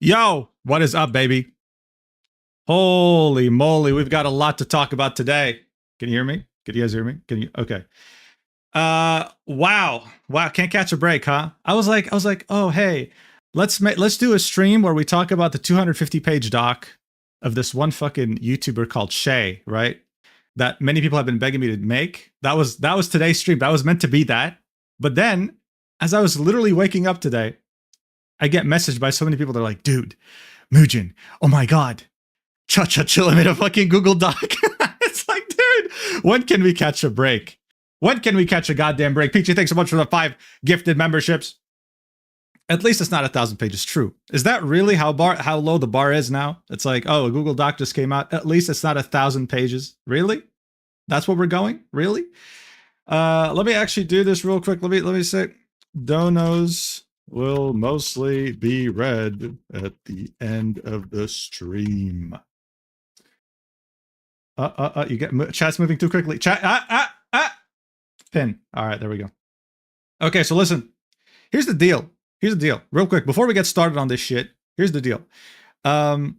Yo, what is up, baby? Holy moly, we've got a lot to talk about today. Can you hear me? Can you guys hear me? Can you? Okay. Wow, can't catch a break, huh? I was like, oh hey, let's do a stream where we talk about the 250-page doc of this one fucking YouTuber called Shay, right? That many people have been begging me to make. That was today's stream. That was meant to be that. But then, as I was literally waking up today, I get messaged by so many people that are like, dude, Muujin, oh my god, ChaChaChilla made a fucking Google Doc. It's like, dude, when can we catch a break? When can we catch a goddamn break? Peachy, thanks so much for the 5 gifted memberships. At least it's not 1,000 pages. True. Is that really how low the bar is now? It's like, oh, a Google Doc just came out. At least it's not 1,000 pages. Really? That's what we're going? Really? Let me actually do this real quick. Let me say, donos will mostly be read at the end of the stream. You get chat's moving too quickly. Chat, pin. All right, there we go. Okay, so listen. Here's the deal. Real quick, before we get started on this shit, here's the deal. I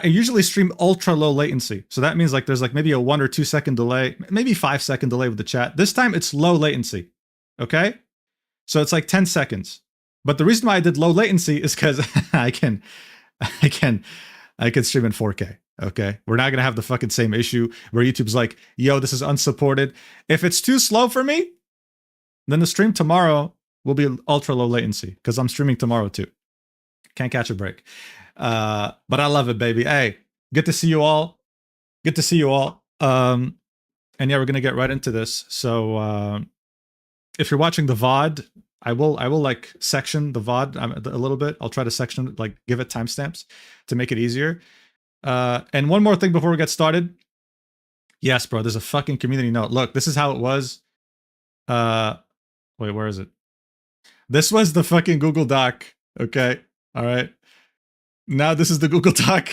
usually stream ultra low latency. So that means like there's like maybe a 1 or 2 second delay, maybe 5 second delay with the chat. This time it's low latency. Okay? So it's like 10 seconds. But the reason why I did low latency is because I can stream in 4K. Okay? We're not gonna have the fucking same issue where YouTube's like, yo, this is unsupported. If it's too slow for me, then the stream tomorrow will be ultra low latency because I'm streaming tomorrow too. Can't catch a break. But I love it, baby. Hey, good to see you all. And yeah, we're gonna get right into this. So if you're watching the VOD, I will like section the VOD a little bit. I'll try to section it, like give it timestamps to make it easier. And one more thing before we get started. Yes, bro, there's a fucking community note. Look, this is how it was. Wait, where is it? This was the fucking Google Doc. Okay. All right. Now this is the Google Doc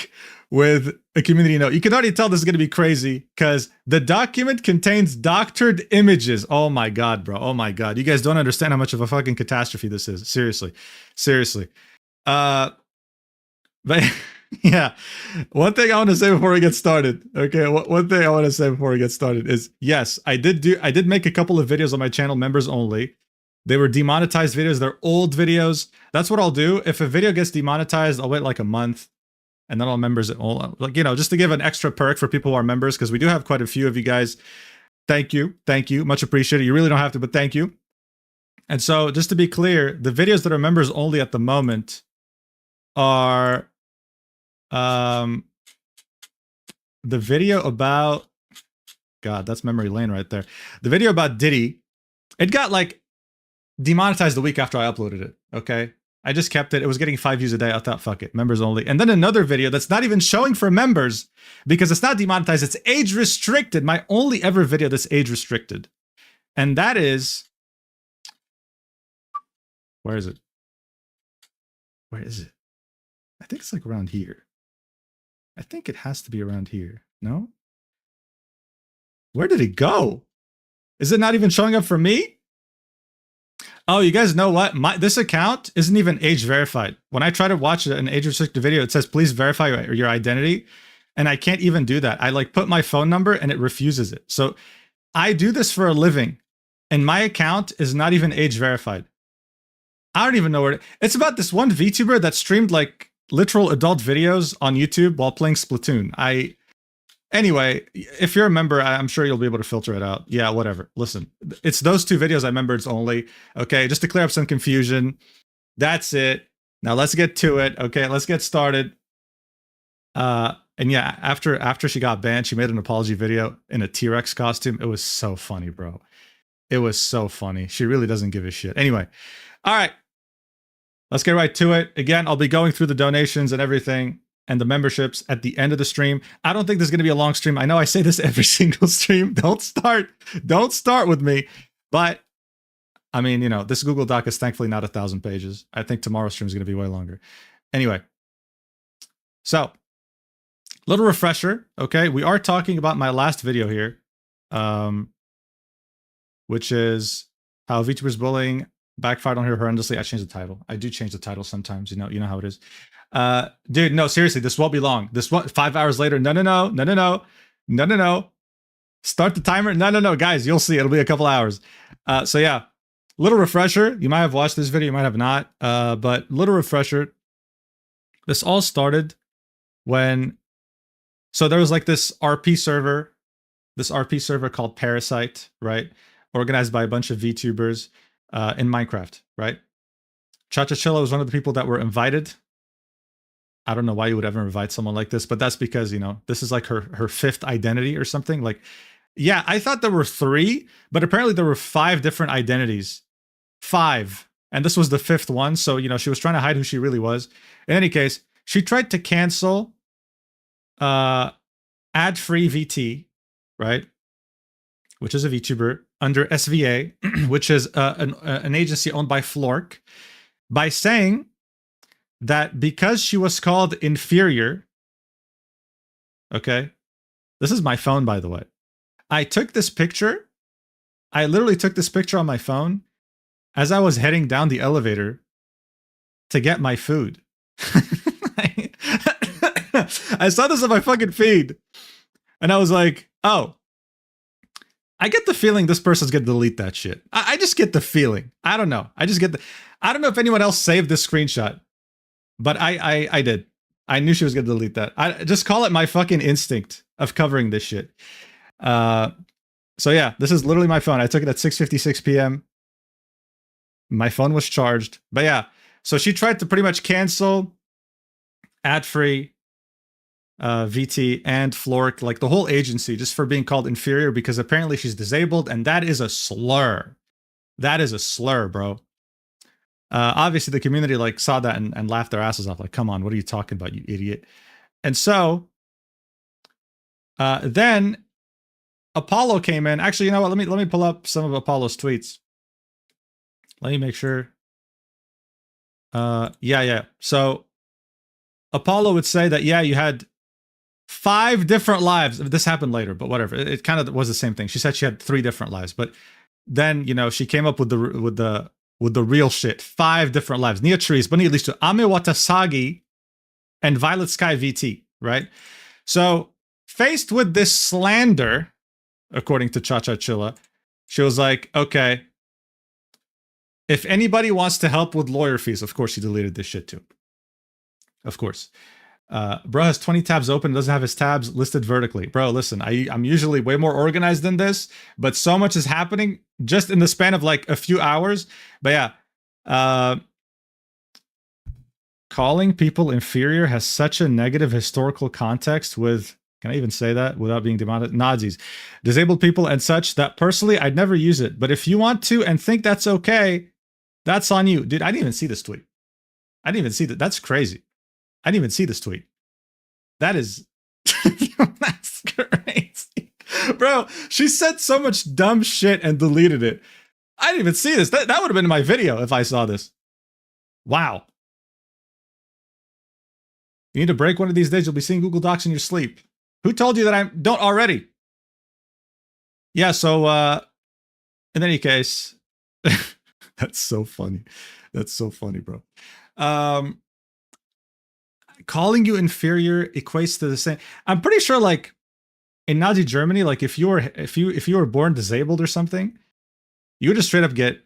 with a community note. You can already tell this is going to be crazy because the document contains doctored images. Oh my God, bro. Oh my God. You guys don't understand how much of a fucking catastrophe this is. Seriously. But yeah, one thing I want to say before we get started. Okay. One thing I want to say before we get started is yes, I did make a couple of videos on my channel, members only. They were demonetized videos. They're old videos. That's what I'll do. If a video gets demonetized, I'll wait like a month and then I'll members it all, like, you know, just to give an extra perk for people who are members, because we do have quite a few of you guys. Thank you. Much appreciated. You really don't have to, but thank you. And so, just to be clear, the videos that are members only at the moment are the video about, God, that's memory lane right there. The video about Diddy, it got like demonetized the week after I uploaded it. Okay. I just kept it. It was getting 5 views a day. I thought, fuck it, members only. And then another video that's not even showing for members because it's not demonetized. It's age restricted. My only ever video that's age restricted. And that is, where is it? Where is it? I think it's like around here. I think it has to be around here. No? Where did it go? Is it not even showing up for me? Oh, you guys know what? This account isn't even age verified. When I try to watch an age restricted video, it says, please verify your identity. And I can't even do that. I like put my phone number and it refuses it. So I do this for a living. And my account is not even age verified. I don't even know where it's about this one VTuber that streamed like literal adult videos on YouTube while playing Splatoon. Anyway, if you're a member, I'm sure you'll be able to filter it out. Yeah, whatever. Listen, it's those 2 videos I remember it's only. Okay, just to clear up some confusion. That's it. Now let's get to it. Okay, let's get started. And yeah, after she got banned, she made an apology video in a T-Rex costume. It was so funny, bro. It was so funny. She really doesn't give a shit. Anyway, all right. Let's get right to it. Again, I'll be going through the donations and everything and the memberships at the end of the stream. I don't think there's going to be a long stream. I know I say this every single stream. Don't start with me. But I mean, you know, this Google Doc is thankfully not 1,000 pages. I think tomorrow's stream is going to be way longer. Anyway, so little refresher. Okay, we are talking about my last video here, which is how VTubers bullying backfired on her horrendously. I changed the title. I do change the title sometimes. You know how it is. Dude, no, seriously, this won't be long. This what 5 hours later. No. Start the timer. No, guys, you'll see. It'll be a couple hours. So yeah, little refresher. You might have watched this video, you might have not. But little refresher. This all started when, so there was like this RP server called Parasite, right? Organized by a bunch of VTubers in Minecraft, right? ChaChaChilla was one of the people that were invited. I don't know why you would ever invite someone like this, but that's because, you know, this is like her 5th identity or something. Like, yeah, I thought there were 3, but apparently there were 5 different identities. 5. And this was the 5th one. So, you know, she was trying to hide who she really was. In any case, she tried to cancel ad-free VT, right? Which is a VTuber under SVA, which is an agency owned by Flork, by saying that because she was called inferior, okay, this is my phone, by the way. I took this picture. I literally took this picture on my phone as I was heading down the elevator to get my food. I saw this on my fucking feed and I was like, oh, I get the feeling this person's gonna delete that shit. I just get the feeling. I don't know. I don't know if anyone else saved this screenshot, but I did. I knew she was gonna delete that. I just call it my fucking instinct of covering this shit. So yeah, this is literally my phone. I took it at 6:56 p.m. My phone was charged. But yeah, so she tried to pretty much cancel ad-free VT and Flork, like the whole agency, just for being called inferior because apparently she's disabled, and that is a slur. That is a slur, bro. Obviously, the community like saw that and laughed their asses off. Like, come on, what are you talking about, you idiot? And so then Apollo came in. Actually, you know what? Let me pull up some of Apollo's tweets. Let me make sure. Yeah. So Apollo would say that, yeah, you had 5 different lives. This happened later, but whatever. It kind of was the same thing. She said she had 3 different lives, but then, you know, she came up with the real shit. 5 different lives. Nia Trees, but at least Ame Watasagi and Violet Sky VT, right? So faced with this slander, according to ChaChaChilla, she was like, okay, if anybody wants to help with lawyer fees, of course she deleted this shit too. Of course. Bro has 20 tabs open, doesn't have his tabs listed vertically. Bro, listen, I'm usually way more organized than this, but so much is happening just in the span of like a few hours. But yeah, calling people inferior has such a negative historical context with, can I even say that without being demonetized? Nazis, disabled people and such, that personally I'd never use it. But if you want to and think that's okay, that's on you. Dude, I didn't even see this tweet. I didn't even see that. That's crazy. I didn't even see this tweet. That is, that's crazy. Bro, she said so much dumb shit and deleted it. I didn't even see this. That would have been in my video if I saw this. Wow. You need to break one of these days. You'll be seeing Google Docs in your sleep. Who told you that I don't already? Yeah, so in any case, that's so funny. That's so funny, bro. Calling you inferior equates to the same. I'm pretty sure, like in Nazi Germany, like if you were born disabled or something, you would just straight up get,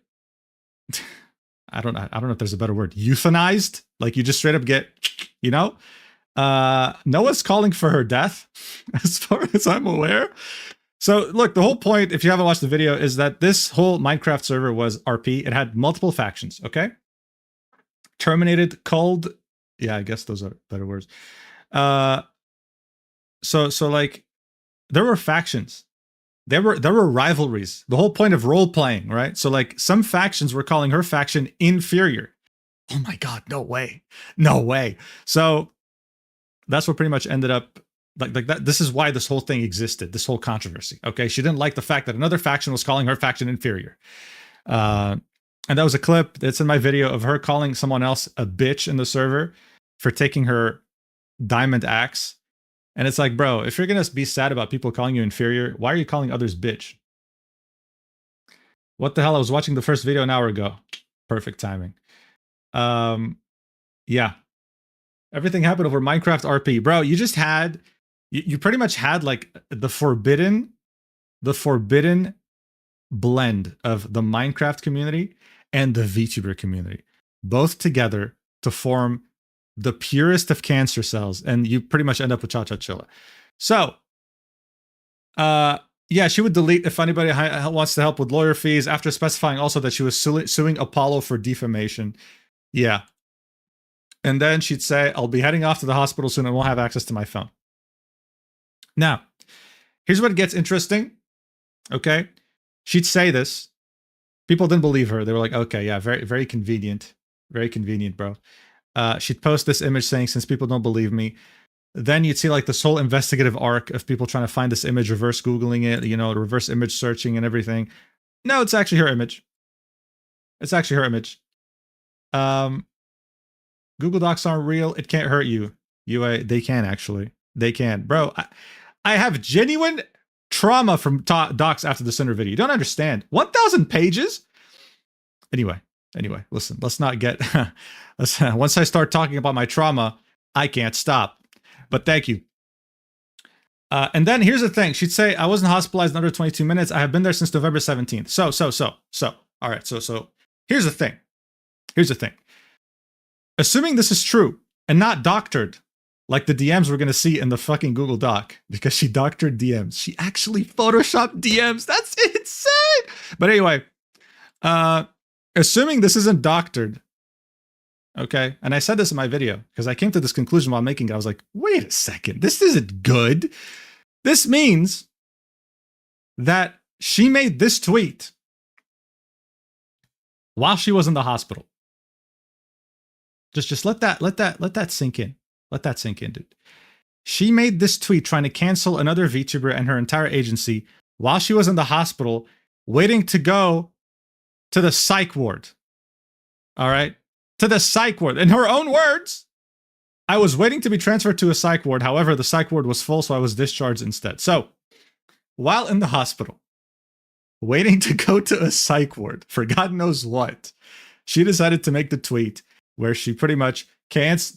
I don't know if there's a better word, euthanized. Like you just straight up get, you know. Noah's calling for her death, as far as I'm aware. So look, the whole point, if you haven't watched the video, is that this whole Minecraft server was RP. It had multiple factions. Okay, terminated, culled. Yeah, I guess those are better words. So like there were factions. There were rivalries. The whole point of role playing, right? So like some factions were calling her faction inferior. Oh my god, no way. No way. So that's what pretty much ended up like that. This is why this whole thing existed, this whole controversy. Okay, she didn't like the fact that another faction was calling her faction inferior. And that was a clip that's in my video of her calling someone else a bitch in the server for taking her diamond axe. And it's like, bro, if you're going to be sad about people calling you inferior, why are you calling others bitch? What the hell? I was watching the first video an hour ago. Perfect timing. Yeah. Everything happened over Minecraft RP. Bro, you just had, you pretty much had like the forbidden blend of the Minecraft community and the VTuber community, both together to form the purest of cancer cells, and you pretty much end up with ChaChaChilla. So, yeah, she would delete if anybody wants to help with lawyer fees, after specifying also that she was suing Apollo for defamation. Yeah. And then she'd say, I'll be heading off to the hospital soon and won't have access to my phone. Now, here's what gets interesting. Okay. She'd say this. People didn't believe her. They were like, okay, yeah, very, very convenient. Very convenient, bro. She'd post this image saying, since people don't believe me. Then you'd see like this whole investigative arc of people trying to find this image, reverse Googling it, you know, reverse image searching and everything. No, it's actually her image. It's actually her image. Google Docs aren't real. It can't hurt you. They can actually. They can. Bro, I have genuine trauma from docs after the center video. You don't understand. 1,000 pages? Anyway, listen, let's not get... once I start talking about my trauma, I can't stop. But thank you. And then here's the thing. She'd say, I wasn't hospitalized in under 22 minutes. I have been there since November 17th. So. All right, so here's the thing. Here's the thing. Assuming this is true and not doctored, like the DMs we're going to see in the fucking Google Doc, because she doctored DMs. She actually photoshopped DMs. That's insane. But anyway, assuming this isn't doctored, okay, and I said this in my video because I came to this conclusion while making it. I was like, wait a second, this isn't good. This means that she made this tweet while she was in the hospital. Just let that sink in. Let that sink in, dude. She made this tweet trying to cancel another VTuber and her entire agency while she was in the hospital, waiting to go to the psych ward. All right? To the psych ward. In her own words, I was waiting to be transferred to a psych ward. However, the psych ward was full, so I was discharged instead. So, while in the hospital, waiting to go to a psych ward for God knows what, she decided to make the tweet where she pretty much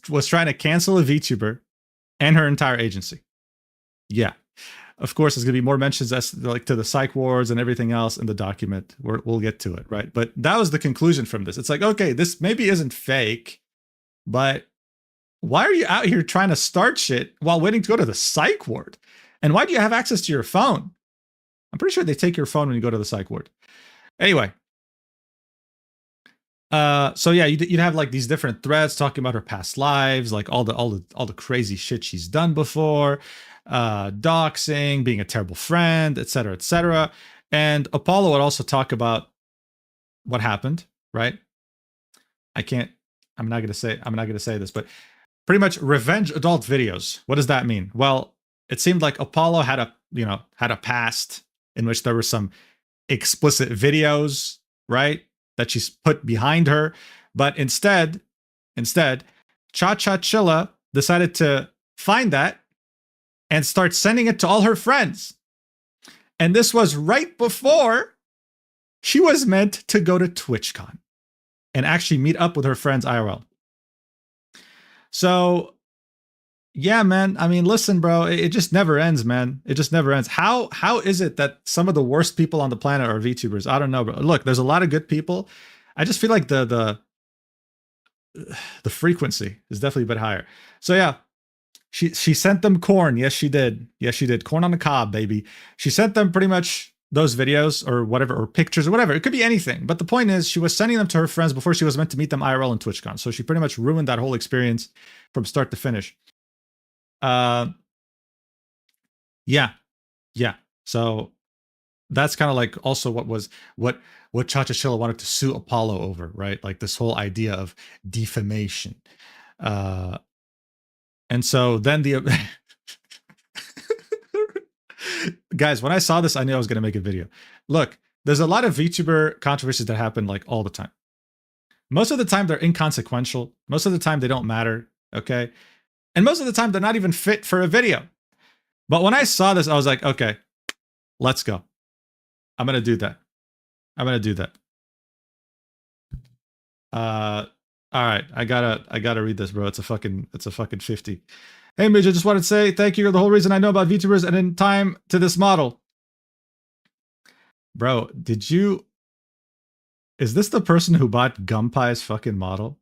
was trying to cancel a VTuber and her entire agency. Yeah. Of course, there's going to be more mentions as like to the psych wards and everything else in the document. We'll get to it, right? But that was the conclusion from this. It's like, okay, this maybe isn't fake, but why are you out here trying to start shit while waiting to go to the psych ward? And why do you have access to your phone? I'm pretty sure they take your phone when you go to the psych ward. Anyway, so yeah, you'd have like these different threads talking about her past lives, like all the crazy shit she's done before, doxing, being a terrible friend, etc., etc. And Apollo would also talk about what happened, right? I'm not gonna say this, but pretty much revenge adult videos. What does that mean? Well, it seemed like Apollo had a past in which there were some explicit videos, right? That she's put behind her. But instead, ChaChaChilla decided to find that and start sending it to all her friends. And this was right before she was meant to go to TwitchCon and actually meet up with her friends IRL. So, yeah, man. I mean, listen, bro. It just never ends, man. It just never ends. How is it that some of the worst people on the planet are VTubers? I don't know, bro. Look, there's a lot of good people. I just feel like the frequency is definitely a bit higher. So yeah, she sent them corn. Yes, she did. Yes, she did. Corn on the cob, baby. She sent them pretty much those videos or whatever, or pictures or whatever. It could be anything. But the point is, she was sending them to her friends before she was meant to meet them IRL in TwitchCon. So she pretty much ruined that whole experience from start to finish. Yeah. So that's kind of like also what ChaChaChilla wanted to sue Apollo over, right? Like this whole idea of defamation. And so then the guys, when I saw this, I knew I was going to make a video. Look, there's a lot of VTuber controversies that happen like all the time. Most of the time, they're inconsequential. Most of the time, they don't matter. Okay. And most of the time, they're not even fit for a video. But when I saw this, I was like, okay, let's go. I'm going to do that. All right. I gotta read this, bro. It's a fucking 50. Hey, Midge, I just wanted to say thank you. You're the whole reason I know about VTubers and in time to this model. Bro, is this the person who bought Gunpie's fucking model?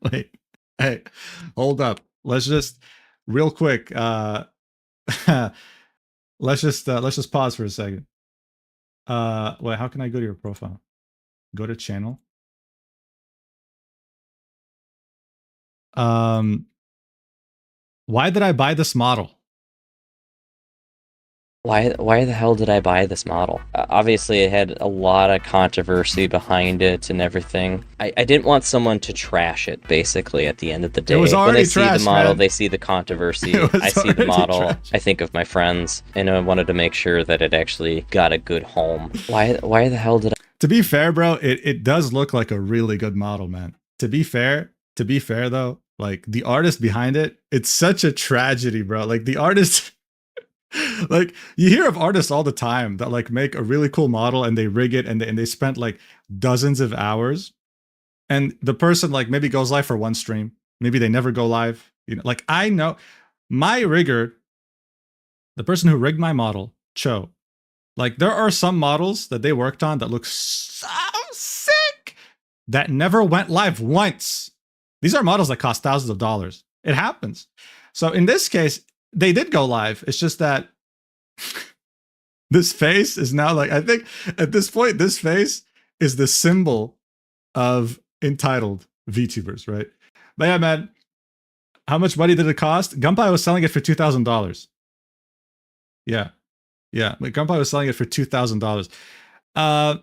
Wait, hey, hold up. Let's just real quick. Let's just pause for a second. Wait, how can I go to your profile? Go to channel. Why did I buy this model? Why the hell did I buy this model? Obviously, it had a lot of controversy behind it and everything. I didn't want someone to trash it, basically, at the end of the day. It was already when they see trashed, the model, man. They see the controversy. I see the model, trashed. I think of my friends, and I wanted to make sure that it actually got a good home. Why the hell did I... To be fair, bro, it does look like a really good model, man. To be fair though, like the artist behind it, it's such a tragedy, bro. Like the artist... like you hear of artists all the time that like make a really cool model and they rig it and they spent like dozens of hours, and the person like maybe goes live for one stream, maybe they never go live. You know, like I know my rigger, the person who rigged my model, Cho, like there are some models that they worked on that look so sick that never went live once. These are models that cost thousands of dollars. It happens. So in this case, they did go live. It's just that this face is now like, I think at this point, this face is the symbol of entitled VTubers, right? But yeah, man, how much money did it cost? Gunpie was selling it for $2,000. Yeah. But Gunpie was selling it for $2,000.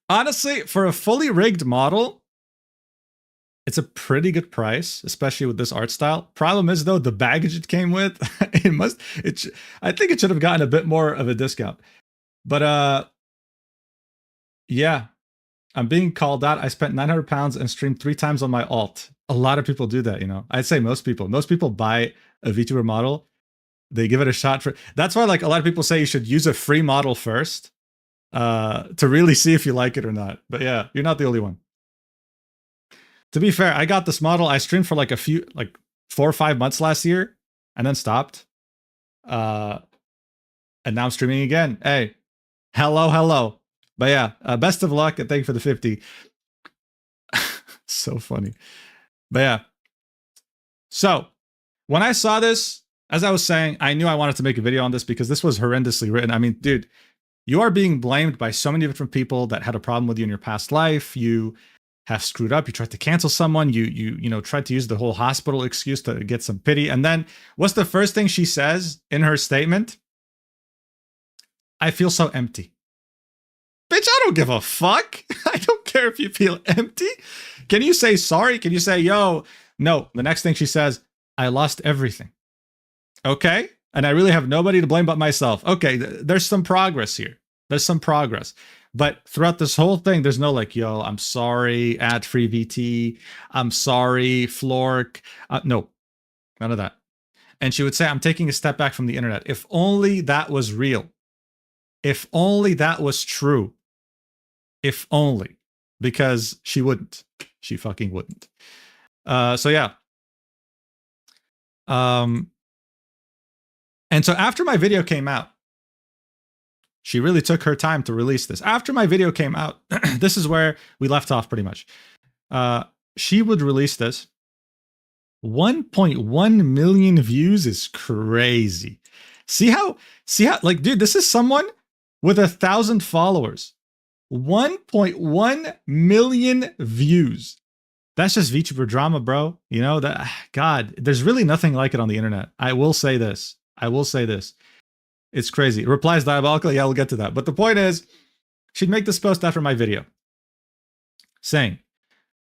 Honestly, for a fully rigged model, it's a pretty good price, especially with this art style. Problem is though, the baggage it came with, I think it should have gotten a bit more of a discount. But yeah, I'm being called out. I spent 900 pounds and streamed 3 times on my alt. A lot of people do that, you know. I'd say most people buy a VTuber model, they give it a shot for. That's why like a lot of people say you should use a free model first, to really see if you like it or not. But yeah, you're not the only one. To be fair, I got this model. I streamed for like 4 or 5 months last year and then stopped. And now I'm streaming again. Hey, hello. But yeah, best of luck and thank you for the 50. So funny. But yeah, So when I saw this, as I was saying, I knew I wanted to make a video on this because this was horrendously written. I mean, dude, you are being blamed by so many different people that had a problem with you in your past life. You have screwed up. You tried to cancel someone. You tried to use the whole hospital excuse to get some pity. And then what's the first thing she says in her statement? I feel so empty. Bitch, I don't give a fuck. I don't care if you feel empty. Can you say sorry? Can you say, yo, no. The next thing she says, I lost everything. Okay? And I really have nobody to blame but myself. Okay, there's some progress here. There's some progress. But throughout this whole thing, there's no like, yo, I'm sorry, ad-free VT. I'm sorry, Flork. No, none of that. And she would say, I'm taking a step back from the internet. If only that was real. If only that was true. If only. Because she wouldn't. She fucking wouldn't. So yeah. And so after my video came out, she really took her time to release this. After my video came out, this is where we left off pretty much. She would release this. 1.1 million views is crazy. See how, like, dude, this is someone with 1,000 followers. 1.1 million views. That's just VTuber drama, bro. You know, that, God, there's really nothing like it on the internet. I will say this. It's crazy. Replies diabolical. Yeah, we'll get to that. But the point is, she'd make this post after my video saying,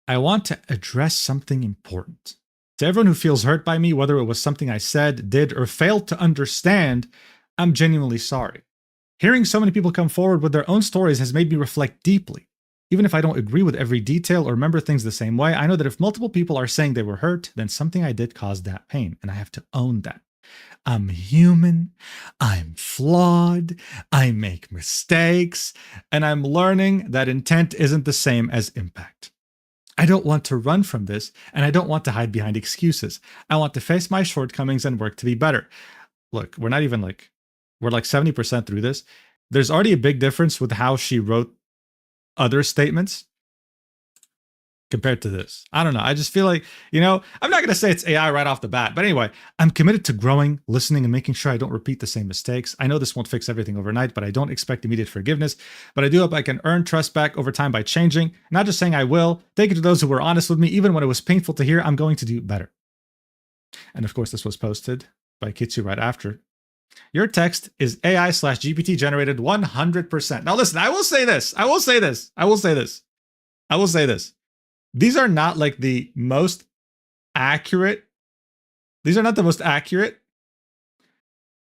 I want to address something important. To everyone who feels hurt by me, whether it was something I said, did, or failed to understand, I'm genuinely sorry. Hearing so many people come forward with their own stories has made me reflect deeply. Even if I don't agree with every detail or remember things the same way, I know that if multiple people are saying they were hurt, then something I did caused that pain, and I have to own that. I'm human, I'm flawed, I make mistakes, and I'm learning that intent isn't the same as impact. I don't want to run from this, and I don't want to hide behind excuses. I want to face my shortcomings and work to be better. Look, we're like 70% through this. There's already a big difference with how she wrote other statements compared to this. I don't know. I just feel like, you know, I'm not going to say it's AI right off the bat, but anyway, I'm committed to growing, listening, and making sure I don't repeat the same mistakes. I know this won't fix everything overnight, but I don't expect immediate forgiveness. But I do hope I can earn trust back over time by changing, not just saying I will. Thank you to those who were honest with me, even when it was painful to hear. I'm going to do better. And of course, this was posted by Kitsu right after. Your text is AI/GPT generated 100%. Now listen, I will say this. These are not like the most accurate. These are not the most accurate.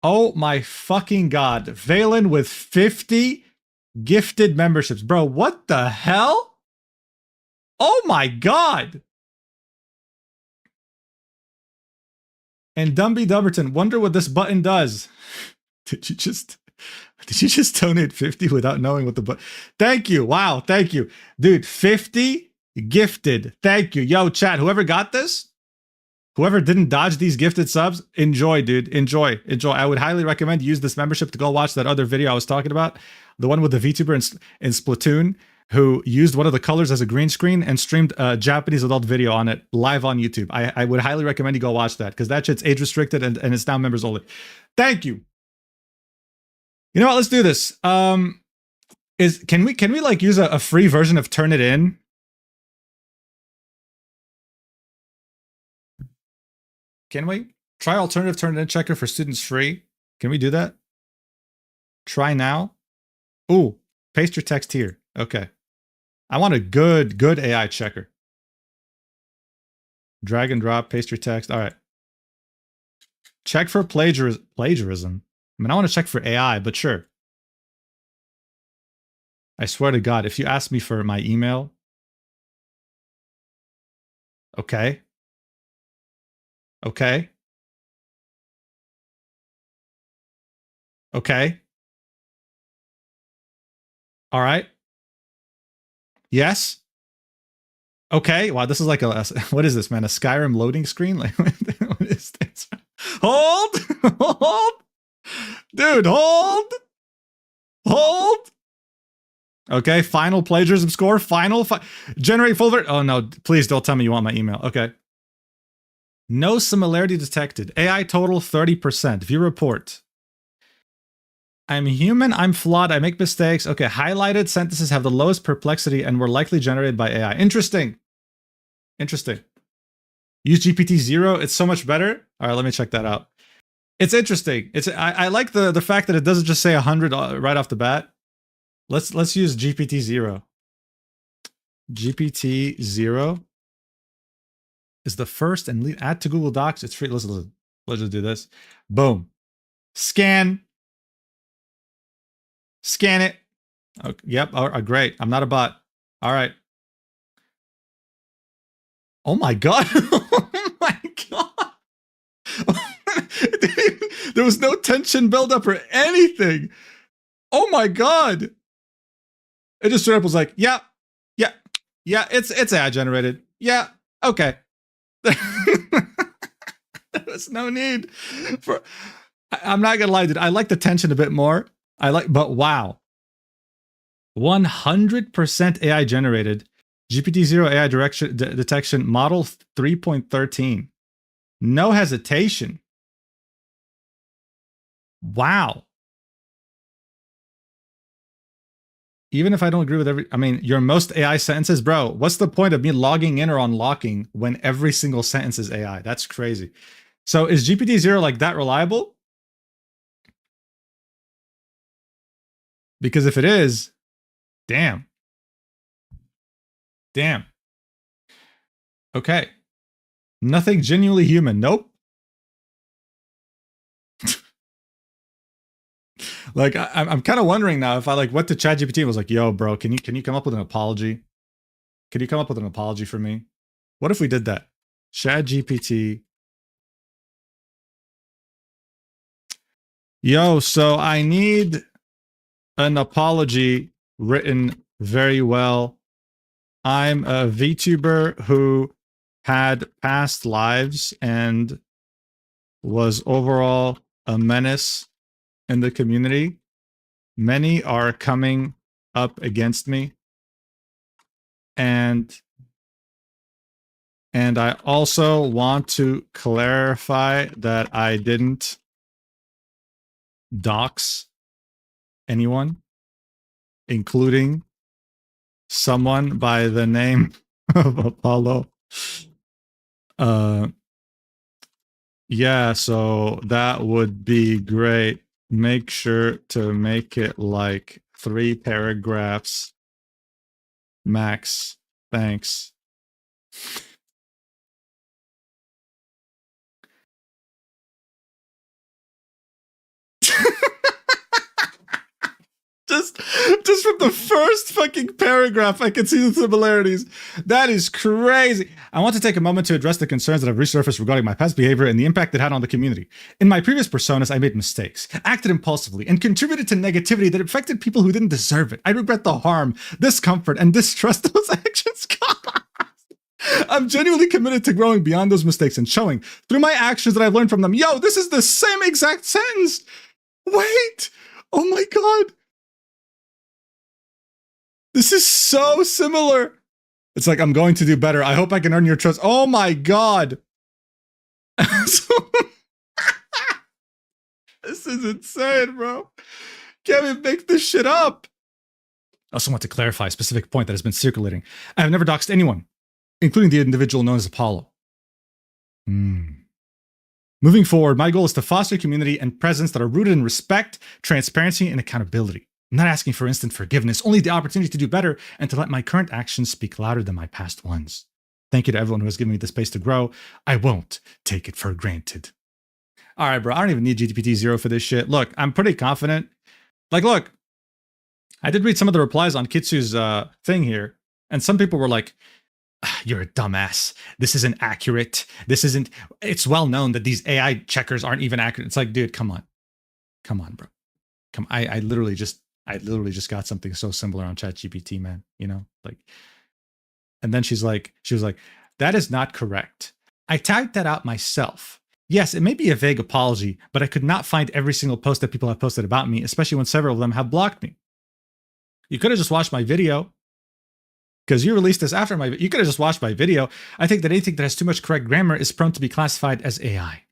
Oh my fucking God. Valen with 50 gifted memberships. Bro, what the hell? Oh my God. And Dumby Dumberton, wonder what this button does. Did you just donate 50 without knowing what the button? Thank you. Wow. Thank you. Dude, 50 gifted. Thank you. Yo, chat, whoever got this, whoever didn't dodge these gifted subs, enjoy, dude. Enjoy. I would highly recommend you use this membership to go watch that other video I was talking about. The one with the VTuber in Splatoon who used one of the colors as a green screen and streamed a Japanese adult video on it live on YouTube. I would highly recommend you go watch that because that shit's age restricted and it's now members only. Thank you. You know what? Let's do this. Can we like use a free version of Turnitin? Can we try alternative Turnitin checker for students free? Can we do that? Try now. Ooh, paste your text here. Okay. I want a good AI checker. Drag and drop, paste your text. All right. Check for plagiarism. I mean, I want to check for AI, but sure. I swear to God, if you ask me for my email. Okay. Okay. Okay. All right. Yes. Okay. Wow, this is like a what is this, man? A Skyrim loading screen? Like, what is this? Hold! Dude, hold! Okay, final plagiarism score. Generate full. Oh no, please don't tell me you want my email. Okay. No similarity detected. AI total 30%. View report. I'm human, I'm flawed, I make mistakes. Okay, highlighted sentences have the lowest perplexity and were likely generated by AI. Interesting. Interesting. Use GPT-0, it's so much better. All right, let me check that out. It's interesting. I like the fact that it doesn't just say 100 right off the bat. Let's use GPT-0. GPT-0 is the first and lead. Add to Google Docs. It's free. Listen. Let's just do this. Boom. Scan. Scan it. Okay, yep. Great. I'm not a bot. All right. Oh my god. Oh my god. There was no tension buildup or anything. Oh my god. It just straight up was like, yeah, it's AI generated. Yeah, okay. There was no need for. I'm not gonna lie, dude. I like the tension a bit more. But wow, 100% AI generated. GPT-0 AI detection model 3.13. No hesitation. Wow. Even if I don't agree with your most AI sentences, bro, what's the point of me logging in or unlocking when every single sentence is AI? That's crazy. So is GPT-0 like that reliable? Because if it is, damn. Damn. Okay. Nothing genuinely human. Nope. Like I'm kind of wondering now if I went to ChatGPT and was like, "Yo, bro, can you come up with an apology? Can you come up with an apology for me?" What if we did that? ChatGPT. Yo, so I need an apology written very well. I'm a VTuber who had past lives and was overall a menace in the community. Many are coming up against me. And I also want to clarify that I didn't dox anyone, including someone by the name of Apollo. Yeah, so that would be great. Make sure to make it like 3 paragraphs max. Thanks. Just from the first fucking paragraph, I can see the similarities. That is crazy. I want to take a moment to address the concerns that have resurfaced regarding my past behavior and the impact it had on the community. In my previous personas, I made mistakes, acted impulsively, and contributed to negativity that affected people who didn't deserve it. I regret the harm, discomfort, and distrust those actions caused. I'm genuinely committed to growing beyond those mistakes and showing through my actions that I've learned from them. Yo, this is the same exact sentence. Wait. Oh my god. This is so similar. It's like, I'm going to do better. I hope I can earn your trust. Oh my god. This is insane, bro. Can't even make this shit up. I also want to clarify a specific point that has been circulating. I have never doxed anyone, including the individual known as Apollo. Moving forward, my goal is to foster community and presence that are rooted in respect, transparency, and accountability. I'm not asking for instant forgiveness, only the opportunity to do better and to let my current actions speak louder than my past ones. Thank you to everyone who has given me the space to grow. I won't take it for granted. All right, bro. I don't even need GPT-0 for this shit. Look, I'm pretty confident. Look, I did read some of the replies on Kitsu's thing here, and some people were like, "You're a dumbass. This isn't accurate. It's well known that these AI checkers aren't even accurate." It's like, dude, come on, bro. I literally just got something so similar on ChatGPT, man. And then she was like, "That is not correct. I typed that out myself. Yes, it may be a vague apology, but I could not find every single post that people have posted about me, especially when several of them have blocked me. You could have just watched my video." because you released this after you could have just watched my video. I think that anything that has too much correct grammar is prone to be classified as AI.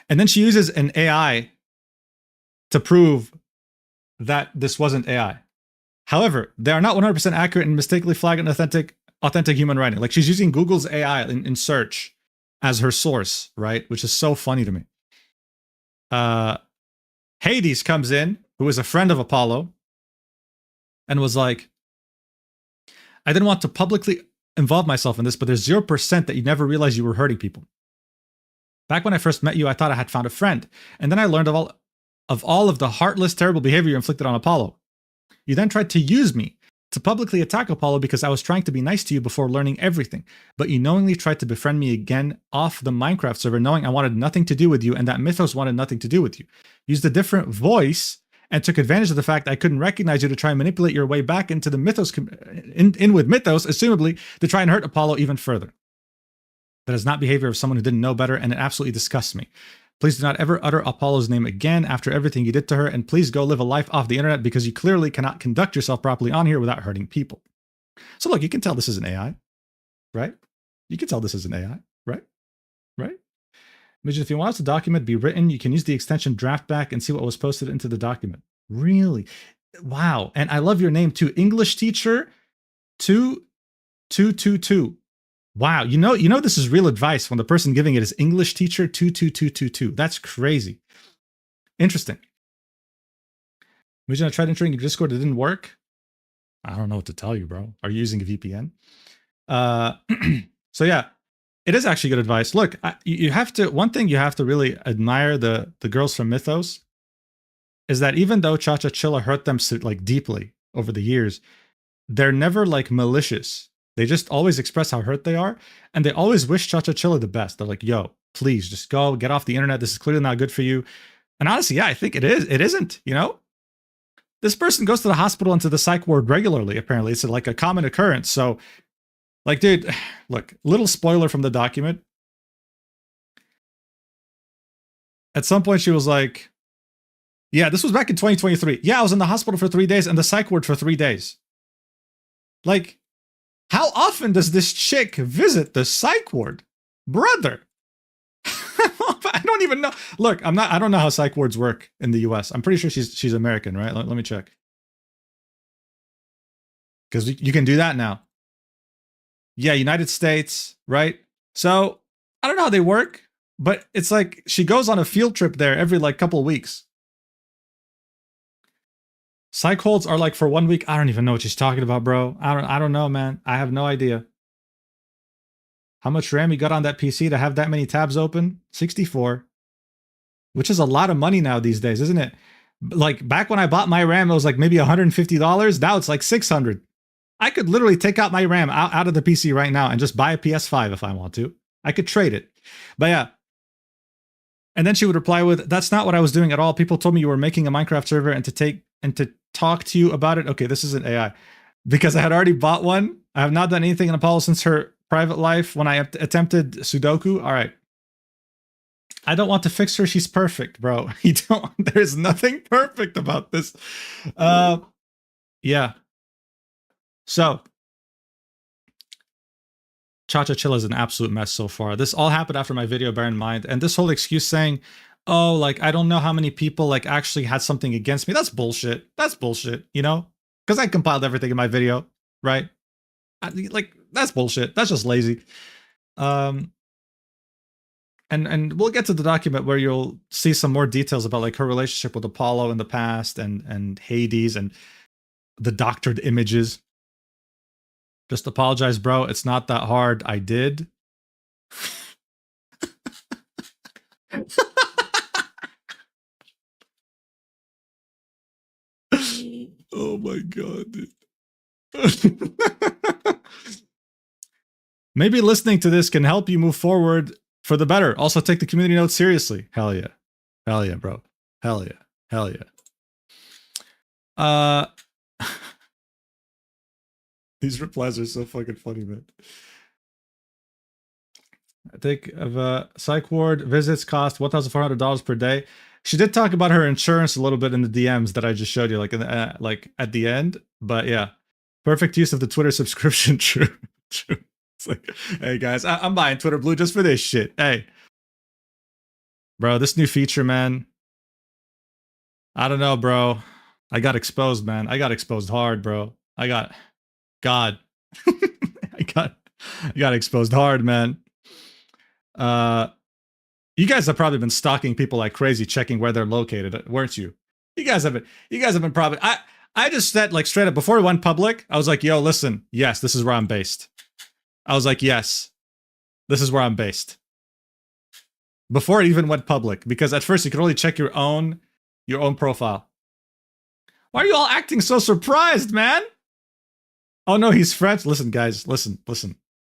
And then she uses an AI to prove that this wasn't AI. However, they are not 100% accurate and mistakenly flag an authentic human writing. Like, she's using Google's AI in search as her source, right? Which is so funny to me. Hades comes in, who is a friend of Apollo, and was like, I didn't want to publicly involve myself in this, but there's 0% that you never realized you were hurting people. Back when I first met you, I thought I had found a friend. And then I learned of all of the heartless, terrible behavior you inflicted on Apollo. You then tried to use me to publicly attack Apollo because I was trying to be nice to you before learning everything. But you knowingly tried to befriend me again off the Minecraft server, knowing I wanted nothing to do with you and that Mythos wanted nothing to do with you. Used a different voice and took advantage of the fact I couldn't recognize you to try and manipulate your way back into the Mythos, in with Mythos, assumably to try and hurt Apollo even further. That is not behavior of someone who didn't know better, and it absolutely disgusts me. Please do not ever utter Apollo's name again after everything you did to her, and please go live a life off the internet because you clearly cannot conduct yourself properly on here without hurting people. So look, you can tell this is an AI, right? You can tell this is an AI, right? Right? Imagine if you want the document be written, you can use the extension draft back and see what was posted into the document. Really? Wow. And I love your name too. English teacher 2222. Wow, you know this is real advice when the person giving it is English teacher 22222. That's crazy. Interesting. Imagine I tried entering your Discord, it didn't work. I don't know what to tell you, bro. Are you using a VPN? So yeah, it is actually good advice. Look, you have to. One thing you have to really admire the girls from Mythos is that even though ChaChaChilla hurt them like deeply over the years, they're never like malicious. They just always express how hurt they are, and they always wish ChaChaChilla the best. They're like, yo, please just go, get off the internet. This is clearly not good for you. And honestly, yeah, I think it is. It isn't, you know? This person goes to the hospital and to the psych ward regularly, apparently. It's like a common occurrence. So, like, dude, look, little spoiler from the document. At some point, she was like, yeah, this was back in 2023. Yeah, I was in the hospital for 3 days and the psych ward for 3 days. Like, how often does this chick visit the psych ward? Brother. I don't even know. Look, I don't know how psych wards work in the US. I'm pretty sure she's American, right? Let me check. Because you can do that now. Yeah, United States, right? So I don't know how they work, but it's like she goes on a field trip there every like couple of weeks. Psych holds are like for 1 week. I don't even know what she's talking about, bro. I don't know, man. I have no idea. How much RAM you got on that PC to have that many tabs open? 64. Which is a lot of money now these days, isn't it? Like back when I bought my RAM, it was like maybe $150. Now it's like $600. I could literally take out my RAM out of the PC right now and just buy a PS5 if I want to. I could trade it. But yeah. And then she would reply with, that's not what I was doing at all. People told me you were making a Minecraft server and to talk to you about it. Okay, this isn't AI. Because I had already bought one. I have not done anything in Apollo since her private life when I attempted Sudoku. All right. I don't want to fix her. She's perfect, bro. There's nothing perfect about this. Yeah. So, ChaChaChilla is an absolute mess so far. This all happened after my video, bear in mind. And this whole excuse saying, oh, like, I don't know how many people like actually had something against me. That's bullshit. That's bullshit, you know? Because I compiled everything in my video, right? Like, that's bullshit. That's just lazy. And we'll get to the document where you'll see some more details about like her relationship with Apollo in the past and Hades and the doctored images. Just apologize, bro. It's not that hard. I did. Oh my god, dude. Maybe listening to this can help you move forward for the better. Also, take the community notes seriously. Hell yeah. Hell yeah, bro. Hell yeah. Hell yeah. These replies are so fucking funny, man. I think of psych ward visits cost $1,400 per day. She did talk about her insurance a little bit in the DMs that I just showed you, like in the, like at the end. But yeah, Perfect use of the Twitter subscription. True. True. It's like, hey guys, I'm buying Twitter Blue just for this shit. Hey. Bro, this new feature, man. I don't know, bro. I got exposed, man. I got exposed hard, bro. I got God. I got exposed hard, man. You guys have probably been stalking people like crazy, checking where they're located, weren't you? You guys have been probably. I just said, like, straight up before we went public, I was like, yo, listen, yes, this is where I'm based. I was like, yes, this is where I'm based. Before it even went public, because at first you could only check your own profile. Why are you all acting so surprised, man? Oh no, he's French. Listen, guys, listen.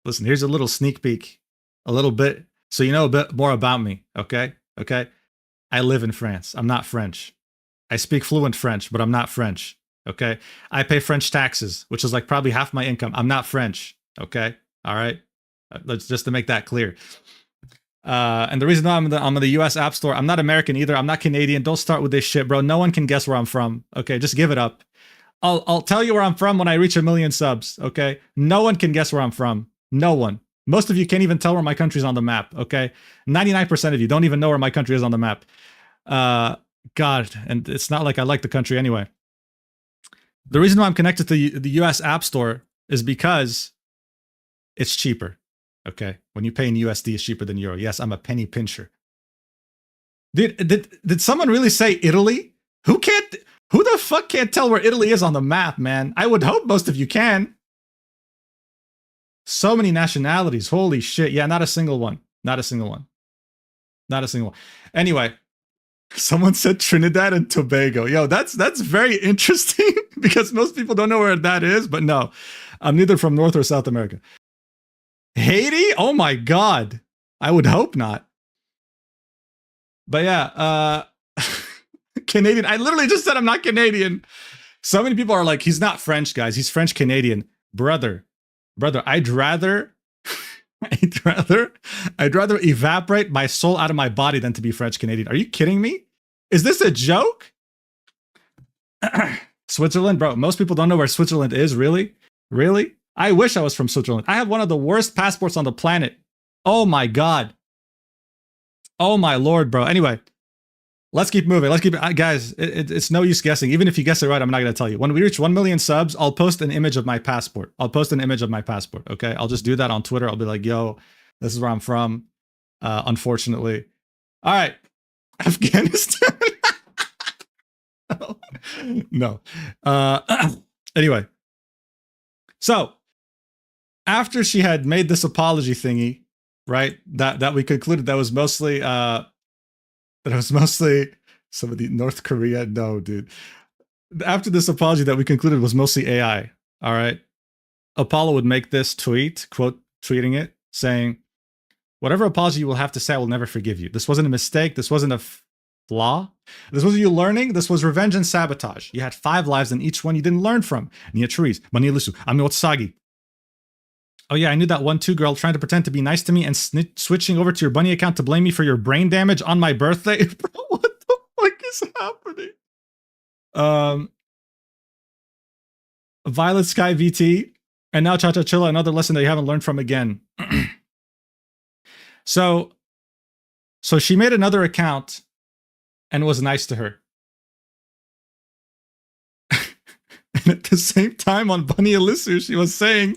Here's a little sneak peek, a little bit, so you know a bit more about me, okay? Okay? I live in France. I'm not French. I speak fluent French, but I'm not French, okay? I pay French taxes, which is like probably half my income. I'm not French, okay? All right? Let's just to make that clear. And the reason I'm in the US App Store, I'm not American either. I'm not Canadian. Don't start with this shit, bro. No one can guess where I'm from. Okay, just give it up. I'll tell you where I'm from when I reach 1 million subs. Okay, no one can guess where I'm from. No one. Most of you can't even tell where my country's on the map. Okay, 99% of you don't even know where my country is on the map. God, and it's not like I like the country anyway. The reason why I'm connected to the US App Store is because it's cheaper. Okay, when you pay in USD, it's cheaper than euro. Yes, I'm a penny pincher. Did someone really say Italy? Who the fuck can't tell where Italy is on the map, man? I would hope most of you can. So many nationalities. Holy shit. Yeah, not a single one. Not a single one. Not a single one. Anyway, someone said Trinidad and Tobago. Yo, that's very interesting because most people don't know where that is, but no. I'm neither from North or South America. Haiti? Oh my God. I would hope not. But yeah, Canadian. I literally just said I'm not Canadian. So many people are like, he's not French, guys. He's French Canadian. Brother, I'd rather evaporate my soul out of my body than to be French Canadian. Are you kidding me? Is this a joke? Switzerland, bro. Most people don't know where Switzerland is. Really? Really? I wish I was from Switzerland. I have one of the worst passports on the planet. Oh my God. Oh my Lord, bro. Anyway, let's keep moving. Guys, it's no use guessing. Even if you guess it right, I'm not going to tell you. When we reach 1 million subs, I'll post an image of my passport. Okay? I'll just do that on Twitter. I'll be like, yo, this is where I'm from. Unfortunately. All right. Afghanistan. No. Anyway. So, after she had made this apology thingy, right? That we concluded that was mostly some of the North Korea. No, dude. After this apology that we concluded was mostly AI. All right. Apollo would make this tweet, quote, tweeting it, saying, whatever apology you will have to say, I will never forgive you. This wasn't a mistake. This wasn't a flaw. This was you learning. This was revenge and sabotage. You had 5 lives and each one you didn't learn from. Nia Therese, Mani Lusu, Ami Otsagi. Oh yeah, I knew that 1-2 girl trying to pretend to be nice to me and switching over to your bunny account to blame me for your brain damage on my birthday. Bro, what the fuck is happening? Violet Sky VT, and now ChaChaChilla, another lesson that you haven't learned from again. So she made another account and was nice to her. And at the same time on Bunny Elisu, she was saying,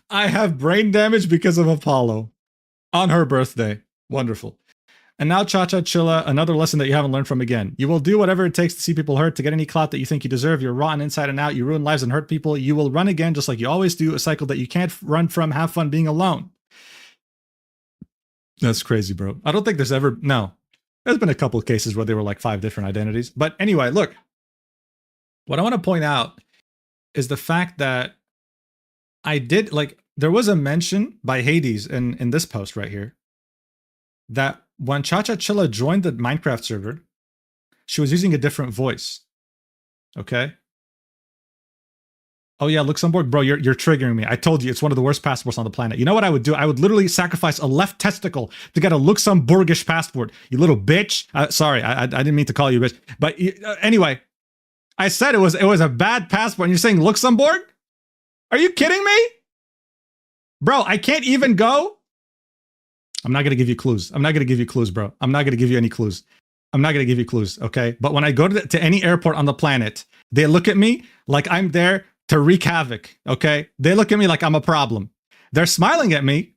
I have brain damage because of Apollo on her birthday. Wonderful. And now ChaChaChilla, another lesson that you haven't learned from again. You will do whatever it takes to see people hurt, to get any clout that you think you deserve. You're rotten inside and out. You ruin lives and hurt people. You will run again just like you always do, a cycle that you can't run from. Have fun being alone. That's crazy, bro. I don't think there's ever... No. There's been a couple of cases where there were like 5 different identities. But anyway, look. What I want to point out is the fact that I did... Like, there was a mention by Hades in this post right here that when ChaChaChilla joined the Minecraft server, she was using a different voice. Okay? Oh yeah, Luxembourg, bro, you're triggering me. I told you it's one of the worst passports on the planet. You know what I would do? I would literally sacrifice a left testicle to get a Luxembourgish passport. You little bitch. Sorry, I didn't mean to call you a bitch. But anyway, I said it was a bad passport, and you're saying Luxembourg? Are you kidding me? Bro, I can't even go. I'm not going to give you clues. I'm not going to give you clues, bro. I'm not going to give you any clues. I'm not going to give you clues, okay? But when I go to any airport on the planet, they look at me like I'm there to wreak havoc, okay? They look at me like I'm a problem. They're smiling at me,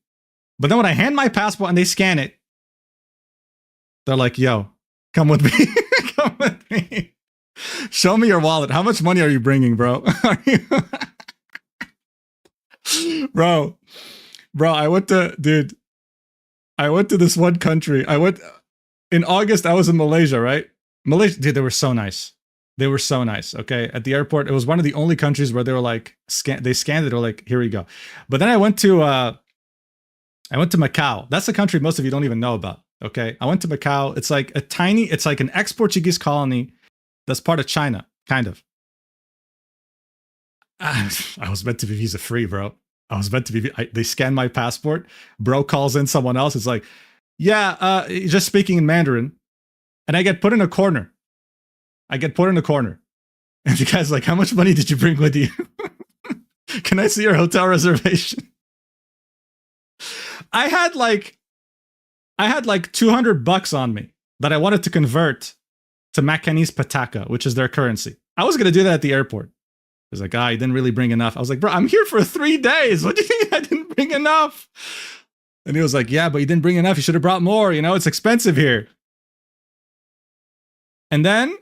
but then when I hand my passport and they scan it, they're like, yo, come with me. Come with me. Show me your wallet. How much money are you bringing, bro? Bro, I went to, dude, I went to this one country. In August, I was in Malaysia, right? Malaysia, dude, they were so nice. They were so nice, okay? At the airport, it was one of the only countries where they were like, they scanned it, they were like, here we go. But then I went to Macau. That's a country most of you don't even know about, okay? I went to Macau. It's like it's like an ex-Portuguese colony that's part of China, kind of. I was meant to be visa free, bro. I was meant to be. They scanned my passport. Bro calls in someone else. It's like, yeah, just speaking in Mandarin, and I get put in a corner. And the guy's like, "How much money did you bring with you? Can I see your hotel reservation?" I had like $200 on me that I wanted to convert to Macanese Pataka, which is their currency. I was gonna do that at the airport. He's like, you didn't really bring enough. I was like, bro, I'm here for 3 days. What do you think I didn't bring enough? And he was like, yeah, but you didn't bring enough. You should have brought more. You know, it's expensive here. And then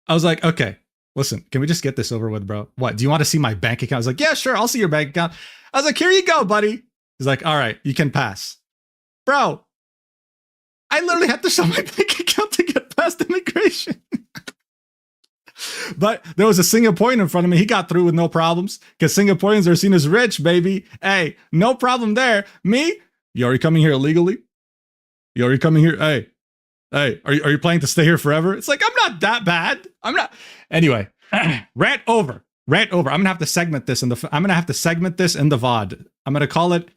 I was like, okay, listen, can we just get this over with, bro? What, do you want to see my bank account? I was like, yeah, sure, I'll see your bank account. I was like, here you go, buddy. He's like, all right, you can pass. Bro, I literally had to show my bank account to get past immigration. But there was a Singaporean in front of me. He got through with no problems because Singaporeans are seen as rich, baby. Hey, no problem there. Me? You are you coming here illegally? You are you coming here? Hey, are you planning to stay here forever? It's like, I'm not that bad. I'm not. Anyway, rant over. I'm gonna have to segment this in the VOD. I'm gonna call it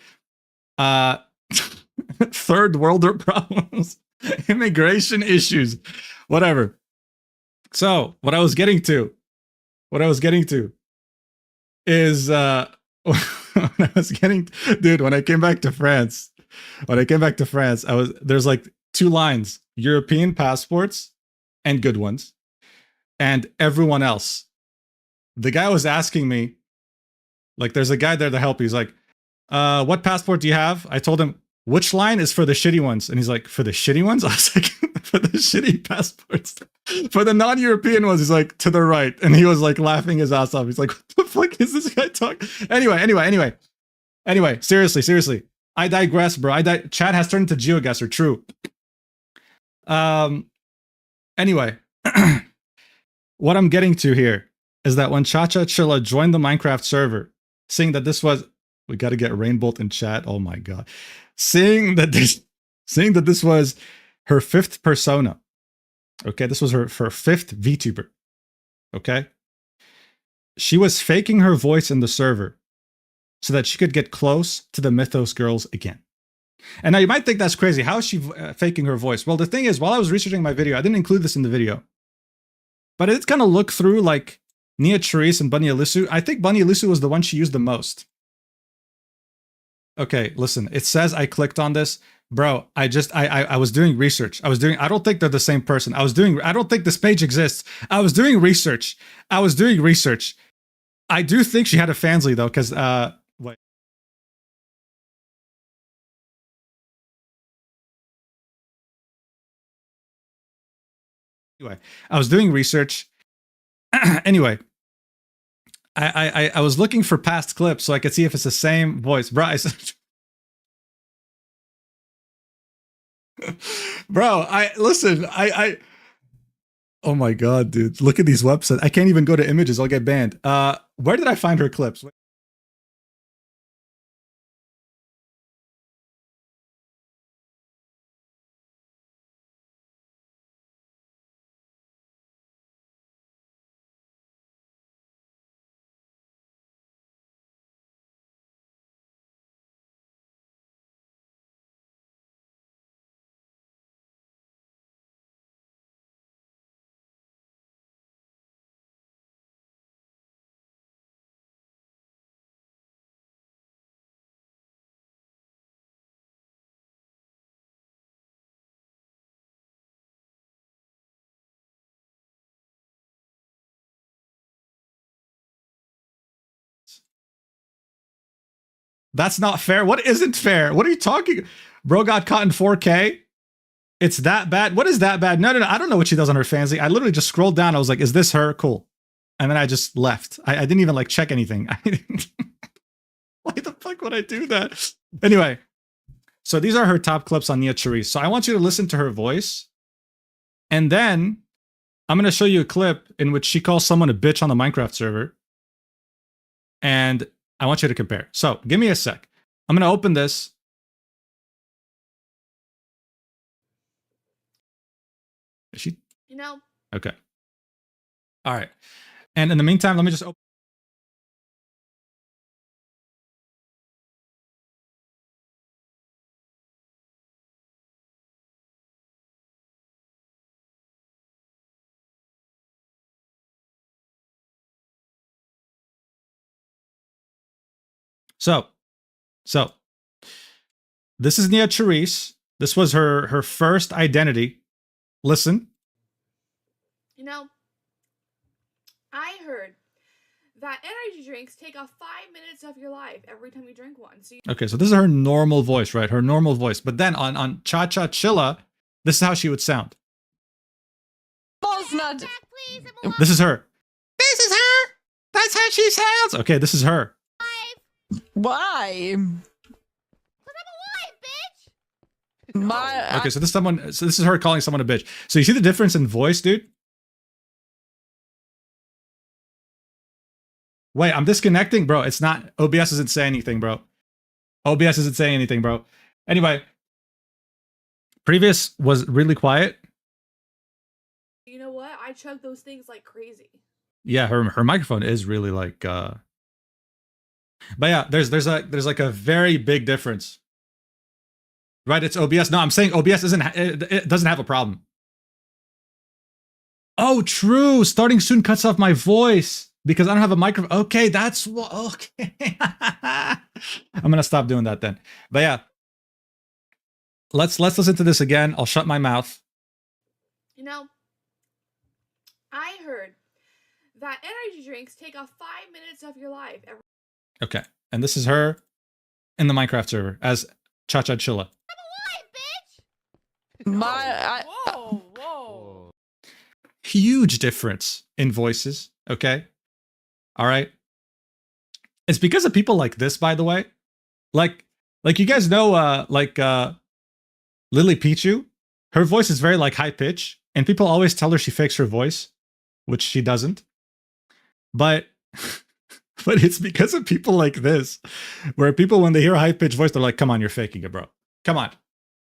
third world problems, immigration issues, whatever. So what I was getting to is when I came back to France, there's like 2 lines: European passports and good ones, and everyone else. The guy was asking me, like, there's a guy there to help. He's like, what passport do you have? I told him, which line is for the shitty ones? And he's like, for the shitty ones? I was like, for the shitty passports. For the non-European ones, he's like, to the right. And he was like laughing his ass off. He's like, what the fuck is this guy talking? Anyway, seriously. I digress, bro. Chat has turned into GeoGuessr, true. Anyway, what I'm getting to here is that when ChaChaChilla joined the Minecraft server, seeing that this was, we got to get Rainbolt in chat. Oh my god. Seeing that this was her 5th persona. Okay, this was her 5th VTuber. Okay? She was faking her voice in the server so that she could get close to the Mythos girls again. And now you might think that's crazy. How is she faking her voice? Well, the thing is, while I was researching my video, I didn't include this in the video, but I did kind of look through like Nia Therese and Bunny Alisu. I think Bunny Alisu was the one she used the most. Okay, listen, it says I clicked on this. Bro, I was doing research. I don't think they're the same person. I don't think this page exists. I was doing research. I do think she had a Fansly though, because wait. Anyway, I was doing research. Anyway, I was looking for past clips so I could see if it's the same voice. Bro, oh my god, dude. Look at these websites. I can't even go to images. I'll get banned. Where did I find her clips? That's not fair. What isn't fair? What are you talking? Bro got caught in 4K. It's that bad. What is that bad? No. I don't know what she does on her fancy. I literally just scrolled down. I was like, is this her? Cool. And then I just left. I didn't even like check anything. Why the fuck would I do that? Anyway, so these are her top clips on Nia Charisse. So I want you to listen to her voice. And then I'm going to show you a clip in which she calls someone a bitch on the Minecraft server. And I want you to compare. So give me a sec. I'm going to open this. Is she? You know. Okay. All right. And in the meantime, let me just open. So this is Nia Charisse. This was her first identity. Listen. You know, I heard that energy drinks take off 5 minutes of your life every time you drink one. So Okay, so this is her normal voice, right? Her normal voice. But then on ChaChaChilla, this is how she would sound. This is her. This is her. That's how she sounds. Okay, this is her. Why? Okay, so this is her calling someone a bitch. So you see the difference in voice, dude? Wait, I'm disconnecting, bro. It's not. OBS isn't saying anything, bro. OBS isn't saying anything, bro. Anyway, previous was really quiet. you know what? I chug those things like crazy. Yeah, her microphone is really like. But yeah, there's like a very big difference. Right, it's OBS. No, I'm saying OBS it doesn't have a problem. Oh, true. Starting soon cuts off my voice because I don't have a microphone. Okay, that's what. Okay, I'm gonna stop doing that then. But yeah, let's listen to this again. I'll shut my mouth. You know, I heard that energy drinks take off 5 minutes of your life every. Okay, and this is her in the Minecraft server as ChaChaChilla. Whoa. Huge difference in voices. Okay, all right. It's because of people like this, by the way. Like you guys know, Lily Pichu. Her voice is very like high pitch, and people always tell her she fakes her voice, which she doesn't. But but it's because of people like this, where people when they hear a high pitched voice, they're like, "Come on, you're faking it, bro. Come on,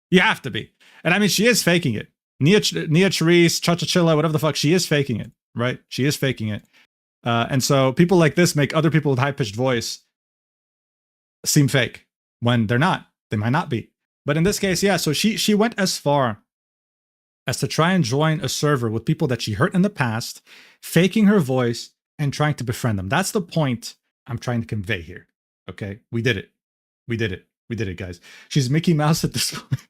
you have to be." And I mean, she is faking it. Nia Charisse, ChaChaChilla, whatever the fuck, she is faking it, right? She is faking it. And so people like this make other people with high-pitched voice seem fake when they're not. They might not be. But in this case, yeah, so she went as far as to try and join a server with people that she hurt in the past, faking her voice and trying to befriend them. That's the point I'm trying to convey here. Okay? We did it. We did it, guys. She's Mickey Mouse at this point.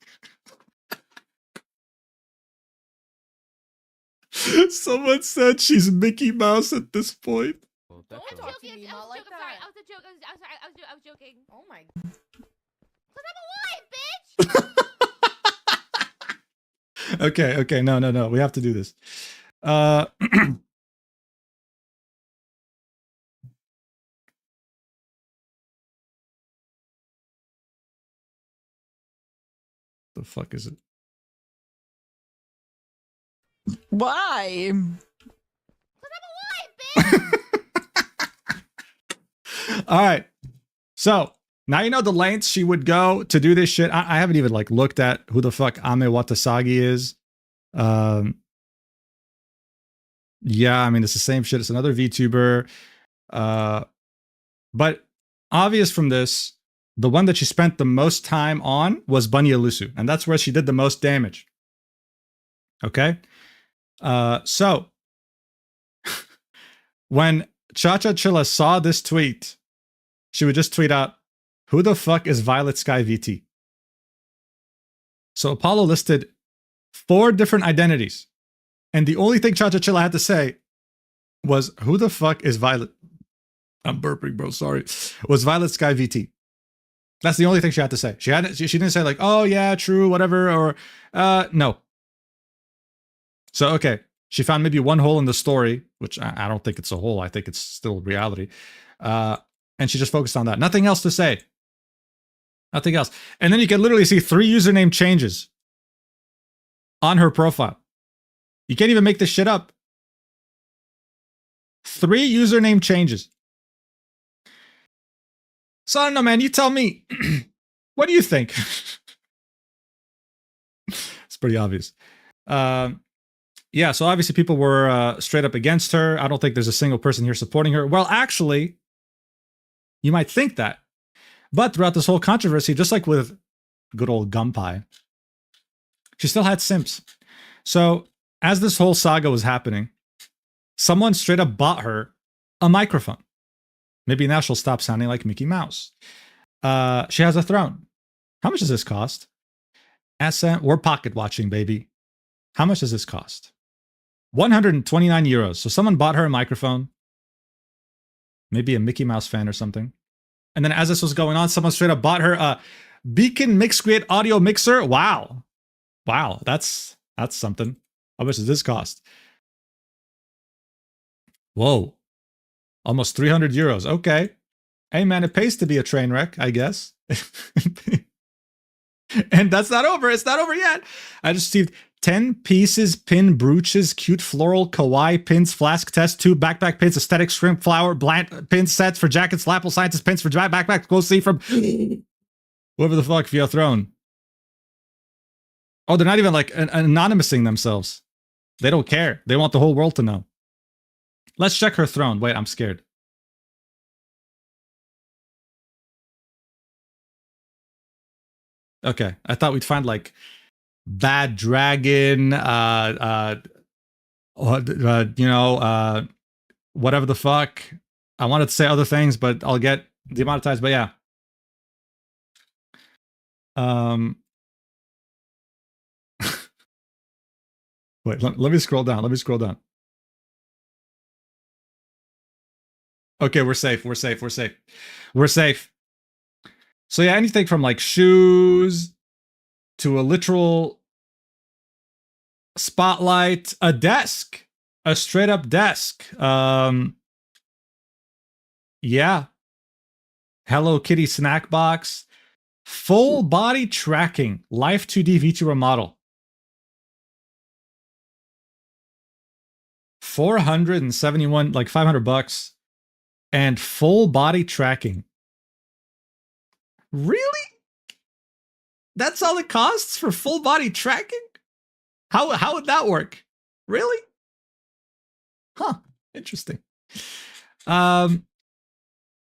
Someone said she's Mickey Mouse at this point. Don't talk to me about like that. I was a joke. I was joking. Oh my. Cause I'm alive, bitch. Okay, no. We have to do this. The fuck is it? Why? All right. So now you know the lengths she would go to do this shit. I haven't even like looked at who the fuck Ame Watasagi is. Yeah, I mean it's the same shit. It's another VTuber. But obvious from this, the one that she spent the most time on was Bunny Elusu, and that's where she did the most damage. Okay. So when ChaChaChilla saw this tweet, she would just tweet out, "Who the fuck is Violet Sky VT?" So Apollo listed 4 different identities, and the only thing ChaChaChilla had to say was, "Who the fuck is Violet?" I'm burping, bro. Sorry. Was Violet Sky VT? That's the only thing she had to say. She didn't say like, oh yeah, true, whatever, or no. So okay, she found maybe one hole in the story, which I don't think it's a hole. I think it's still reality. And she just focused on that. Nothing else to say. Nothing else. And then you can literally see 3 username changes on her profile. You can't even make this shit up. 3 username changes. So I don't know, man. You tell me. What do you think? It's pretty obvious. Yeah, so obviously people were straight up against her. I don't think there's a single person here supporting her. Well, actually, you might think that. But throughout this whole controversy, just like with good old Gunpie, she still had simps. So as this whole saga was happening, someone straight up bought her a microphone. Maybe now she'll stop sounding like Mickey Mouse. She has a throne. How much does this cost? We're pocket watching, baby. How much does this cost? 129 euros. So someone bought her a microphone. Maybe a Mickey Mouse fan or something. And then as this was going on, someone straight up bought her a Beacon Mix Create audio mixer. Wow. Wow, that's something. How much does this cost? Whoa. Almost 300 euros. Okay. Hey, man, it pays to be a train wreck, I guess. And that's not over. It's not over yet. I just received 10 pieces, pin brooches, cute floral, kawaii pins, flask test, 2 backpack pins, aesthetic shrimp flower, bland pin sets for jackets, lapel scientist pins for backpacks. Go see from whoever the fuck via throne. Oh, they're not even like anonymous-ing themselves. They don't care. They want the whole world to know. Let's check her throne. Wait, I'm scared. Okay, I thought we'd find like bad dragon, whatever the fuck. I wanted to say other things, but I'll get demonetized. But yeah. Wait, let me scroll down. Let me scroll down. Okay, we're safe. We're safe. We're safe. We're safe. So yeah, anything from like shoes to a literal spotlight, a desk, a straight up desk. Yeah. Hello Kitty snack box, full body tracking, Life 2D Vtuber model. 471, like $500, and full body tracking. Really? That's all it costs for full body tracking? How would that work? Really? Huh. Interesting.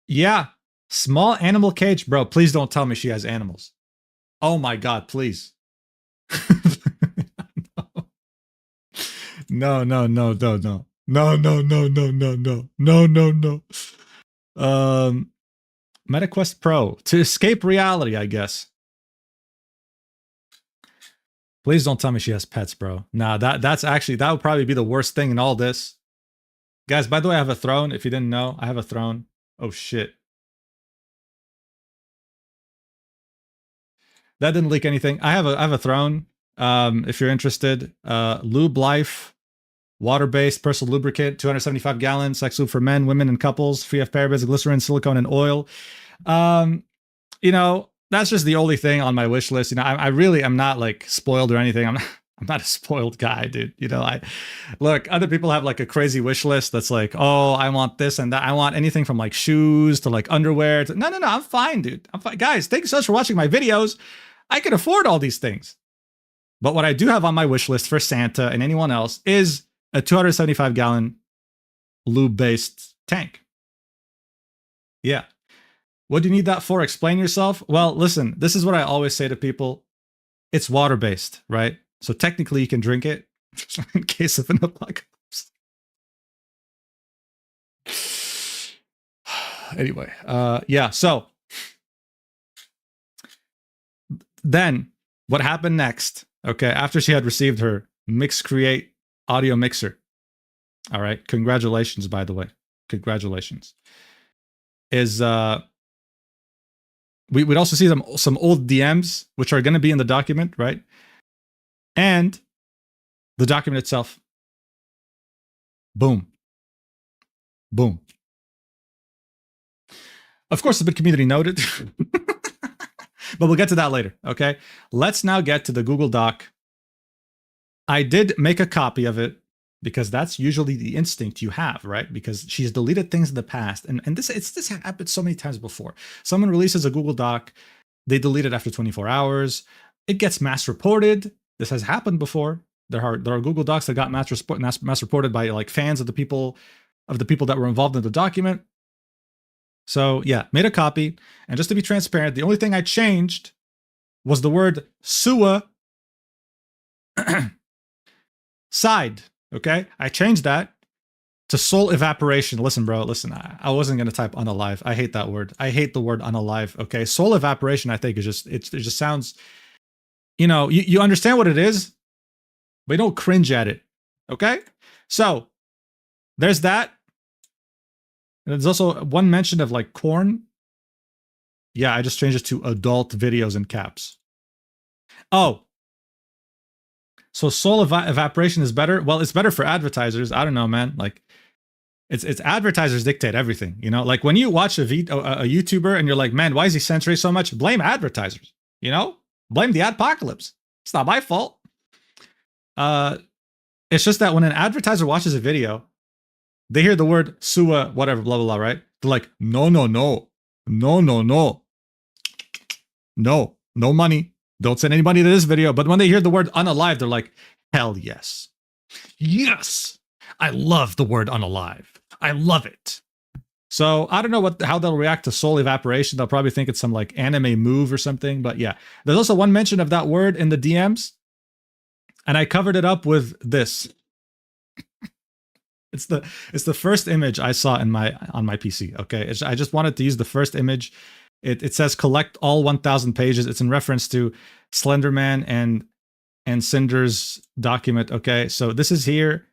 Yeah. Small animal cage. Bro, please don't tell me she has animals. Oh my god, please. No. No. MetaQuest Pro to escape reality, I guess. Please don't tell me she has pets, bro. Nah, that's actually, that would probably be the worst thing in all this. Guys, by the way, I have a throne. If you didn't know, I have a throne. Oh shit. That didn't leak anything. I have a throne. If you're interested, Lube Life, water-based personal lubricant, 275 gallons, sex lube for men, women, and couples, free of parabens, glycerin, silicone, and oil. That's just the only thing on my wish list. I really am not like spoiled or anything. I'm not a spoiled guy, dude. Look, other people have like a crazy wish list that's like, oh, I want this and that. I want anything from like shoes to like underwear. No, I'm fine, dude. I'm fine. Guys, thank you so much for watching my videos. I can afford all these things. But what I do have on my wish list for Santa and anyone else is a 275 gallon lube-based tank. Yeah. What do you need that for? Explain yourself? Well, listen, this is what I always say to people. It's water-based, right? So technically you can drink it in case of an apocalypse. Anyway, yeah, so then what happened next? Okay, after she had received her Mix Create audio mixer. All right, congratulations, by the way. Congratulations. Is we'd also see some old DMs, which are going to be in the document, right? And the document itself. Boom. Boom. Of course, the bit community noted, but we'll get to that later, okay? Let's now get to the Google Doc. I did make a copy of it because that's usually the instinct you have, right? Because she's deleted things in the past, and this happened so many times before. Someone releases a Google Doc, they delete it after 24 hours. It gets mass reported. This has happened before. There are Google Docs that got mass reported by like fans of the people that were involved in the document. So yeah, made a copy. And just to be transparent, the only thing I changed was the word "sua" side. Okay, I changed that to soul evaporation. Listen, bro. Listen, I wasn't gonna type unalive. I hate that word. I hate the word unalive. Okay, soul evaporation. I think is just it just sounds. You understand what it is, but you don't cringe at it. Okay, so there's that. And there's also one mention of like corn. Yeah, I just changed it to adult videos in caps. Oh. So soul evaporation is better? Well, it's better for advertisers. I don't know, man. Like, it's advertisers dictate everything. Like when you watch a YouTuber and you're like, man, why is he censoring so much? Blame advertisers. Blame the adpocalypse. It's not my fault. It's just that when an advertiser watches a video, they hear the word "sua," whatever, blah, blah, blah, right? They're like, no, no, no. No, no, no. No, no money. Don't send anybody to this video. But when they hear the word "unalive," they're like, hell yes. Yes. I love the word "unalive." I love it. So I don't know how they'll react to soul evaporation. They'll probably think it's some like anime move or something. But yeah, there's also one mention of that word in the DMs. And I covered it up with this. It's the first image I saw on my PC. Okay, I just wanted to use the first image. It says collect all 1,000 pages. It's in reference to Slenderman and Cinder's document. Okay, so this is here.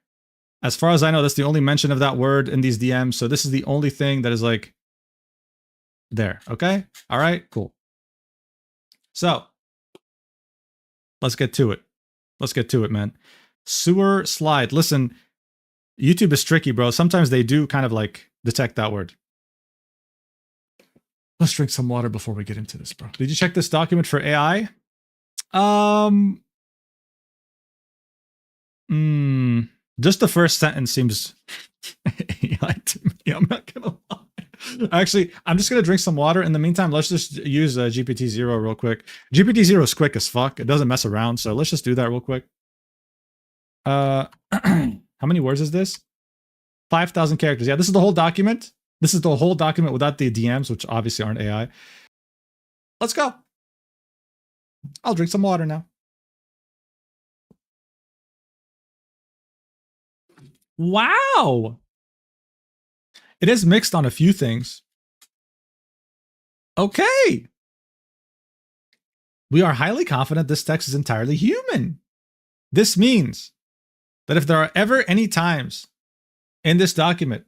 As far as I know, that's the only mention of that word in these DMs. So this is the only thing that is like there. Okay, all right, cool. So let's get to it. Let's get to it, man. Sewer slide. Listen. YouTube is tricky, bro. Sometimes they do kind of like detect that word. Let's drink some water before we get into this, bro. Did you check this document for AI? Just the first sentence seems AI to me. I'm not gonna lie. Actually, I'm just gonna drink some water. In the meantime, let's just use GPT-0 real quick. GPT-0 is quick as fuck. It doesn't mess around, so let's just do that real quick. How many words is this? 5,000 characters. Yeah, this is the whole document. This is the whole document without the DMs, which obviously aren't AI. Let's go. I'll drink some water now. Wow. It is mixed on a few things. Okay. We are highly confident this text is entirely human. This means that if there are ever any times in this document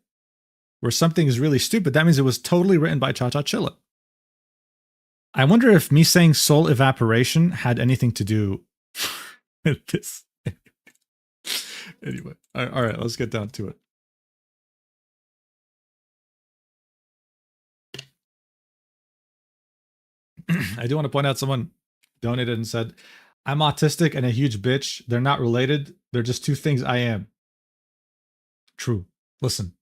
where something is really stupid, that means it was totally written by ChaChaChilla. I wonder if me saying soul evaporation had anything to do with this. Anyway, all right, let's get down to it. I do want to point out someone donated and said, I'm autistic and a huge bitch. They're not related. They're just two things I am. True. Listen,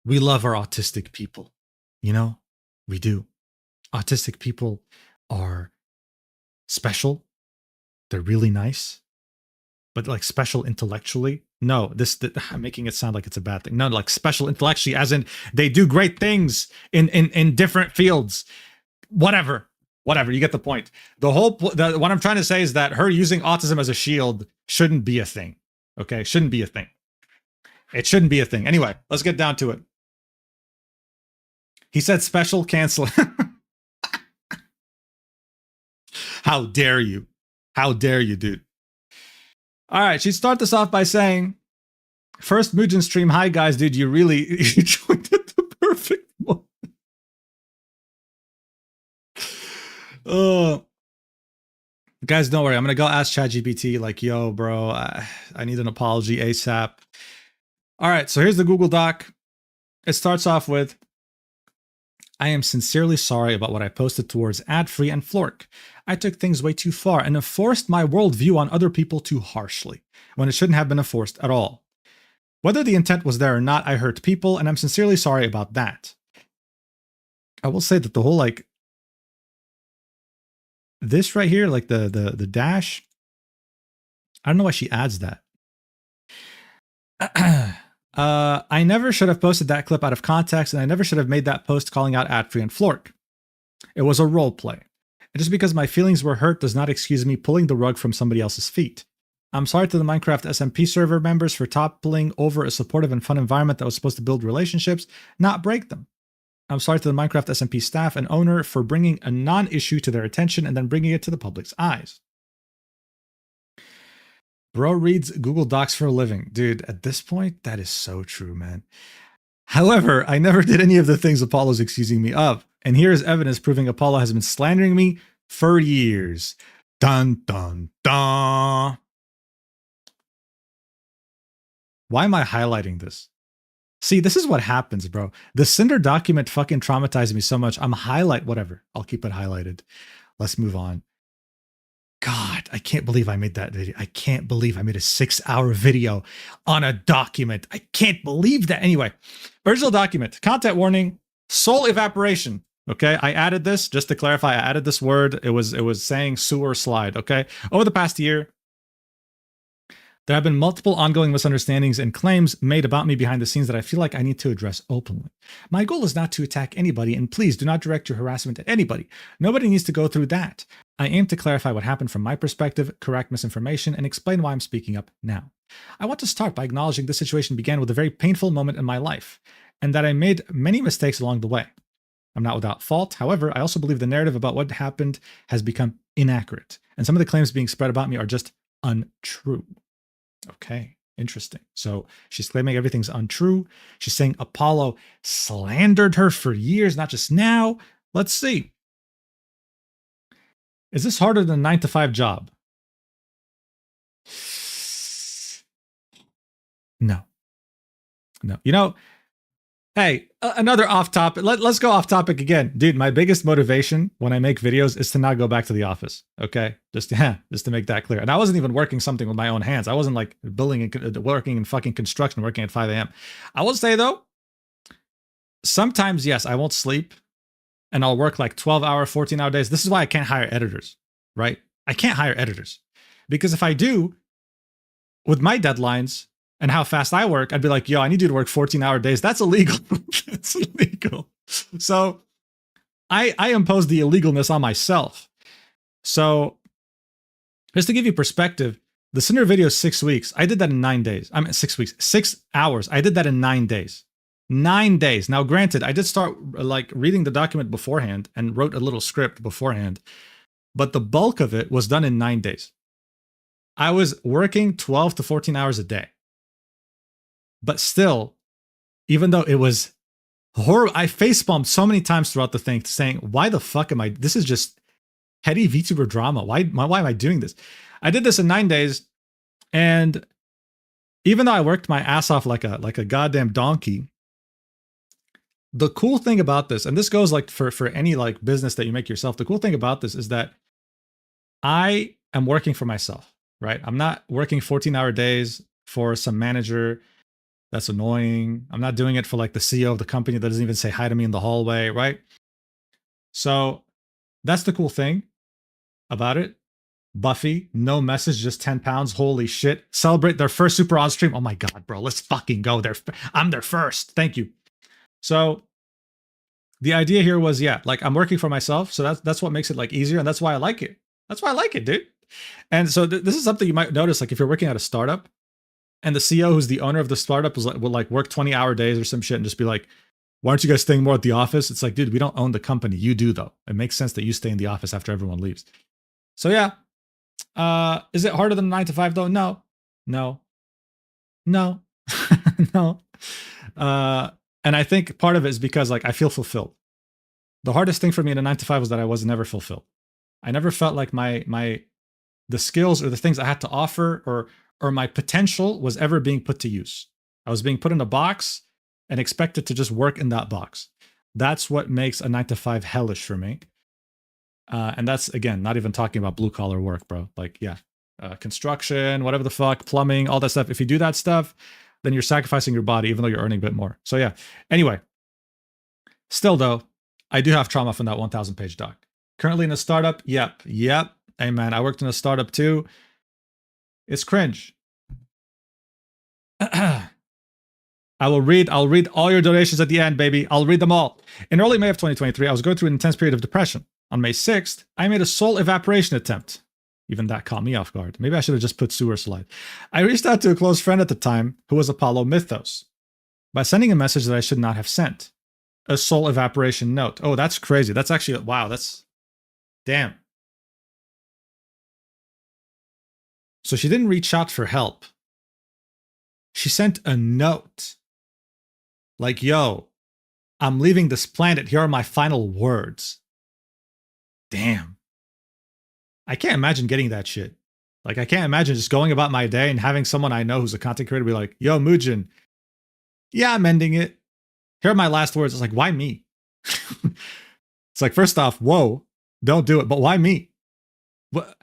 we love our autistic people. We do. Autistic people are special. They're really nice. But like special intellectually? No, I'm making it sound like it's a bad thing. No, like special intellectually, as in they do great things in different fields. Whatever, you get the point. What I'm trying to say is that her using autism as a shield shouldn't be a thing. Okay, shouldn't be a thing. It shouldn't be a thing. Anyway, let's get down to it. He said special cancel. How dare you? How dare you, dude? All right, she'd start this off by saying, first Mugen stream, hi guys, dude, you joined at the perfect moment. Oh, guys, don't worry. I'm gonna go ask ChatGPT. Like, yo, bro, I need an apology ASAP. All right, so here's the Google Doc. It starts off with, I am sincerely sorry about what I posted towards Adfree and Flork. I took things way too far and enforced my worldview on other people too harshly, when it shouldn't have been enforced at all. Whether the intent was there or not, I hurt people, and I'm sincerely sorry about that. I will say that the whole, like, this right here, like the dash, I don't know why she adds that. I never should have posted that clip out of context, and I never should have made that post calling out Adfree and Flork. It was a role play. And just because my feelings were hurt does not excuse me pulling the rug from somebody else's feet. I'm sorry to the Minecraft SMP server members for toppling over a supportive and fun environment that was supposed to build relationships, not break them. I'm sorry to the Minecraft SMP staff and owner for bringing a non-issue to their attention and then bringing it to the public's eyes. Bro reads Google Docs for a living. Dude, at this point, that is so true, man. However, I never did any of the things Apollo's accusing me of. And here is evidence proving Apollo has been slandering me for years. Dun, dun, dun. Why am I highlighting this? See, this is what happens, bro. The Cinder document fucking traumatized me so much. Whatever. I'll keep it highlighted. Let's move on. God, I can't believe I made that video. I can't believe I made a 6-hour video on a document. I can't believe that. Anyway, original document, content warning, soul evaporation. Okay, I added this just to clarify. I added this word. It was saying sewer slide. Okay, over the past year, there have been multiple ongoing misunderstandings and claims made about me behind the scenes that I feel like I need to address openly. My goal is not to attack anybody, and please do not direct your harassment at anybody. Nobody needs to go through that. I aim to clarify what happened from my perspective, correct misinformation, and explain why I'm speaking up now. I want to start by acknowledging this situation began with a very painful moment in my life, and that I made many mistakes along the way. I'm not without fault. However, I also believe the narrative about what happened has become inaccurate, and some of the claims being spread about me are just untrue. Okay, interesting. So she's claiming everything's untrue. She's saying Apollo slandered her for years, not just now. Let's see. Is this harder than a 9-to-5 job? No. No. You know, hey, another off topic. Let's go off topic again. Dude, my biggest motivation when I make videos is to not go back to the office. Okay? Just to make that clear. And I wasn't even working something with my own hands. I wasn't like working in fucking construction, working at 5 a.m. I will say though, sometimes, yes, I won't sleep and I'll work like 12-hour, 14-hour days. This is why I can't hire editors, right? I can't hire editors because if I do, with my deadlines and how fast I work, I'd be like, yo, I need you to work 14-hour days. That's illegal. That's illegal. So I impose the illegalness on myself. So just to give you perspective, the Cinder video is 6 weeks. I did that in 9 days. 6 weeks, 6 hours. I did that in 9 days. 9 days. Now, granted, I did start like reading the document beforehand and wrote a little script beforehand, but the bulk of it was done in 9 days. I was working 12 to 14 hours a day. But still, even though it was horrible, I facepalmed so many times throughout the thing saying, why the fuck am I, this is just petty VTuber drama. Why am I doing this? I did this in 9 days. And even though I worked my ass off like a goddamn donkey, the cool thing about this, and this goes like for any like business that you make yourself, the cool thing about this is that I am working for myself, right? I'm not working 14-hour days for some manager that's annoying. I'm not doing it for like the CEO of the company that doesn't even say hi to me in the hallway, right? So that's the cool thing about it. Buffy, no message, just 10 pounds. Holy shit. Celebrate their first super on stream. Oh my God, bro, let's fucking go there. I'm their first. Thank you. So the idea here was, yeah, like I'm working for myself. So that's what makes it like easier. And that's why I like it. That's why I like it, dude. And so this is something you might notice, like if you're working at a startup and the CEO who's the owner of the startup will like work 20-hour days or some shit and just be like, why aren't you guys staying more at the office? It's like, dude, we don't own the company. You do though. It makes sense that you stay in the office after everyone leaves. So yeah. Is it harder than 9 to 5 though? No. No. No. No. And I think part of it is because like I feel fulfilled. The hardest thing for me in a 9 to 5 was that I was never fulfilled. I never felt like the skills or the things I had to offer or my potential was ever being put to use. I was being put in a box and expected to just work in that box. That's what makes a 9 to 5 hellish for me. And that's, again, not even talking about blue collar work, bro. Like, yeah, construction, whatever the fuck, plumbing, all that stuff. If you do that stuff, then you're sacrificing your body, even though you're earning a bit more. So, yeah. Anyway, still, though, I do have trauma from that 1,000 page doc. Currently in a startup. Yep. Hey, man, I worked in a startup too. It's cringe. I'll read all your donations at the end, baby. I'll read them all. In early May of 2023, I was going through an intense period of depression. On May 6th, I made a soul evaporation attempt. Even that caught me off guard. Maybe I should have just put sewer slide. I reached out to a close friend at the time who was Apollo Mythos by sending a message that I should not have sent. A soul evaporation note. Oh, that's crazy. That's actually, wow, that's, damn. So she didn't reach out for help. She sent a note. Like, yo, I'm leaving this planet. Here are my final words. Damn. I can't imagine getting that shit. Like, I can't imagine just going about my day and having someone I know who's a content creator be like, yo, Mujin, yeah, I'm ending it. Here are my last words. It's like, why me? It's like, first off, whoa, don't do it. But why me? What?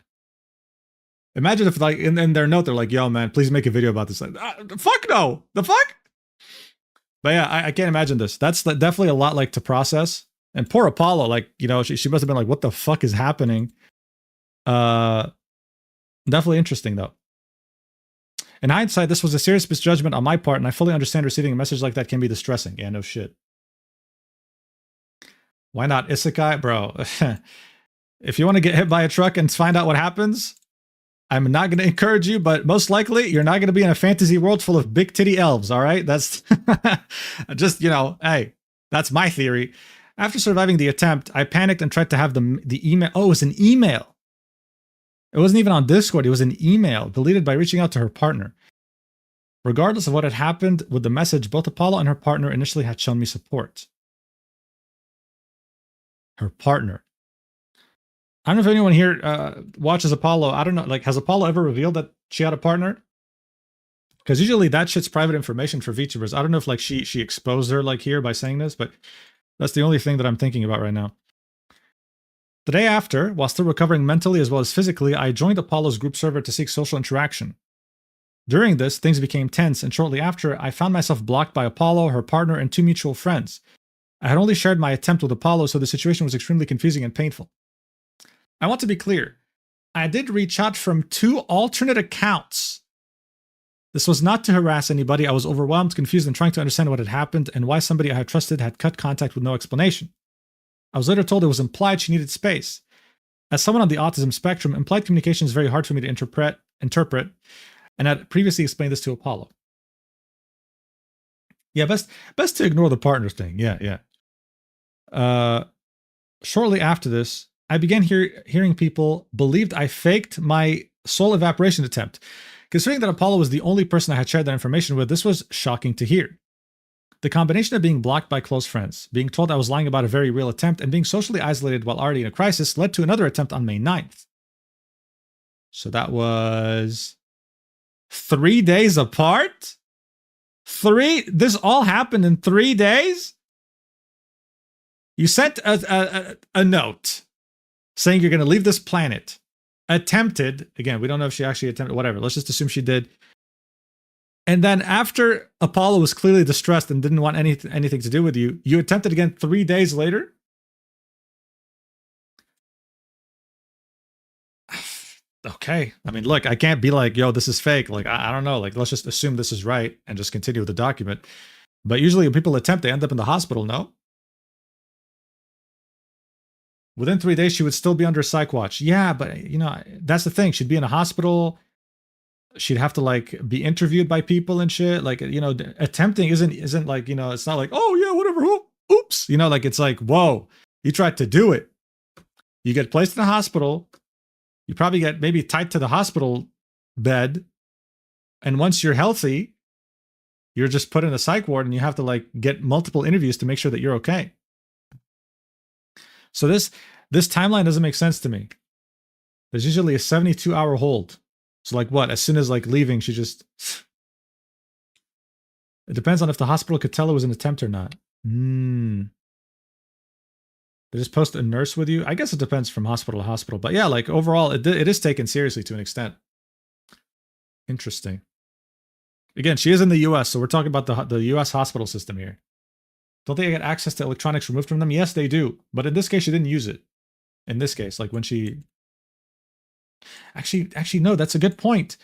Imagine if, like, in their note, they're like, yo, man, please make a video about this. Like, fuck no. The fuck? But yeah, I can't imagine this. That's definitely a lot, like, to process. And poor Apollo, like, you know, she must have been like, what the fuck is happening? Definitely interesting, though. In hindsight, this was a serious misjudgment on my part, and I fully understand receiving a message like that can be distressing. Yeah, no shit. Why not Isekai? Bro, if you want to get hit by a truck and find out what happens, I'm not going to encourage you, but most likely you're not going to be in a fantasy world full of big titty elves, all right? That's just, you know, hey, that's my theory. After surviving the attempt, I panicked and tried to have the email. Oh, it was an email. It wasn't even on Discord. It was an email deleted by reaching out to her partner. Regardless of what had happened with the message, both Apollo and her partner initially had shown me support. Her partner. I don't know if anyone here watches Apollo. I don't know. Like, has Apollo ever revealed that she had a partner? Because usually that shit's private information for VTubers. I don't know if, like, she exposed her, like, here by saying this, but that's the only thing that I'm thinking about right now. The day after, while still recovering mentally as well as physically, I joined Apollo's group server to seek social interaction. During this, things became tense, and shortly after, I found myself blocked by Apollo, her partner, and 2 mutual friends. I had only shared my attempt with Apollo, so the situation was extremely confusing and painful. I want to be clear. I did reach out from 2 alternate accounts. This was not to harass anybody. I was overwhelmed, confused, and trying to understand what had happened and why somebody I had trusted had cut contact with no explanation. I was later told it was implied she needed space. As someone on the autism spectrum, implied communication is very hard for me to interpret, and I had previously explained this to Apollo. Yeah, best to ignore the partner thing. Yeah. Shortly after this, I began hearing people believed I faked my soul evaporation attempt. Considering that Apollo was the only person I had shared that information with, this was shocking to hear. The combination of being blocked by close friends, being told I was lying about a very real attempt, and being socially isolated while already in a crisis led to another attempt on May 9th. So that was 3 days apart? This all happened in 3 days? You sent a note saying you're going to leave this planet. Attempted, again, we don't know if she actually attempted, whatever. Let's just assume she did. And then after Apollo was clearly distressed and didn't want anything to do with you, you attempted again 3 days later? Okay. I mean, look, I can't be like, yo, this is fake. Like, I don't know. Like, let's just assume this is right and just continue with the document. But usually when people attempt, they end up in the hospital, no? Within 3 days, she would still be under psych watch. Yeah, but, you know, that's the thing. She'd be in a hospital. She'd have to, like, be interviewed by people and shit. Like, you know, attempting isn't like, you know, it's not like, oh, yeah, whatever. Oops. You know, like, it's like, whoa, you tried to do it. You get placed in a hospital. You probably get maybe tied to the hospital bed. And once you're healthy, you're just put in a psych ward and you have to, like, get multiple interviews to make sure that you're okay. So this timeline doesn't make sense to me. There's usually a 72-hour hold. So like what? As soon as like leaving, she just... It depends on if the hospital could tell it was an attempt or not. They just post a nurse with you? I guess it depends from hospital to hospital. But yeah, like overall, it is taken seriously to an extent. Interesting. Again, she is in the US, so we're talking about the US hospital system here. Don't they get access to electronics removed from them? Yes, they do. But in this case, she didn't use it. In this case, like when she... Actually, no, that's a good point.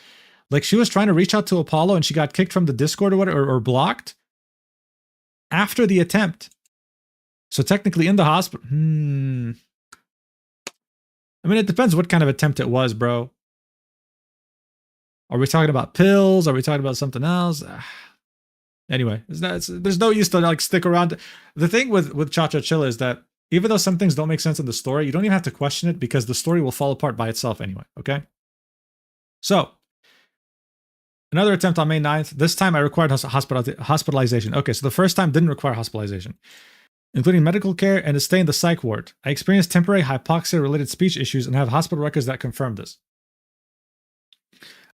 Like she was trying to reach out to Apollo and she got kicked from the Discord or whatever, or blocked after the attempt. So technically in the hospital. I mean, it depends what kind of attempt it was, bro. Are we talking about pills? Are we talking about something else? Anyway, there's no use to like stick around. The thing with ChaChaChilla is that even though some things don't make sense in the story, you don't even have to question it because the story will fall apart by itself anyway, okay? So, another attempt on May 9th. This time I required hospitalization. Okay, so the first time didn't require hospitalization, including medical care and a stay in the psych ward. I experienced temporary hypoxia-related speech issues and have hospital records that confirm this.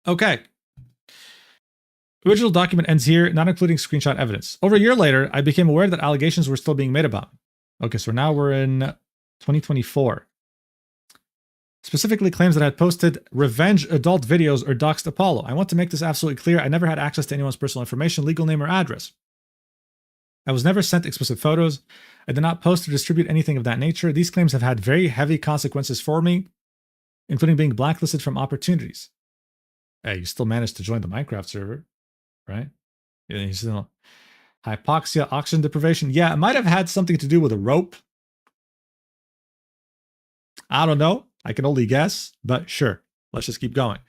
Okay. Original document ends here, not including screenshot evidence. Over a year later, I became aware that allegations were still being made about me. Okay, so now we're in 2024. Specifically claims that I had posted revenge adult videos or doxed Apollo. I want to make this absolutely clear. I never had access to anyone's personal information, legal name, or address. I was never sent explicit photos. I did not post or distribute anything of that nature. These claims have had very heavy consequences for me, including being blacklisted from opportunities. Hey, you still managed to join the Minecraft server, right? Yeah, you still... Hypoxia, oxygen deprivation. Yeah, it might have had something to do with a rope. I don't know. I can only guess, but sure. Let's just keep going.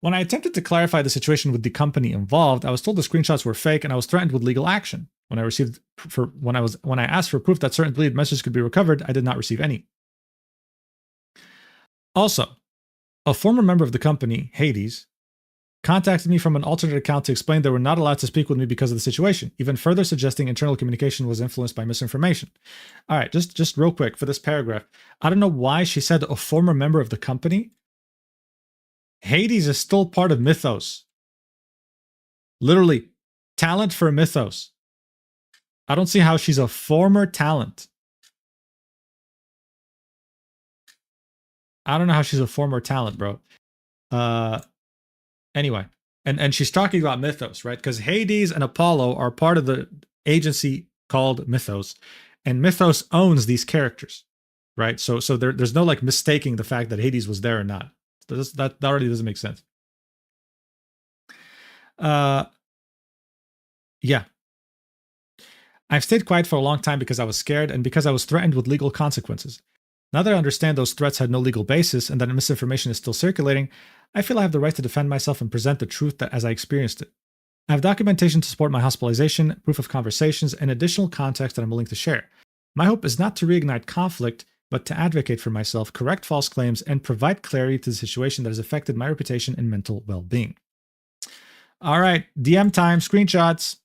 When I attempted to clarify the situation with the company involved, I was told the screenshots were fake and I was threatened with legal action. When I asked for proof that certain deleted messages could be recovered, I did not receive any. Also, a former member of the company, Hades, contacted me from an alternate account to explain they were not allowed to speak with me because of the situation, even further suggesting internal communication was influenced by misinformation. All right, just real quick for this paragraph. I don't know why she said a former member of the company. Hades is still part of Mythos. Literally, talent for Mythos. I don't see how she's a former talent. I don't know how she's a former talent, bro. Anyway, and she's talking about Mythos, right? Because Hades and Apollo are part of the agency called Mythos, and Mythos owns these characters, right? So there's no like mistaking the fact that Hades was there or not. That already doesn't make sense. Yeah. I've stayed quiet for a long time because I was scared and because I was threatened with legal consequences. Now that I understand those threats had no legal basis and that misinformation is still circulating, I feel I have the right to defend myself and present the truth as I experienced it. I have documentation to support my hospitalization, proof of conversations, and additional context that I'm willing to share. My hope is not to reignite conflict, but to advocate for myself, correct false claims, and provide clarity to the situation that has affected my reputation and mental well-being. All right, DM time, screenshots.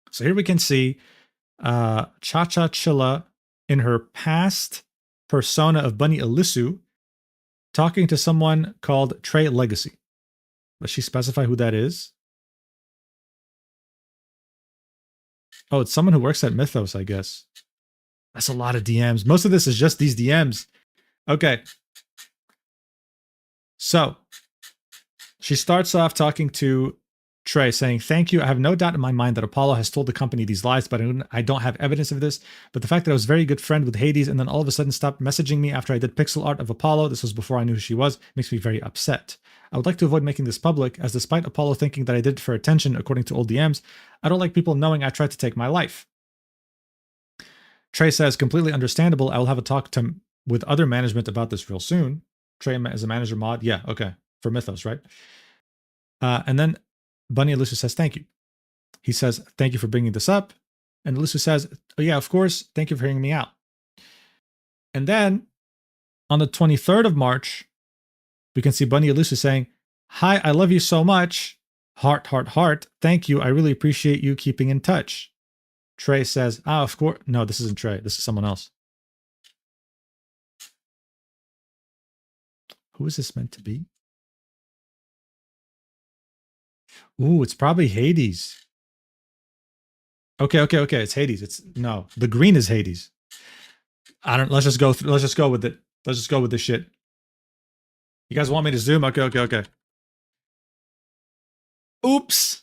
So here we can see ChaChaChilla in her past persona of Bunny Ilisu talking to someone called Trey Legacy. Does she specify who that is? Oh, it's someone who works at Mythos, I guess. That's a lot of DMs. Most of this is just these DMs. Okay. So, she starts off talking to Trey saying, "Thank you. I have no doubt in my mind that Apollo has told the company these lies, but I don't have evidence of this. But the fact that I was a very good friend with Hades and then all of a sudden stopped messaging me after I did pixel art of Apollo, this was before I knew who she was, makes me very upset. I would like to avoid making this public, as despite Apollo thinking that I did it for attention, according to old DMs, I don't like people knowing I tried to take my life." Trey says, "Completely understandable. I will have a talk with other management about this real soon." Trey as a manager mod. Yeah, okay. For Mythos, right? And then Bunny Ilisu says, "Thank you." He says, "Thank you for bringing this up." And Ilisu says, "Oh yeah, of course. Thank you for hearing me out." And then on the 23rd of March, we can see Bunny Ilisu saying, "Hi, I love you so much. Heart, heart, heart. Thank you. I really appreciate you keeping in touch." Trey says, "Of course." No, this isn't Trey. This is someone else. Who is this meant to be? Ooh, it's probably Hades. Okay. It's Hades. It's no. The green is Hades. I don't. Let's just go through. Let's just go with it. Let's just go with this shit. You guys want me to zoom? Okay. Oops.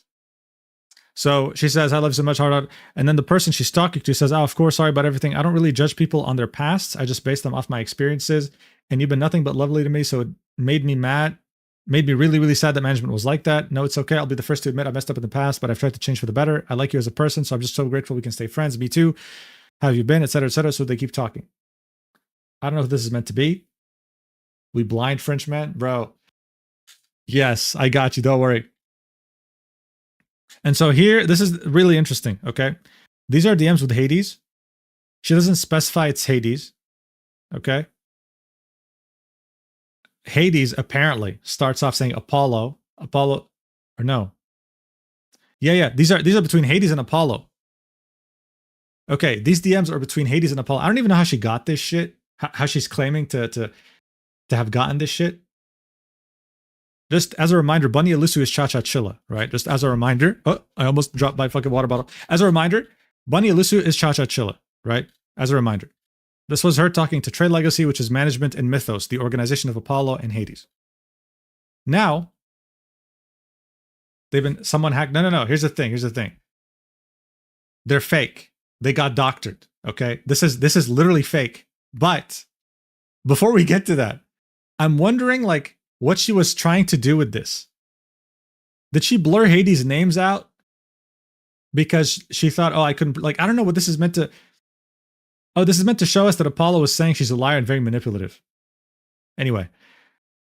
So she says, I love you so much, hard out. And then the person she's talking to says, oh, of course, sorry about everything. I don't really judge people on their pasts. I just base them off my experiences. And you've been nothing but lovely to me. So it made me mad. Made me really, really sad that management was like that. No, it's okay. I'll be the first to admit I messed up in the past, but I've tried to change for the better. I like you as a person. So I'm just so grateful we can stay friends. Me too. How have you been? Etc. Etc. So they keep talking. I don't know if this is meant to be. We blind Frenchman? Bro. Yes, I got you. Don't worry. And so here, this is really interesting, okay? These are DMs with Hades. She doesn't specify it's Hades, okay? Hades apparently starts off saying Apollo, or no. Yeah, these are between Hades and Apollo. Okay, these DMs are between Hades and Apollo. I don't even know how she got this shit, how she's claiming to have gotten this shit. Just as a reminder, Bunny Elusu is ChaChaChilla, right? Just as a reminder. Oh, I almost dropped my fucking water bottle. As a reminder, Bunny Elusu is ChaChaChilla, right? As a reminder. This was her talking to Trade Legacy, which is management and Mythos, the organization of Apollo and Hades. Now, someone hacked. No. Here's the thing. They're fake. They got doctored, okay? This is literally fake. But before we get to that, I'm wondering, like, what she was trying to do with this. Did she blur Hades' names out? Because she thought, oh, I couldn't, like, I don't know what this is meant to. Oh, this is meant to show us that Apollo was saying she's a liar and very manipulative. Anyway,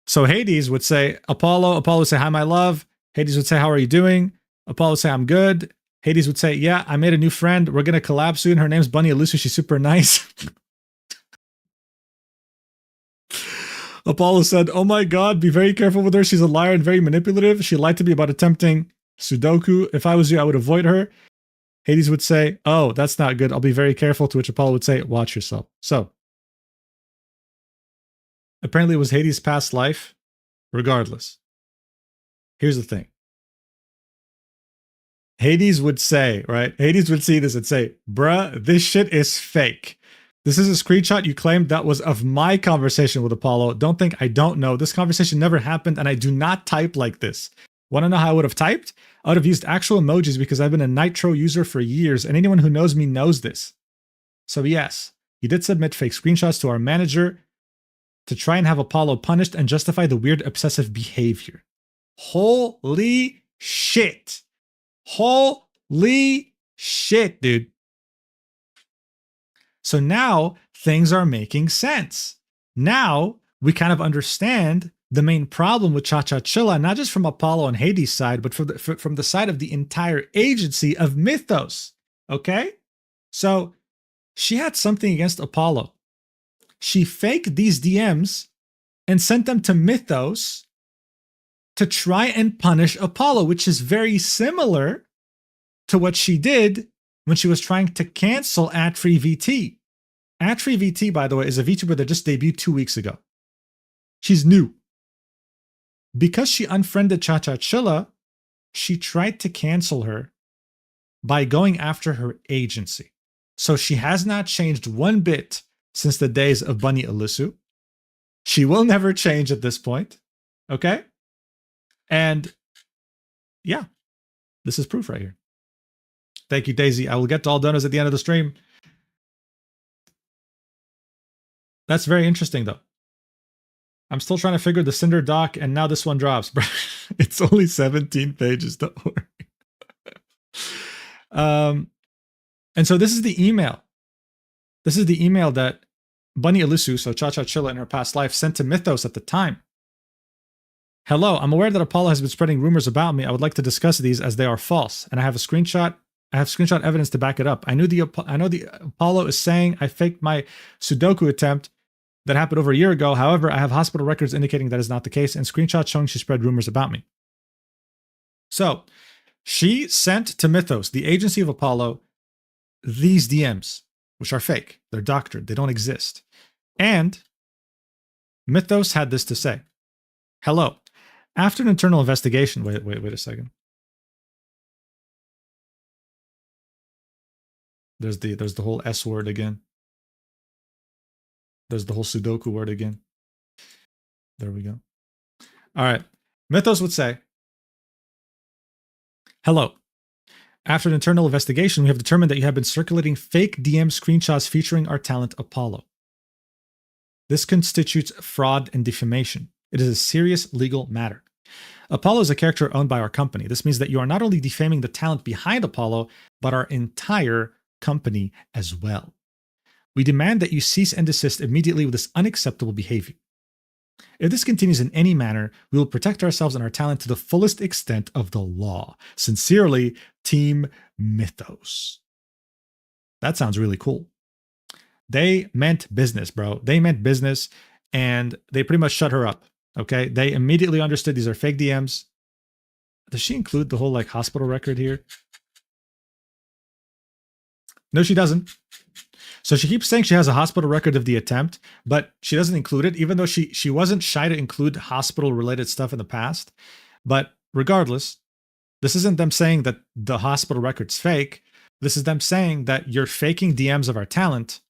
so Hades would say, Apollo would say, hi, my love. Hades would say, how are you doing? Apollo would say, I'm good. Hades would say, yeah, I made a new friend. We're going to collab soon. Her name's Bunny Elusu. She's super nice. Apollo said, oh my God, be very careful with her. She's a liar and very manipulative. She lied to me about attempting Sudoku. If I was you, I would avoid her. Hades would say, oh, that's not good. I'll be very careful. To which Apollo would say, watch yourself. So, apparently it was Hades' past life. Regardless. Here's the thing. Hades would say, right? Hades would see this and say, bruh, this shit is fake. This is a screenshot you claimed that was of my conversation with Apollo. Don't think I don't know. This conversation never happened, and I do not type like this. Want to know how I would have typed? I would have used actual emojis because I've been a Nitro user for years, and anyone who knows me knows this. So yes, he did submit fake screenshots to our manager to try and have Apollo punished and justify the weird obsessive behavior. Holy shit. Holy shit, dude. So now things are making sense. Now we kind of understand the main problem with ChaChaChilla, not just from Apollo and Hades' side, but from the side of the entire agency of Mythos. Okay? So she had something against Apollo. She faked these DMs and sent them to Mythos to try and punish Apollo, which is very similar to what she did when she was trying to cancel @FreeVT. @FreeVT, by the way, is a VTuber that just debuted 2 weeks ago. She's new. Because she unfriended ChaChaChilla, she tried to cancel her by going after her agency. So she has not changed one bit since the days of Bunny Elusu. She will never change at this point. Okay? And yeah, this is proof right here. Thank you, Daisy. I will get to all donuts at the end of the stream. That's very interesting, though. I'm still trying to figure the Cinder doc, and now this one drops. It's only 17 pages, don't worry. And so this is the email. This is the email that Bunny Elusu, so ChaChaChilla in her past life, sent to Mythos at the time. Hello, I'm aware that Apollo has been spreading rumors about me. I would like to discuss these as they are false, and I have a screenshot. I have screenshot evidence to back it up. I know the Apollo is saying I faked my Sudoku attempt that happened over a year ago. However, I have hospital records indicating that is not the case, and screenshots showing she spread rumors about me. So, she sent to Mythos, the agency of Apollo, these DMs, which are fake. They're doctored. They don't exist. And Mythos had this to say. Hello. After an internal investigation, wait a second. There's the whole S word again. There's the whole Sudoku word again. There we go. All right. Mythos would say, hello. After an internal investigation, we have determined that you have been circulating fake DM screenshots featuring our talent Apollo. This constitutes fraud and defamation. It is a serious legal matter. Apollo is a character owned by our company. This means that you are not only defaming the talent behind Apollo, but our entire company as well. We demand that you cease and desist immediately with this unacceptable behavior. If this continues in any manner, we will protect ourselves and our talent to the fullest extent of the law. Sincerely, Team Mythos. That sounds really cool. They meant business, bro. They meant business, and they pretty much shut her up. Okay? They immediately understood these are fake DMs. Does she include the whole like hospital record here? No, she doesn't. So she keeps saying she has a hospital record of the attempt, but she doesn't include it, even though she wasn't shy to include hospital-related stuff in the past. But regardless, this isn't them saying that the hospital record's fake. This is them saying that you're faking DMs of our talent,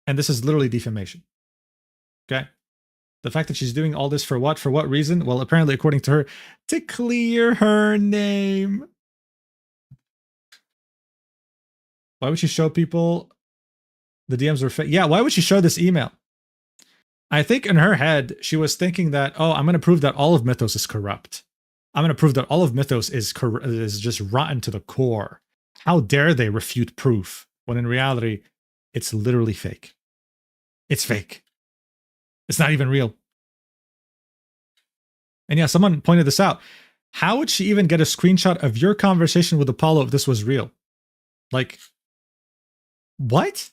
and this is literally defamation. Okay? The fact that she's doing all this for what? For what reason? Well, apparently, according to her, to clear her name. Why would she show people the DMs were fake? Yeah, why would she show this email? I think in her head, she was thinking that, oh, I'm going to prove that all of Mythos is corrupt. I'm going to prove that all of Mythos is just rotten to the core. How dare they refute proof? When in reality, it's literally fake. It's fake. It's not even real. And yeah, someone pointed this out. How would she even get a screenshot of your conversation with Apollo if this was real? Like, what?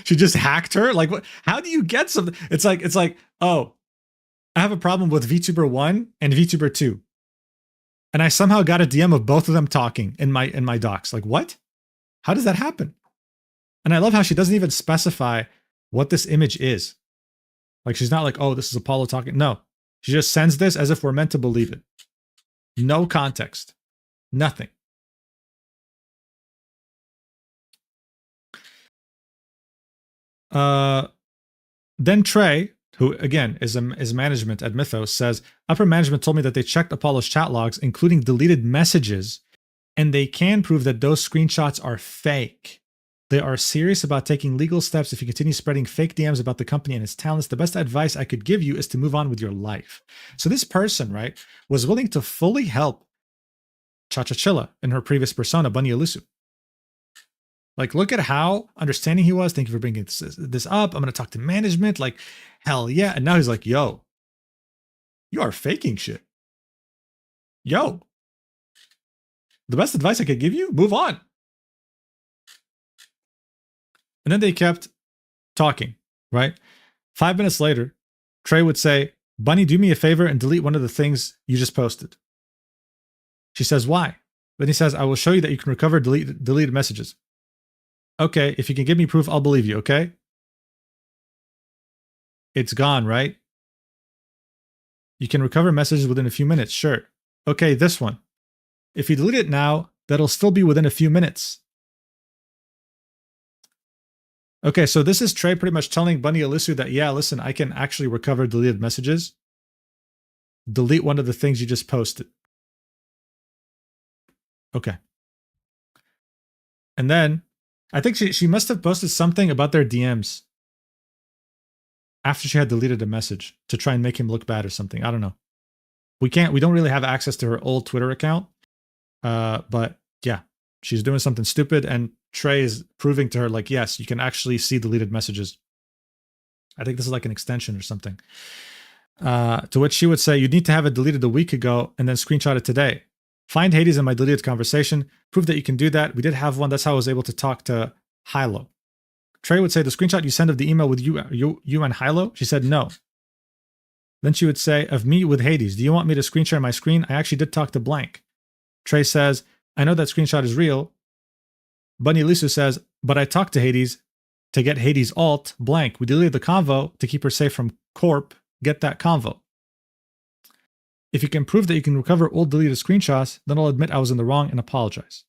She just hacked her? Like, what? How do you get something? It's like, oh, I have a problem with VTuber 1 and VTuber 2. And I somehow got a DM of both of them talking in my docs. Like, what? How does that happen? And I love how she doesn't even specify what this image is. Like, she's not like, oh, this is Apollo talking. No. She just sends this as if we're meant to believe it. No context. Nothing. Then Trey, who again is management at Mythos, says, upper management told me that they checked Apollo's chat logs, including deleted messages, and they can prove that those screenshots are fake. They are serious about taking legal steps if you continue spreading fake DMs about the company and its talents. The best advice I could give you is to move on with your life. So this person, right, was willing to fully help ChaChaChilla in her previous persona, Bunny Elusu. Like, look at how understanding he was. Thank you for bringing this up. I'm going to talk to management. Like, hell yeah. And now he's like, yo, you are faking shit. Yo, the best advice I could give you, move on. And then they kept talking, right? 5 minutes later, Trey would say, Bunny, do me a favor and delete one of the things you just posted. She says, why? Then he says, I will show you that you can recover deleted messages. Okay, if you can give me proof, I'll believe you, okay? It's gone, right? You can recover messages within a few minutes, sure. Okay, this one. If you delete it now, that'll still be within a few minutes. Okay, so this is Trey pretty much telling Bunny Elusu that, yeah, listen, I can actually recover deleted messages. Delete one of the things you just posted. Okay. And then, I think she must have posted something about their DMs after she had deleted a message to try and make him look bad or something. I don't know. We don't really have access to her old Twitter account. But yeah, she's doing something stupid and Trey is proving to her like, yes, you can actually see deleted messages. I think this is like an extension or something. To which she would say, you need to have it deleted a week ago and then screenshot it today. Find Hades in my deleted conversation. Prove that you can do that. We did have one. That's how I was able to talk to Hilo. Trey would say, the screenshot you sent of the email with you and Hilo? She said, no. Then she would say, of me with Hades. Do you want me to screen share my screen? I actually did talk to blank. Trey says, I know that screenshot is real. Bunny Lisu says, but I talked to Hades to get Hades alt blank. We deleted the convo to keep her safe from Corp. Get that convo. If you can prove that you can recover old deleted screenshots, then I'll admit I was in the wrong and apologize.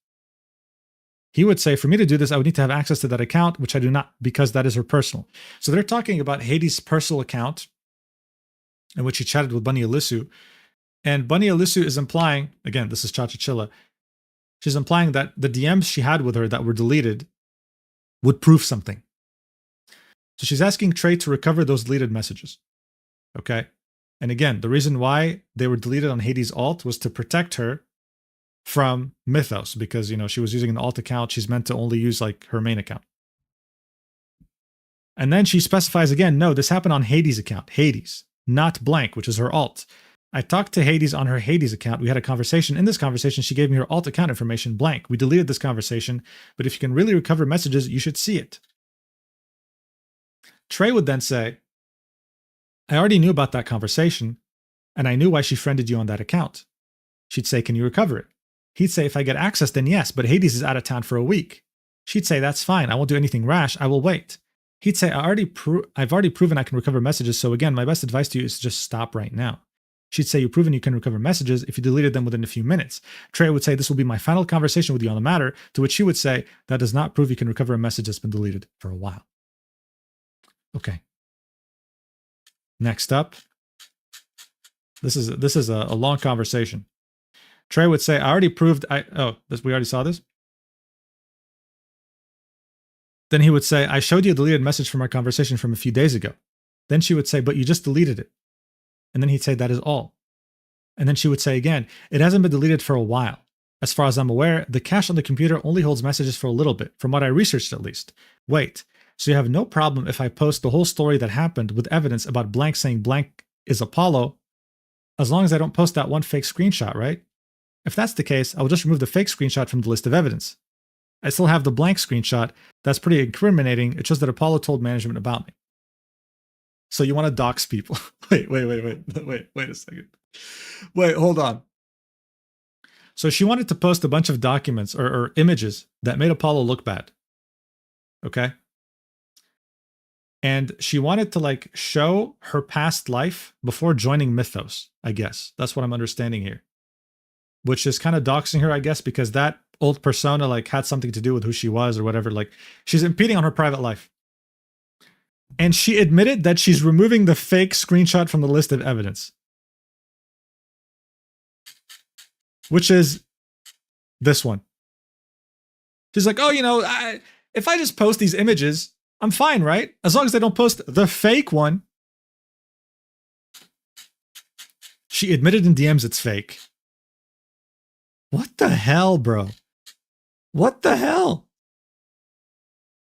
He would say, for me to do this, I would need to have access to that account, which I do not, because that is her personal. So they're talking about Hades' personal account, in which he chatted with Bunny Alisu. And Bunny Alisu is implying, again, this is ChaChaChilla, she's implying that the DMs she had with her that were deleted would prove something. So she's asking Trey to recover those deleted messages. Okay? And again, the reason why they were deleted on Hades' alt was to protect her from Mythos, because, you know, she was using an alt account. She's meant to only use like her main account. And then she specifies again, no, this happened on Hades' account, Hades, not blank, which is her alt. I talked to Hades on her Hades account. We had a conversation. In this conversation, she gave me her alt account information blank. We deleted this conversation, but if you can really recover messages, you should see it. Trey would then say, I already knew about that conversation, and I knew why she friended you on that account. She'd say, can you recover it? He'd say, if I get access, then yes, but Hades is out of town for a week. She'd say, that's fine. I won't do anything rash. I will wait. He'd say, I've already proven I can recover messages, so again, my best advice to you is to just stop right now. She'd say, you've proven you can recover messages if you deleted them within a few minutes. Trey would say, this will be my final conversation with you on the matter, to which she would say, that does not prove you can recover a message that's been deleted for a while. Okay. Next up. This is a long conversation. Trey would say, I already proved we already saw this? Then he would say, I showed you a deleted message from our conversation from a few days ago. Then she would say, but you just deleted it. And then he'd say, that is all. And then she would say again, it hasn't been deleted for a while. As far as I'm aware, the cache on the computer only holds messages for a little bit, from what I researched at least. Wait, so you have no problem if I post the whole story that happened with evidence about blank saying blank is Apollo, as long as I don't post that one fake screenshot, right? If that's the case, I will just remove the fake screenshot from the list of evidence. I still have the blank screenshot. That's pretty incriminating. It's just that Apollo told management about me. So you want to dox people. Wait a second. Wait, hold on. So she wanted to post a bunch of documents or images that made Apollo look bad. Okay? And she wanted to like show her past life before joining Mythos, I guess. That's what I'm understanding here. Which is kind of doxing her, I guess, because that old persona like had something to do with who she was or whatever. Like she's impeding on her private life. And she admitted that she's removing the fake screenshot from the list of evidence. Which is this one. She's like, oh, you know, if I just post these images, I'm fine, right? As long as they don't post the fake one. She admitted in DMs it's fake. What the hell, bro? What the hell?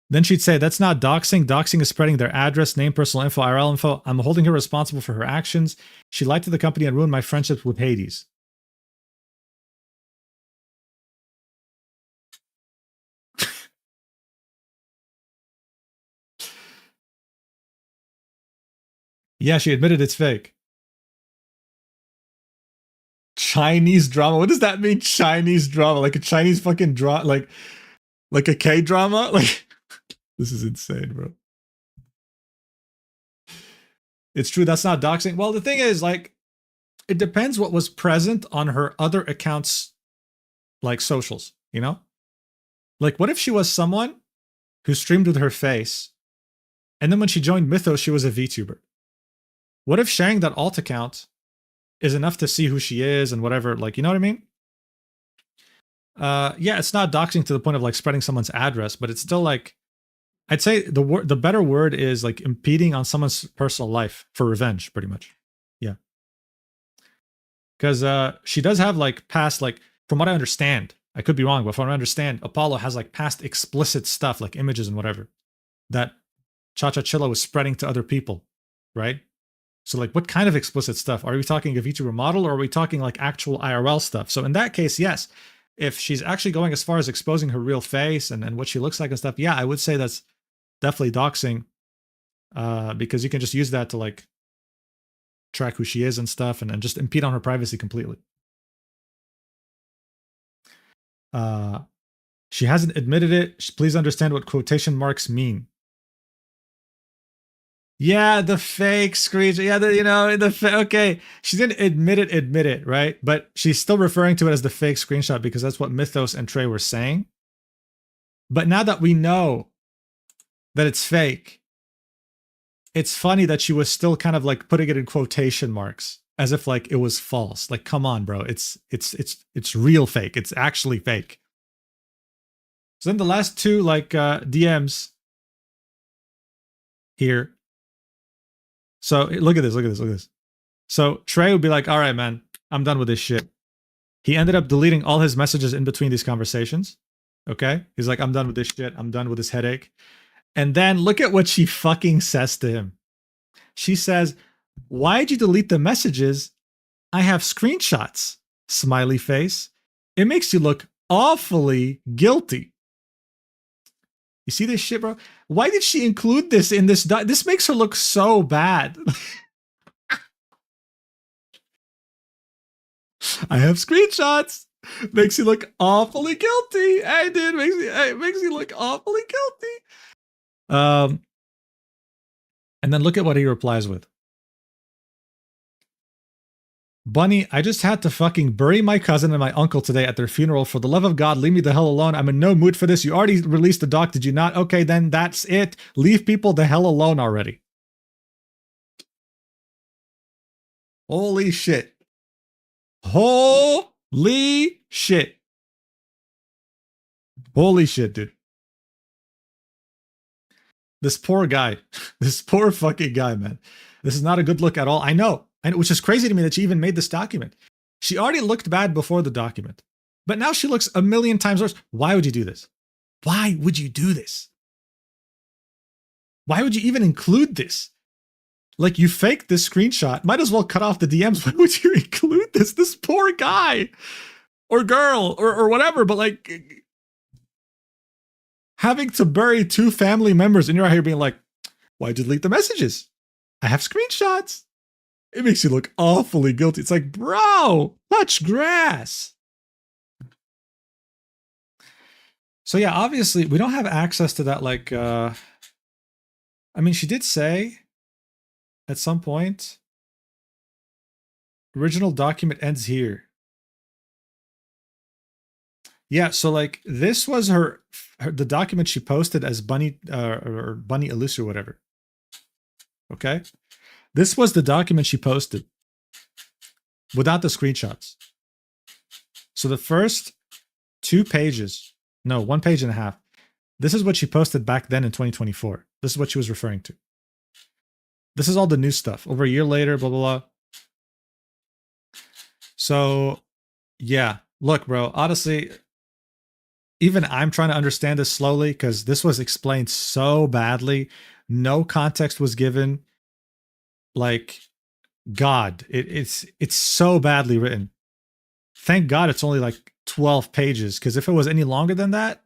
Then she'd say, that's not doxing. Doxing is spreading their address, name, personal info, IRL info. I'm holding her responsible for her actions. She lied to the company and ruined my friendships with Hades. Yeah, she admitted it's fake. Chinese drama. What does that mean? Chinese drama? Like a Chinese fucking drama? Like a K drama? Like, this is insane, bro. It's true. That's not doxing. Well, the thing is, like, it depends what was present on her other accounts, like socials, you know? Like, what if she was someone who streamed with her face, and then when she joined Mythos, she was a VTuber? What if sharing that alt account is enough to see who she is and whatever, like, you know what I mean? Yeah, it's not doxing to the point of like spreading someone's address, but it's still like, I'd say the better word is like impeding on someone's personal life for revenge, pretty much. Yeah. Because she does have like past, like, from what I understand, I could be wrong, but from what I understand, Apollo has like past explicit stuff, like images and whatever, that ChaChaChilla was spreading to other people, right? So like, what kind of explicit stuff? Are we talking a VTuber model, or are we talking like actual IRL stuff? So in that case, yes. If she's actually going as far as exposing her real face and what she looks like and stuff, yeah, I would say that's definitely doxing, because you can just use that to like track who she is and stuff, and just impede on her privacy completely. She hasn't admitted it. Please understand what quotation marks mean. Yeah, the fake screenshot. Yeah, okay. She didn't admit it, right? But she's still referring to it as the fake screenshot because that's what Mythos and Trey were saying. But now that we know that it's fake, it's funny that she was still kind of like putting it in quotation marks as if like it was false. Like, come on, bro. It's real fake. It's actually fake. So then the last two like DMs here. So look at this. So Trey would be like, all right, man, I'm done with this shit. He ended up deleting all his messages in between these conversations. Okay? He's like, I'm done with this shit. I'm done with this headache. And then look at what she fucking says to him. She says, why'd you delete the messages? I have screenshots. Smiley face. It makes you look awfully guilty. You see this shit, bro? Why did she include this in this? This makes her look so bad. I have screenshots. Makes you look awfully guilty. Hey, dude, makes you look awfully guilty. And then look at what he replies with. Bunny, I just had to fucking bury my cousin and my uncle today at their funeral. For the love of God, leave me the hell alone. I'm in no mood for this. You already released the doc, did you not? Okay, then that's it. Leave people the hell alone already. Holy shit. Holy shit. Holy shit, dude. This poor guy. This poor fucking guy, man. This is not a good look at all. I know. And which is crazy to me that she even made this document. She already looked bad before the document. But now she looks a million times worse. Why would you do this? Why would you do this? Why would you even include this? Like, you faked this screenshot. Might as well cut off the DMs. Why would you include this? This poor guy. Or girl. Or whatever. But like, having to bury two family members and you're out here being like, why'd you delete the messages? I have screenshots. It makes you look awfully guilty. It's like, bro, touch grass. So yeah, obviously we don't have access to that. Like, I mean, she did say at some point, original document ends here. Yeah, so like this was the document she posted as Bunny or Bunny Alice or whatever. Okay. This was the document she posted without the screenshots. So the first 2 pages, no, 1 page and a half. This is what she posted back then in 2024. This is what she was referring to. This is all the new stuff. Over a year later, blah, blah, blah. So yeah, look, bro, honestly, even I'm trying to understand this slowly because this was explained so badly. No context was given. Like, God, it's so badly written. Thank God it's only like 12 pages, because if it was any longer than that,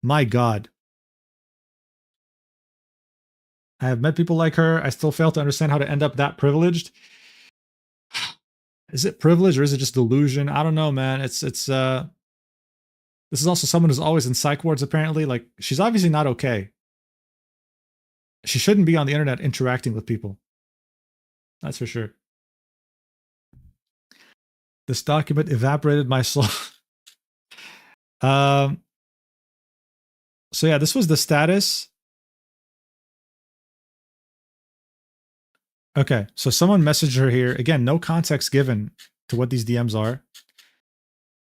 my God. I have met people like her. I still fail to understand how to end up that privileged. Is it privilege or is it just delusion? I don't know, man. This is also someone who's always in psych wards, apparently. Like, she's obviously not okay. She shouldn't be on the internet interacting with people. That's for sure. This document evaporated my soul. So yeah, this was the status. Okay, so someone messaged her here. Again, no context given to what these DMs are.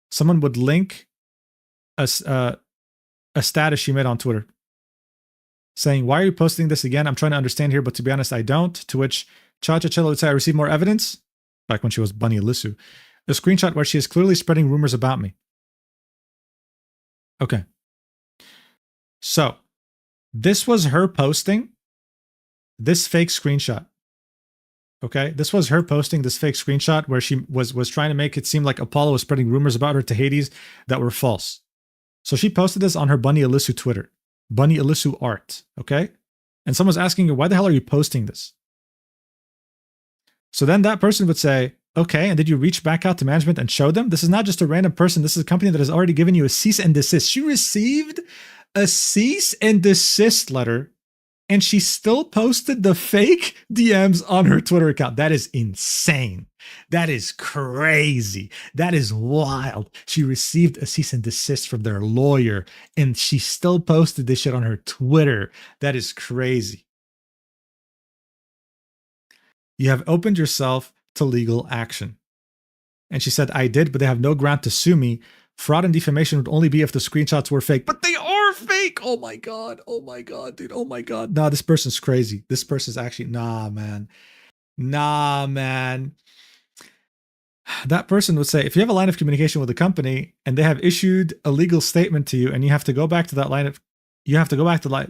Someone would link a status she made on Twitter saying, why are you posting this again? I'm trying to understand here, but to be honest, I don't. To which ChaChaChilla would say, I received more evidence. Back when she was Bunny Alisu. A screenshot where she is clearly spreading rumors about me. Okay. So, this was her posting this fake screenshot. Okay, this was her posting this fake screenshot where she was trying to make it seem like Apollo was spreading rumors about her to Hades that were false. So she posted this on her Bunny Alisu Twitter. Bunny Alisu art, okay? And someone's asking her, why the hell are you posting this? So then that person would say, okay, and did you reach back out to management and show them? This is not just a random person. This is a company that has already given you a cease and desist. She received a cease and desist letter and she still posted the fake DMs on her Twitter account. That is insane. That is crazy. That is wild. She received a cease and desist from their lawyer, and she still posted this shit on her Twitter. That is crazy. You have opened yourself to legal action. And she said, I did, but they have no ground to sue me. Fraud and defamation would only be if the screenshots were fake. But they are fake. Oh my God. Oh my God, dude. Oh my God. Nah, this person's crazy. This person's actually, nah, man. Nah, man. That person would say, if you have a line of communication with a company and they have issued a legal statement to you and you have to go back to that line of,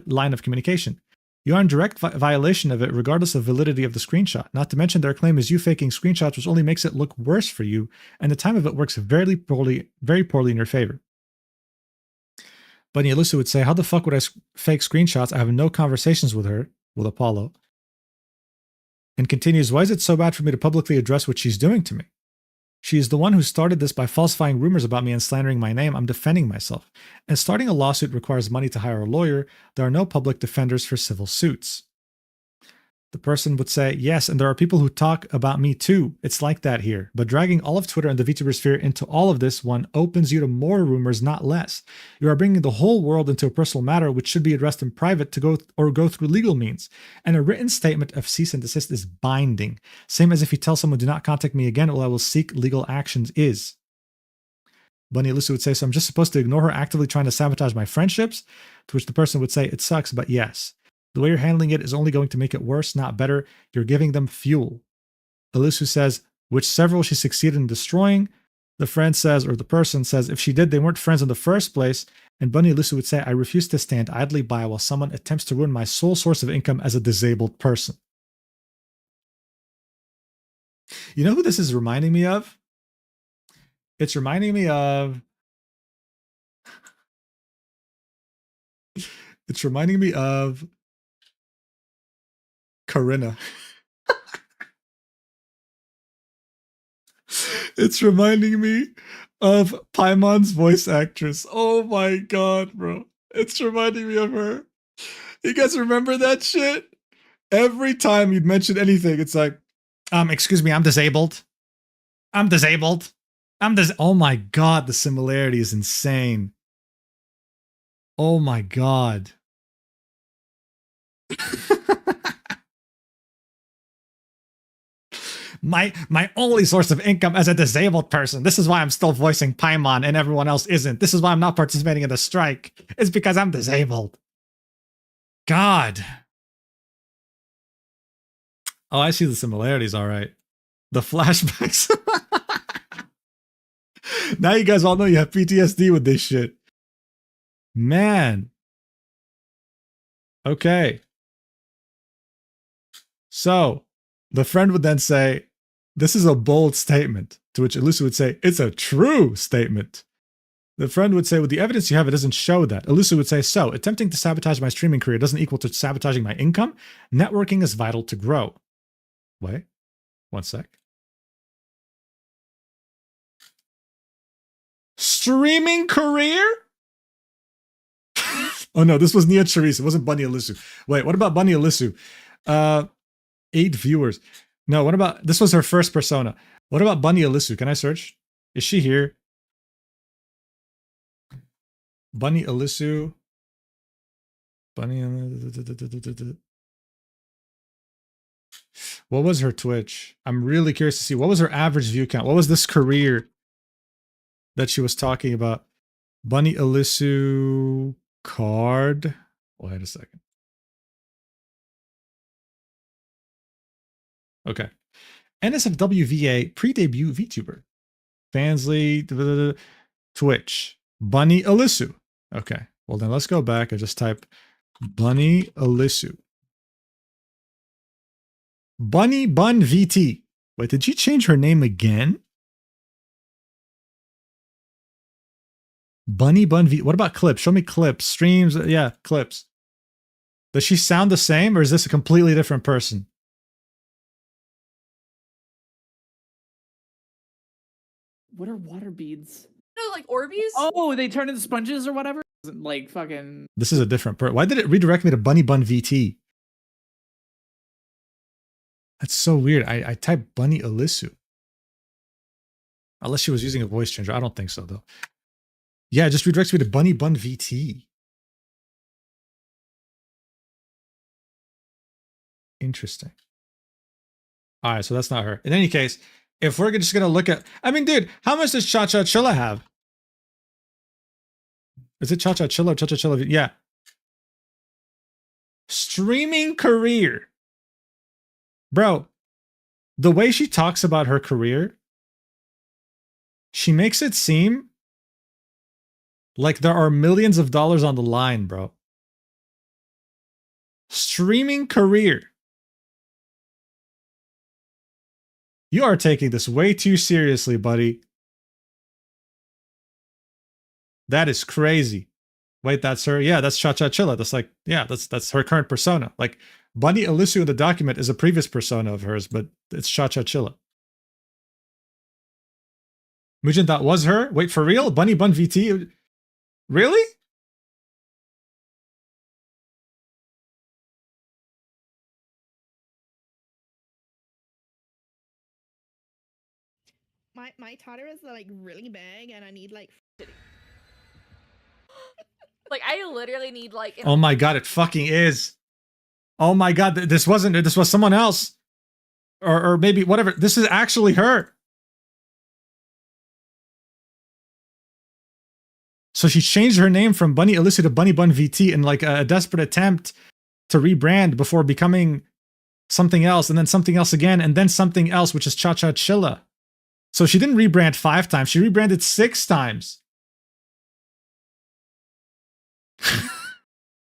line of communication. You are in direct violation of it, regardless of validity of the screenshot. Not to mention their claim is you faking screenshots, which only makes it look worse for you, and the time of it works very poorly in your favor. Bunny Alyssa would say, how the fuck would I fake screenshots? I have no conversations with her, with Apollo. And continues, why is it so bad for me to publicly address what she's doing to me? She is the one who started this by falsifying rumors about me and slandering my name. I'm defending myself. And starting a lawsuit requires money to hire a lawyer. There are no public defenders for civil suits. The person would say, yes, and there are people who talk about me too. It's like that here. But dragging all of Twitter and the Vtuber sphere into all of this one opens you to more rumors, not less. You are bringing the whole world into a personal matter which should be addressed in private to go through legal means. And a written statement of cease and desist is binding. Same as if you tell someone, do not contact me again or I will seek legal actions is. Bunny Alyssa would say, so I'm just supposed to ignore her actively trying to sabotage my friendships? To which the person would say, it sucks, but yes. The way you're handling it is only going to make it worse, not better. You're giving them fuel. Alyssa says, which several she succeeded in destroying. The friend says, or the person says, if she did, they weren't friends in the first place. And Bunny Alyssa would say, I refuse to stand idly by while someone attempts to ruin my sole source of income as a disabled person. You know who this is reminding me of? It's reminding me of... It's reminding me of... Corinna. It's reminding me of Paimon's voice actress. Oh my God, bro. It's reminding me of her. You guys remember that shit? Every time you'd mention anything, it's like, excuse me, I'm disabled. I'm disabled. Oh my God, the similarity is insane. Oh my God. My only source of income as a disabled person. This is why I'm still voicing Paimon and everyone else isn't. This is why I'm not participating in the strike. It's because I'm disabled. God. Oh, I see the similarities, all right. The flashbacks. Now you guys all know you have PTSD with this shit. Man. Okay. So, the friend would then say, this is a bold statement, to which Alyssa would say, it's a true statement. The friend would say, with the evidence you have, it doesn't show that. Alyssa would say, so, attempting to sabotage my streaming career doesn't equal to sabotaging my income. Networking is vital to grow. Wait, one sec. Streaming career? Oh no, this was Nia Charisse. It wasn't Bunny Alyssa. Wait, what about Bunny Alyssa? 8 viewers. No, what about, this was her first persona. What about Bunny Alyssa? Can I search? Is she here? Bunny Alyssa. Bunny. What was her Twitch? I'm really curious to see. What was her average view count? What was this career that she was talking about? Bunny Alyssa card. Wait a second. Okay. NSFWVA pre-debut VTuber. Fansly, Twitch. Bunny Alyssa. Okay. Well, then let's go back and just type Bunny Alyssa. Bunny Bun VT. Wait, did she change her name again? Bunny Bun V. What about clips? Show me clips. Streams. Yeah, clips. Does she sound the same or is this a completely different person? What are water beads? No, like Orbeez? Oh, they turn into sponges or whatever? Like fucking... This is a different person. Why did it redirect me to Bunny Bun VT? That's so weird. I typed Bunny Alisu. Unless she was using a voice changer. I don't think so, though. Yeah, it just redirects me to Bunny Bun VT. Interesting. All right, so that's not her. In any case, if we're just going to look at... I mean, dude, how much does ChaChaChilla have? Is it ChaChaChilla or ChaChaChilla? Yeah. Streaming career. Bro, the way she talks about her career, she makes it seem like there are millions of dollars on the line, bro. Streaming career. You are taking this way too seriously, buddy. That is crazy. Wait, that's her? Yeah, that's ChaChaChilla. That's like, yeah, that's her current persona. Like, Bunny Alisu in the document is a previous persona of hers, but it's ChaChaChilla. Mujin, that was her? Wait, for real? Bunny Bun VT? Really? My toddler is like really big, and I need like. Like I literally need like. Oh my god, it fucking is. Oh my god, this wasn't. This was someone else, or maybe whatever. This is actually her. So she changed her name from Bunny Alisu to Bunny Bun VT in like a desperate attempt to rebrand before becoming something else, and then something else again, and then something else, which is ChaChaChilla. So she didn't rebrand 5 times, she rebranded 6 times.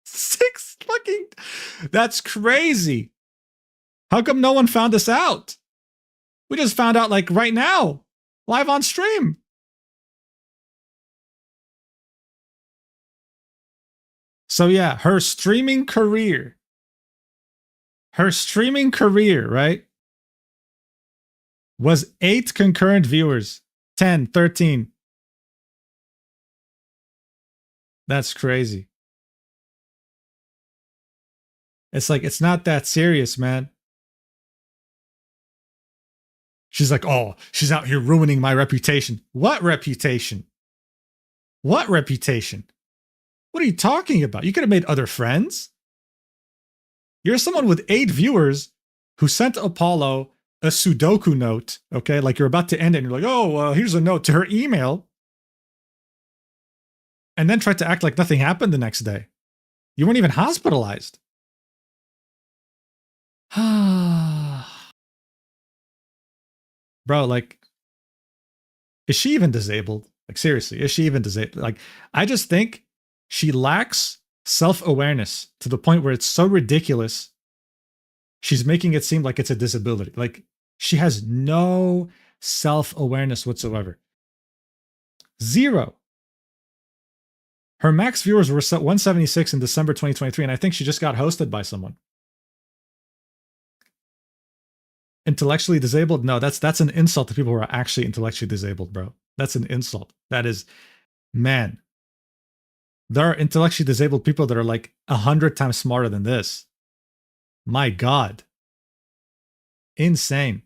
6 fucking... That's crazy. How come no one found this out? We just found out like right now, live on stream. So yeah, her streaming career, right, was 8 concurrent viewers, 10, 13. That's crazy. It's like, it's not that serious, man. She's like, oh, she's out here ruining my reputation. What reputation? What reputation? What are you talking about? You could have made other friends. You're someone with 8 viewers who sent Apollo a Sudoku note, okay? Like you're about to end it and you're like, oh, here's a note to her email. And then tried to act like nothing happened the next day. You weren't even hospitalized. Bro, like, is she even disabled? Like, seriously, is she even disabled? Like, I just think she lacks self-awareness to the point where it's so ridiculous. She's making it seem like it's a disability. Like, she has no self-awareness whatsoever. 0. Her max viewers were 176 in December 2023, and I think she just got hosted by someone. Intellectually disabled? No, that's an insult to people who are actually intellectually disabled, bro. That's an insult. That is, man. There are intellectually disabled people that are like 100 times smarter than this. My God. Insane.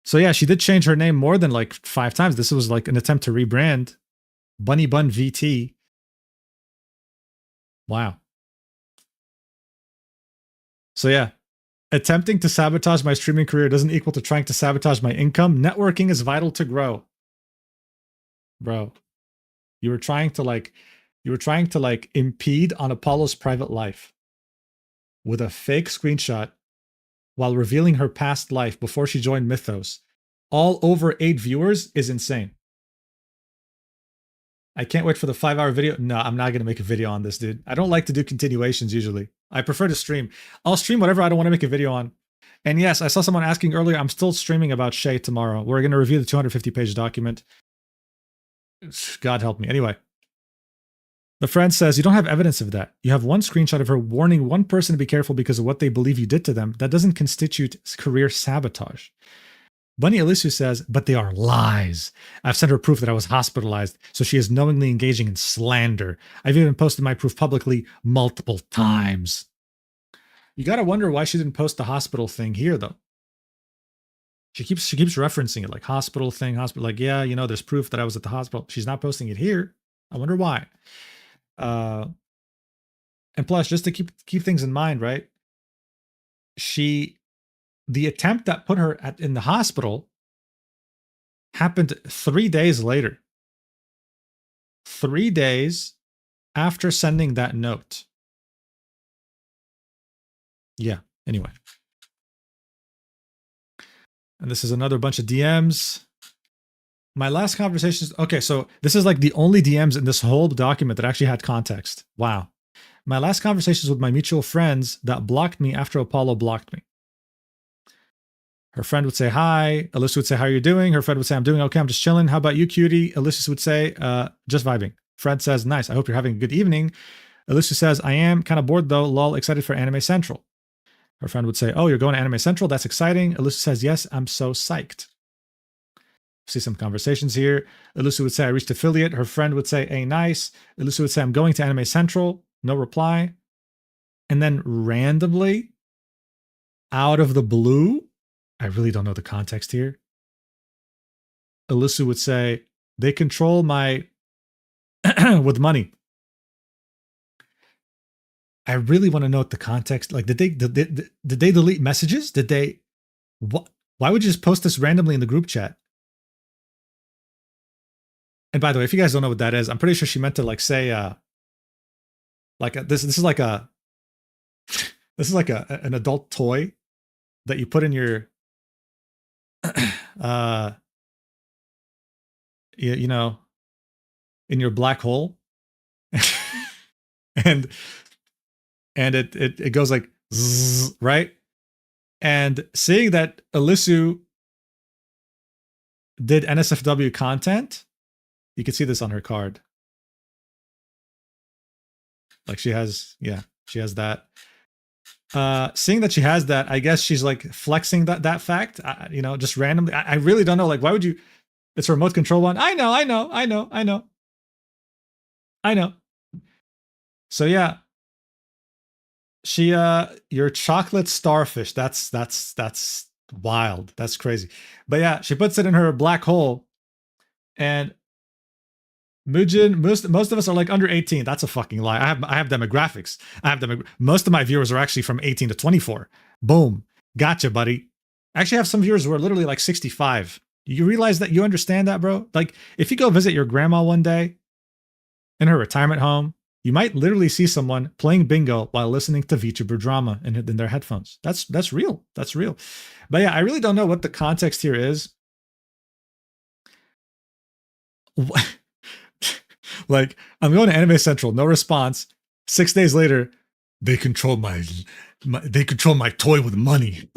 So yeah, she did change her name more than like 5 times. This was like an attempt to rebrand. Bunny Bun VT. Wow. So yeah, attempting to sabotage my streaming career doesn't equal to trying to sabotage my income. Networking is vital to grow. Bro, you were trying to like impede on Apollo's private life with a fake screenshot while revealing her past life before she joined Mythos. All over 8 viewers is insane. I can't wait for the 5-hour video. No, I'm not going to make a video on this, dude. I don't like to do continuations usually. I prefer to stream. I'll stream whatever I don't want to make a video on. And yes, I saw someone asking earlier, I'm still streaming about Shay tomorrow. We're going to review the 250-page document. God help me. Anyway. The friend says, you don't have evidence of that. You have one screenshot of her warning one person to be careful because of what they believe you did to them. That doesn't constitute career sabotage. Bunny Alisu says, but they are lies. I've sent her proof that I was hospitalized, so she is knowingly engaging in slander. I've even posted my proof publicly multiple times. You gotta wonder why she didn't post the hospital thing here though. She keeps referencing it like hospital thing, hospital. Like, yeah, you know, there's proof that I was at the hospital. She's not posting it here. I wonder why. And plus, just to keep things in mind, right? The attempt that put her in the hospital happened 3 days later. 3 days after sending that note. Yeah, anyway. And this is another bunch of DMs. My last conversations. Okay, so this is like the only DMs in this whole document that actually had context. Wow. My last conversations with my mutual friends that blocked me after Apollo blocked me. Her friend would say hi. Alyssa would say, how are you doing? Her friend would say, I'm doing okay. I'm just chilling. How about you, cutie? Alyssa would say, just vibing. Fred says, nice. I hope you're having a good evening. Alyssa says, I am kind of bored though. Lol, excited for Anime Central. Her friend would say, oh, you're going to Anime Central? That's exciting. Alyssa says, yes, I'm so psyched. See some conversations here. Alyssa would say, I reached affiliate. Her friend would say, hey, nice. Alyssa would say, I'm going to Anime Central. No reply. And then randomly, out of the blue, I really don't know the context here. Alyssa would say, they control my with money. I really want to know the context. Like, did they delete messages? Did they? What? Why would you just post this randomly in the group chat? And by the way, if you guys don't know what that is, I'm pretty sure she meant to like say, this is like an adult toy that you put in your, you know, in your black hole, and it goes like zzz, right? And seeing that Alyssa did NSFW content, you can see this on her card. Like she has that. Seeing that she has that, I guess she's like flexing that fact, you know, just randomly. I really don't know. Like, why would you? It's a remote control one. I know. So yeah, she your chocolate starfish. That's wild. That's crazy. But yeah, she puts it in her black hole, and Mujin, most of us are like under 18. That's a fucking lie. I have demographics. Most of my viewers are actually from 18 to 24. Boom. Gotcha, buddy. I actually have some viewers who are literally like 65. You realize that? You understand that, bro? Like, if you go visit your grandma one day in her retirement home, you might literally see someone playing bingo while listening to VTuber drama in their headphones. That's real. That's real. But yeah, I really don't know what the context here is. Like, I'm going to Anime Central, no response. 6 days later, they control my toy with money.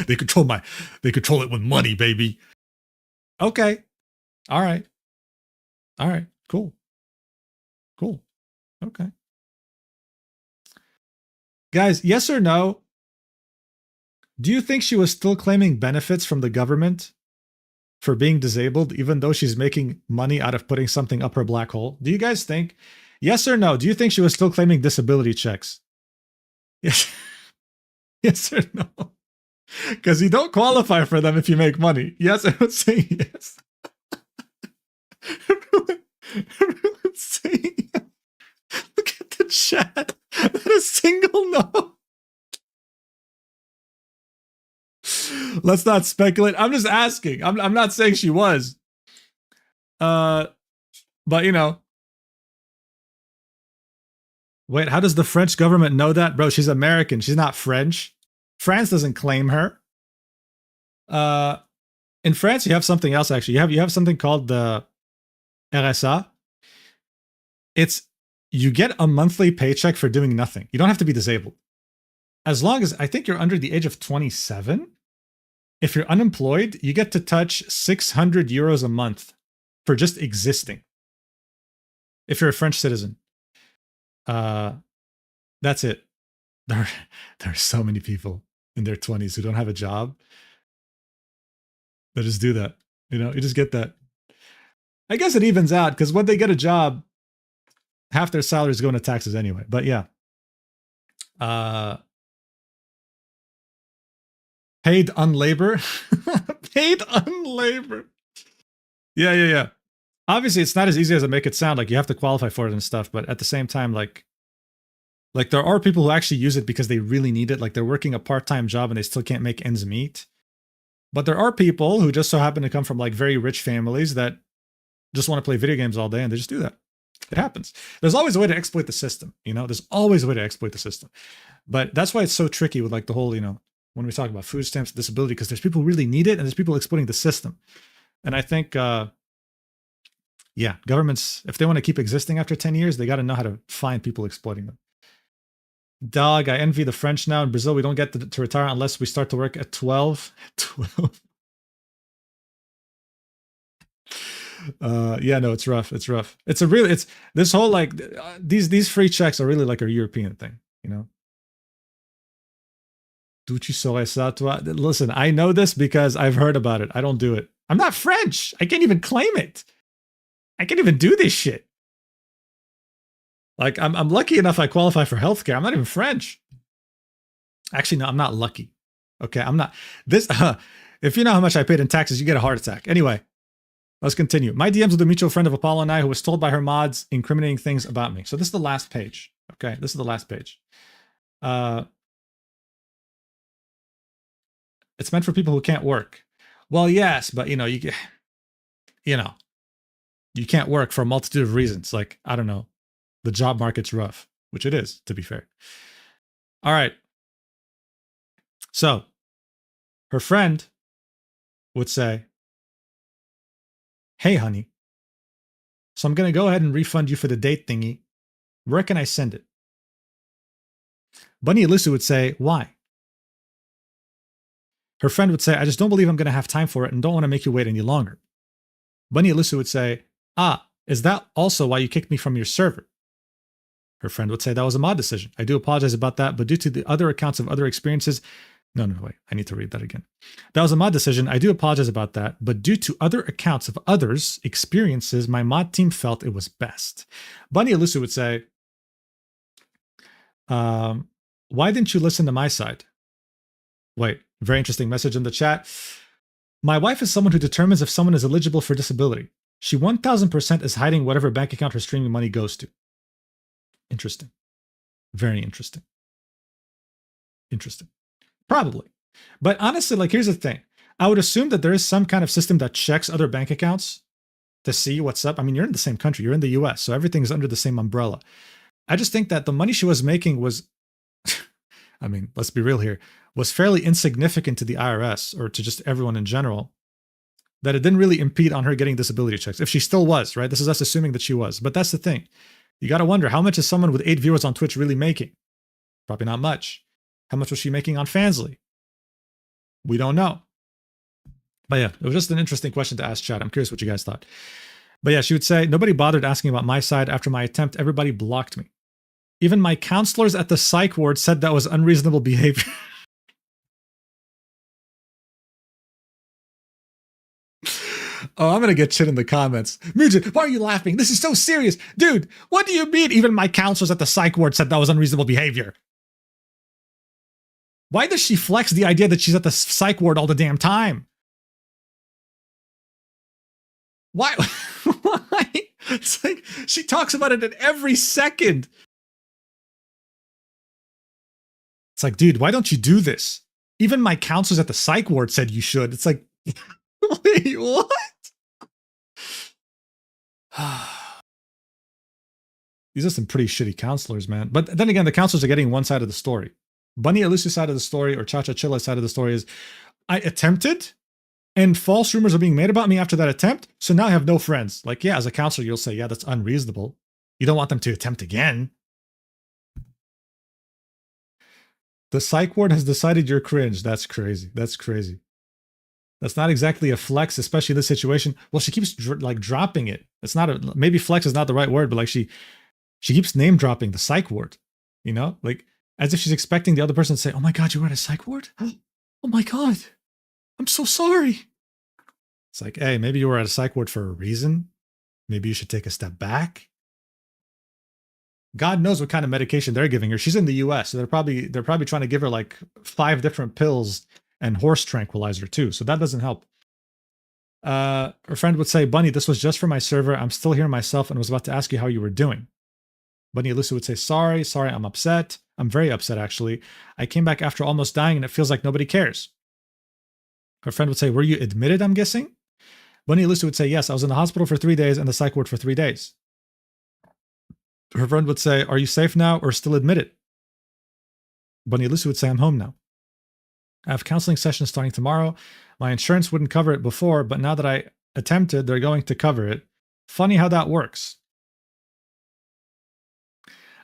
they control it with money, baby. Okay. All right. Cool. Okay. Guys, yes or no? Do you think she was still claiming benefits from the government for being disabled, even though she's making money out of putting something up her black hole? Do you guys think? Yes or no? Do you think she was still claiming disability checks? Yes. Yes or no? Because you don't qualify for them if you make money. Yes, I would say yes. Everyone's saying yes. Look at the chat. Not a single no. Let's not speculate. I'm just asking. I'm not saying she was. But you know. Wait, how does the French government know that? Bro, she's American. She's not French. France doesn't claim her. In France, you have something else actually. You have something called the RSA. You get a monthly paycheck for doing nothing. You don't have to be disabled. As long as I think you're under the age of 27. If you're unemployed, you get to touch 600 euros a month for just existing. If you're a French citizen. That's it. There are so many people in their 20s who don't have a job. They just do that. You know, you just get that. I guess it evens out because when they get a job, half their salary is going to taxes anyway. But yeah. Paid unlabor. Paid unlabor. Yeah. Obviously, it's not as easy as it make it sound. Like you have to qualify for it and stuff. But at the same time, like there are people who actually use it because they really need it. Like they're working a part-time job and they still can't make ends meet. But there are people who just so happen to come from like very rich families that just want to play video games all day and they just do that. It happens. There's always a way to exploit the system, you know? There's always a way to exploit the system. But that's why it's so tricky with like the whole, you know, when we talk about food stamps, disability, because there's people who really need it and there's people exploiting the system. And I think, yeah, governments, if they want to keep existing after 10 years, they got to know how to find people exploiting them. Dog, I envy the French now. In Brazil, we don't get to retire unless we start to work at 12. 12. Yeah, no, it's rough. It's rough. It's this whole like these free checks are really like a European thing, you know. Tu saurais ça, toi? Listen, I know this because I've heard about it. I don't do it. I'm not French. I can't even claim it. I can't even do this shit. Like I'm lucky enough I qualify for healthcare. I'm not even French. Actually, no, I'm not lucky. Okay, I'm not. This if you know how much I paid in taxes, you get a heart attack. Anyway, let's continue. My DMs with a mutual friend of Apollo and I who was told by her mods incriminating things about me. So this is the last page. Okay, this is the last page. It's meant for people who can't work. Well, yes, but you know, you can't work for a multitude of reasons. Like, I don't know, the job market's rough, which it is, to be fair. All right. So her friend would say, hey, honey, so I'm going to go ahead and refund you for the date thingy. Where can I send it? Bunny Alyssa would say, why? Her friend would say, I just don't believe I'm going to have time for it and don't want to make you wait any longer. Bunny Alyssa would say, is that also why you kicked me from your server? Her friend would say, that was a mod decision. I do apologize about that, but due to the other accounts of other experiences, no, wait, I need to read that again. That was a mod decision. I do apologize about that, but due to other accounts of others' experiences, my mod team felt it was best. Bunny Alyssa would say, why didn't you listen to my side? Wait, very interesting message in the chat. My wife is someone who determines if someone is eligible for disability. She 1000% is hiding whatever bank account her streaming money goes to. Interesting. Very interesting. Interesting. Probably. But honestly, like, here's the thing. I would assume that there is some kind of system that checks other bank accounts to see what's up. I mean, you're in the same country. You're in the US, so everything's under the same umbrella. I just think that the money she was making was, I mean, let's be real here, was fairly insignificant to the IRS or to just everyone in general, that it didn't really impede on her getting disability checks. If she still was, right? This is us assuming that she was. But that's the thing. You got to wonder, how much is someone with 8 viewers on Twitch really making? Probably not much. How much was she making on Fansly? We don't know. But yeah, it was just an interesting question to ask chat. I'm curious what you guys thought. But yeah, she would say, nobody bothered asking about my side after my attempt. Everybody blocked me. Even my counselors at the psych ward said that was unreasonable behavior. Oh, I'm going to get shit in the comments. Mujin, why are you laughing? This is so serious. Dude, what do you mean even my counselors at the psych ward said that was unreasonable behavior? Why does she flex the idea that she's at the psych ward all the damn time? Why? Why? It's like she talks about it at every second. It's like, dude, why don't you do this? Even my counselors at the psych ward said you should. It's like, wait, what? These are some pretty shitty counselors, man. But then again, the counselors are getting one side of the story. Bunny Elusive's side of the story, or ChaChaChilla's side of the story is, I attempted, and false rumors are being made about me after that attempt, so now I have no friends. Like, yeah, as a counselor, you'll say, yeah, that's unreasonable. You don't want them to attempt again. The psych ward has decided you're cringe. That's crazy. That's crazy. That's not exactly a flex, especially this situation. Well, she keeps dropping it. It's not a, maybe flex is not the right word, but like she keeps name dropping the psych ward, you know, like as if she's expecting the other person to say, oh my God, you were at a psych ward? Oh my God, I'm so sorry. It's like, hey, maybe you were at a psych ward for a reason. Maybe you should take a step back. God knows what kind of medication they're giving her. She's in the US, so they're probably trying to give her like 5 different pills and horse tranquilizer too. So that doesn't help. Her friend would say, Bunny, this was just for my server. I'm still here myself and was about to ask you how you were doing. Bunny Alyssa would say, sorry, I'm upset. I'm very upset, actually. I came back after almost dying and it feels like nobody cares. Her friend would say, were you admitted, I'm guessing? Bunny Alyssa would say, yes, I was in the hospital for 3 days and the psych ward for 3 days. Her friend would say, are you safe now or still admitted? Bunny Alyssa would say, I'm home now. I have counseling sessions starting tomorrow. My insurance wouldn't cover it before, but now that I attempted, they're going to cover it. Funny how that works.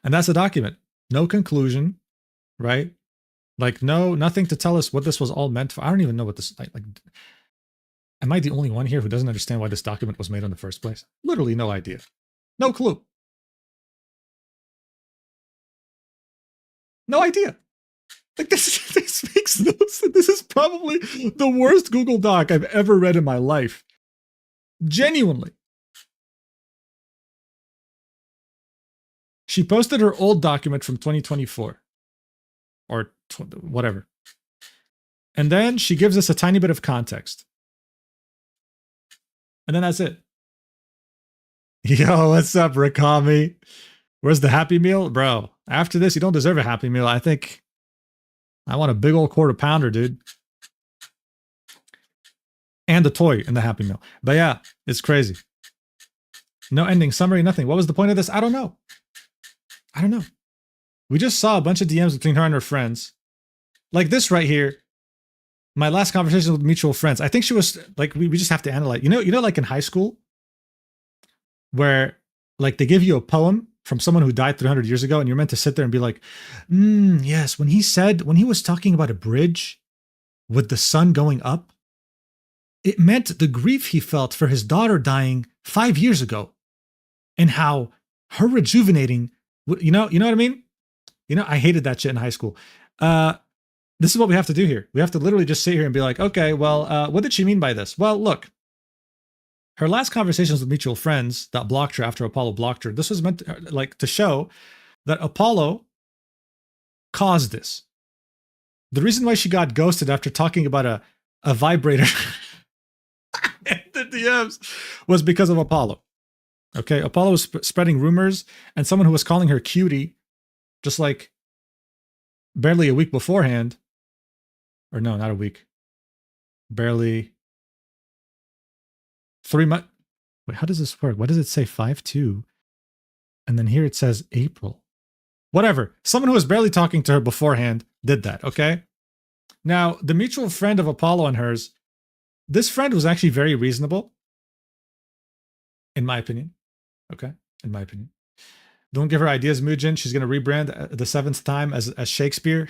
And that's a document. No conclusion, right? Like, nothing to tell us what this was all meant for. I don't even know what this, like, am I the only one here who doesn't understand why this document was made in the first place? Literally no idea. No clue. No idea. Like, this makes no sense. This is probably the worst Google Doc I've ever read in my life. Genuinely. She posted her old document from 2024. Or whatever. And then she gives us a tiny bit of context. And then that's it. Yo, what's up, Rakami? Where's the Happy Meal? Bro, after this, you don't deserve a Happy Meal. I think I want a big old quarter pounder, dude. And a toy in the Happy Meal. But yeah, it's crazy. No ending, summary, nothing. What was the point of this? I don't know. We just saw a bunch of DMs between her and her friends. Like this right here. My last conversation with mutual friends. I think she was like, we just have to analyze. You know, like in high school, where like they give you a poem from someone who died 300 years ago, and you're meant to sit there and be like, yes, when he was talking about a bridge with the sun going up, it meant the grief he felt for his daughter dying 5 years ago, and how her rejuvenating, you know what I mean? You know, I hated that shit in high school. This is what we have to do here. We have to literally just sit here and be like, okay, well, what did she mean by this? Well, look, her last conversations with mutual friends that blocked her after Apollo blocked her, this was meant to show that Apollo caused this. The reason why she got ghosted after talking about a vibrator in the DMs was because of Apollo. Okay, Apollo was spreading rumors, and someone who was calling her cutie just like barely a week beforehand, or no, not a week, barely 3 months. Wait, how does this work? What does it say? 5/2, and then here it says April. Whatever. Someone who was barely talking to her beforehand did that. Okay. Now the mutual friend of Apollo and hers, this friend was actually very reasonable, in my opinion. Okay, in my opinion. Don't give her ideas, Mujin. She's going to rebrand the 7th time as Shakespeare.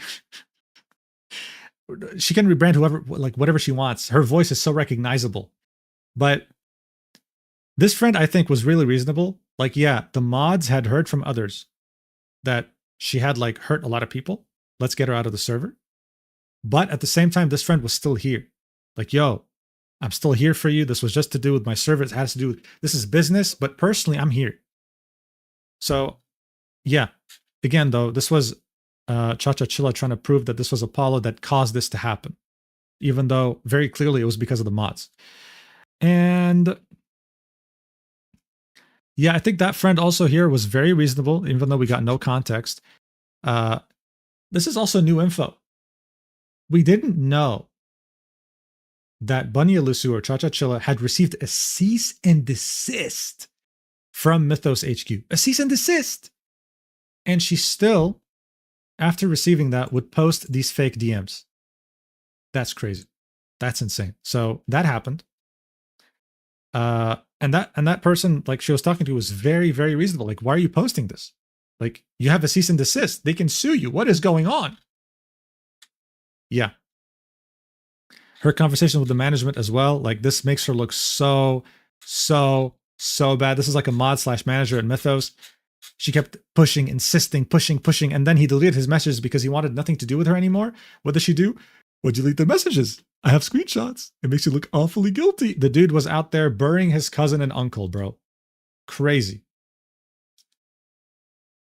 She can rebrand whatever she wants. Her voice is so recognizable. But this friend, I think, was really reasonable. Like, yeah, the mods had heard from others that she had like hurt a lot of people. Let's get her out of the server. But at the same time, this friend was still here. Like, yo, I'm still here for you. This was just to do with my server. It has to do with, this is business, but personally, I'm here. So, yeah. Again, though, this was ChaChaChilla trying to prove that this was Apollo that caused this to happen, even though very clearly it was because of the mods. And yeah, I think that friend also here was very reasonable, even though we got no context. This is also new info. We didn't know that Bunny Alusu or ChaChaChilla had received a cease and desist from Mythos HQ. A cease and desist! And she still, after receiving that, would post these fake DMs. That's crazy. That's insane. So that happened. And that person, like she was talking to, was very, very reasonable. Like, why are you posting this? Like, you have a cease and desist. They can sue you. What is going on? Yeah. Her conversation with the management as well. Like, this makes her look so bad. This is like a mod / manager at Mythos. She kept pushing, insisting, pushing. And then he deleted his messages because he wanted nothing to do with her anymore. What does she do? Well, delete the messages. I have screenshots. It makes you look awfully guilty. The dude was out there burying his cousin and uncle, bro. Crazy.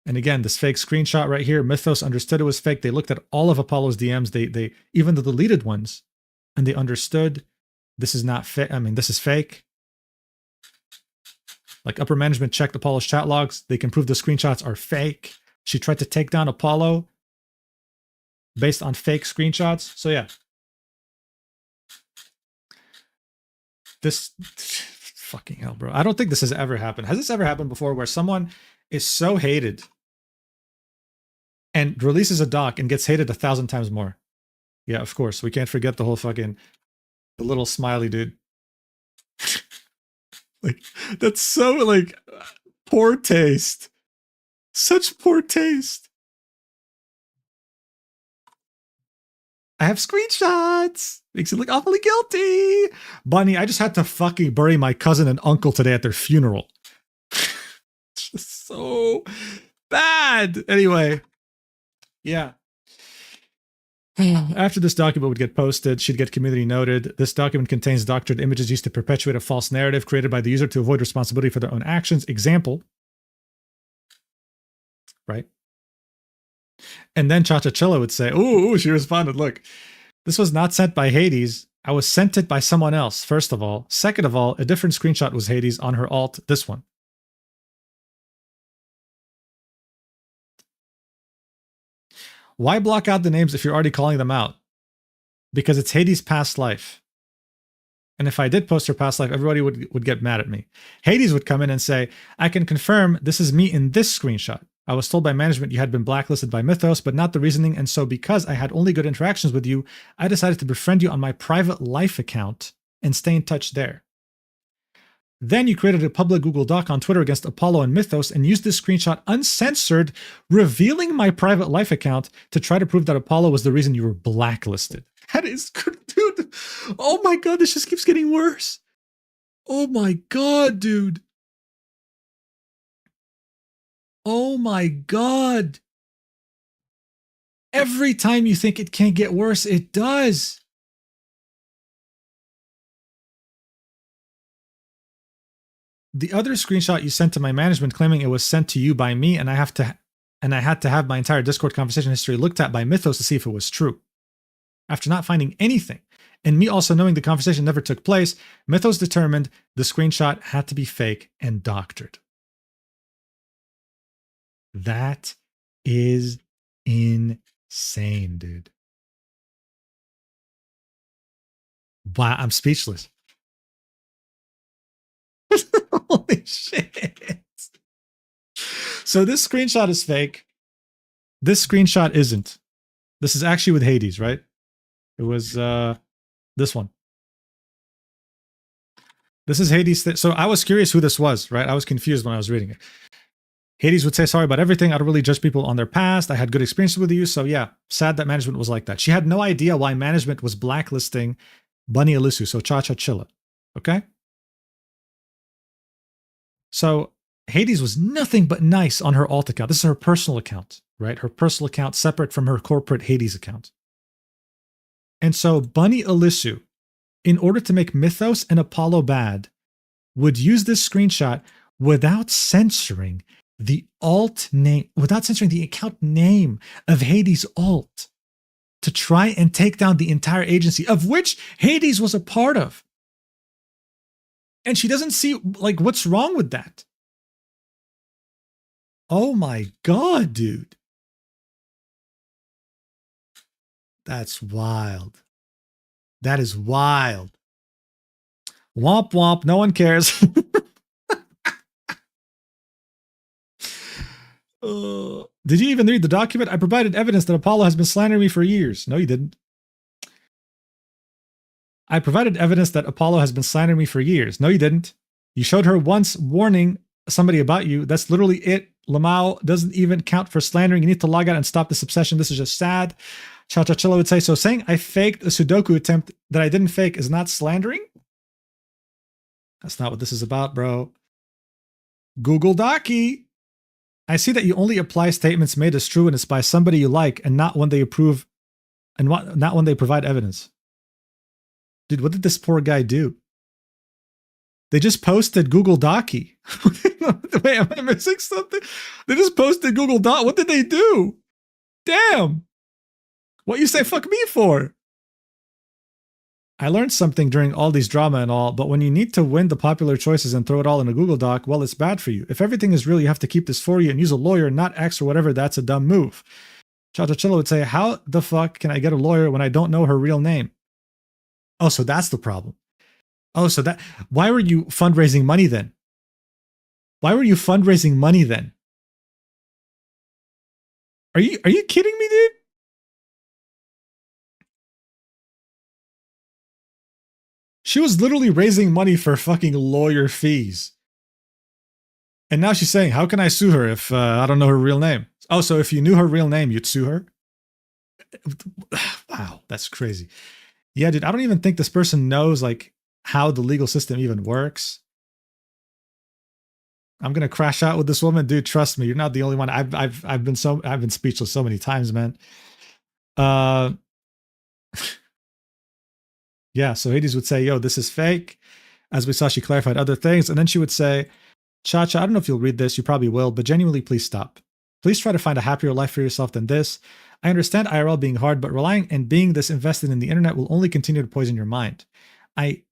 And again, this fake screenshot right here, Mythos understood it was fake. They looked at all of Apollo's DMs, they even the deleted ones, and they understood this is not fake. I mean, this is fake. Like upper management checked Apollo's chat logs. They can prove the screenshots are fake. She tried to take down Apollo based on fake screenshots. So yeah. This fucking hell, bro. I don't think this has ever happened. Has this ever happened before where someone is so hated and releases a doc and gets hated 1,000 times more? Yeah, of course. We can't forget the whole fucking the little smiley dude. Like, that's so like poor taste. Such poor taste. I have screenshots. Makes you look awfully guilty. Bunny, I just had to fucking bury my cousin and uncle today at their funeral. It's just so bad. Anyway, yeah. After this document would get posted, she'd get community noted. This document contains doctored images used to perpetuate a false narrative created by the user to avoid responsibility for their own actions. Example. Right? And then ChaChaChilla would say, ooh, she responded, look, this was not sent by Hades. I was sent it by someone else, first of all. Second of all, a different screenshot was Hades on her alt, this one. Why block out the names if you're already calling them out? Because it's Hades' past life. And if I did post her past life, everybody would get mad at me. Hades would come in and say, I can confirm this is me in this screenshot. I was told by management you had been blacklisted by Mythos, but not the reasoning, and so because I had only good interactions with you, I decided to befriend you on my private life account and stay in touch there. Then you created a public Google Doc on Twitter against Apollo and Mythos and used this screenshot uncensored, revealing my private life account to try to prove that Apollo was the reason you were blacklisted. That is good, dude. Oh my God, this just keeps getting worse. Oh my God, dude. Oh my God. Every time you think it can't get worse, it does. The other screenshot you sent to my management claiming it was sent to you by me and I had to have my entire Discord conversation history looked at by Mythos to see if it was true. After not finding anything, and me also knowing the conversation never took place, Mythos determined the screenshot had to be fake and doctored. That is insane, dude. Wow, I'm speechless. Holy shit. So this screenshot is fake. This screenshot isn't. This is actually with Hades, right? It was this one. This is Hades. So I was curious who this was, right? I was confused when I was reading it. Hades would say sorry about everything. I don't really judge people on their past. I had good experiences with you. So yeah, sad that management was like that. She had no idea why management was blacklisting Bunny Alisu, so ChaChaChilla. Okay? So Hades was nothing but nice on her alt account. This is her personal account, right? Her personal account separate from her corporate Hades account. And so Bunny Alisu, in order to make Mythos and Apollo bad, would use this screenshot without censoring the alt name, without censoring the account name of Hades' alt to try and take down the entire agency, of which Hades was a part of. And she doesn't see, like, what's wrong with that? Oh my God, dude. That's wild. That is wild. Womp womp, no one cares. Did you even read the document? I provided evidence that Apollo has been slandering me for years. No, you didn't. I provided evidence that Apollo has been slandering me for years. No, you didn't. You showed her once warning somebody about you. That's literally it. Lamau doesn't even count for slandering. You need to log out and stop this obsession. This is just sad. ChaChaChilla would say, so saying I faked a Sudoku attempt that I didn't fake is not slandering? That's not what this is about, bro. Google Docky. I see that you only apply statements made as true and it's by somebody you like and not when they approve and not when they provide evidence. Dude, what did this poor guy do? They just posted Google Docky. Wait, am I missing something? They just posted Google Doc. What did they do? Damn. What you say fuck me for? I learned something during all these drama and all, but when you need to win the popular choices and throw it all in a Google Doc, well, it's bad for you. If everything is real, you have to keep this for you and use a lawyer, not X or whatever. That's a dumb move. ChaChaChilla would say, how the fuck can I get a lawyer when I don't know her real name? Oh, so that's the problem. Oh, so that, why were you fundraising money then? Why were you fundraising money then? Are you kidding me, dude? She was literally raising money for fucking lawyer fees. And now she's saying, how can I sue her if I don't know her real name? Oh, so if you knew her real name, you'd sue her? Wow, that's crazy. Yeah, dude, I don't even think this person knows like how the legal system even works. I'm gonna crash out with this woman, dude. Trust me, you're not the only one. I've been speechless so many times, man. Yeah, so Hades would say, yo, this is fake. As we saw, she clarified other things. And then she would say, Cha-Cha, I don't know if you'll read this. You probably will, but genuinely, please stop. Please try to find a happier life for yourself than this. I understand IRL being hard, but relying and being this invested in the internet will only continue to poison your mind. I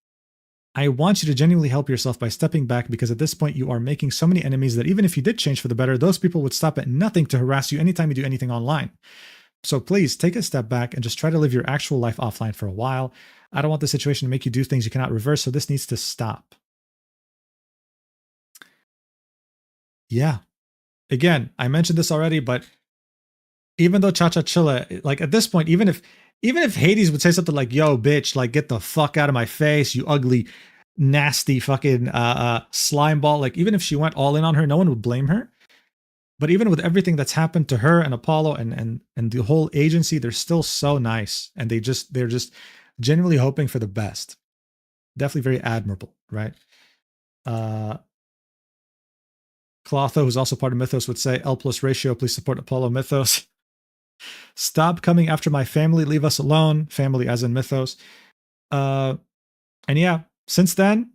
want you to genuinely help yourself by stepping back, because at this point you are making so many enemies that even if you did change for the better, those people would stop at nothing to harass you anytime you do anything online. So please take a step back and just try to live your actual life offline for a while. I don't want the situation to make you do things you cannot reverse, so this needs to stop. Yeah. Again, I mentioned this already, but even though ChaChaChilla, like at this point, even if Hades would say something like, yo, bitch, like get the fuck out of my face, you ugly, nasty fucking slime ball, like even if she went all in on her, no one would blame her. But even with everything that's happened to her and Apollo and the whole agency, they're still so nice. And they're just genuinely hoping for the best. Definitely very admirable, right? Clotho, who's also part of Mythos, would say, L plus ratio, please support Apollo Mythos. Stop coming after my family, leave us alone. Family as in Mythos. And yeah, since then,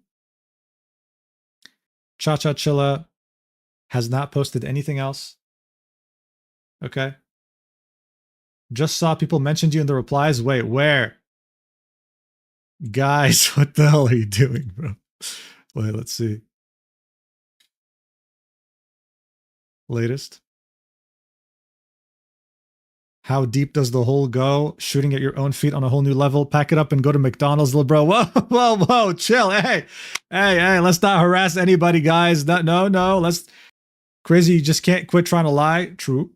ChaChaChilla has not posted anything else. Okay. Just saw people mentioned you in the replies. Wait, where? Guys, what the hell are you doing, bro? Wait, let's see. Latest. How deep does the hole go? Shooting at your own feet on a whole new level. Pack it up and go to McDonald's, little bro. Whoa, chill. Hey, let's not harass anybody, guys. No, let's... Crazy, you just can't quit trying to lie. True.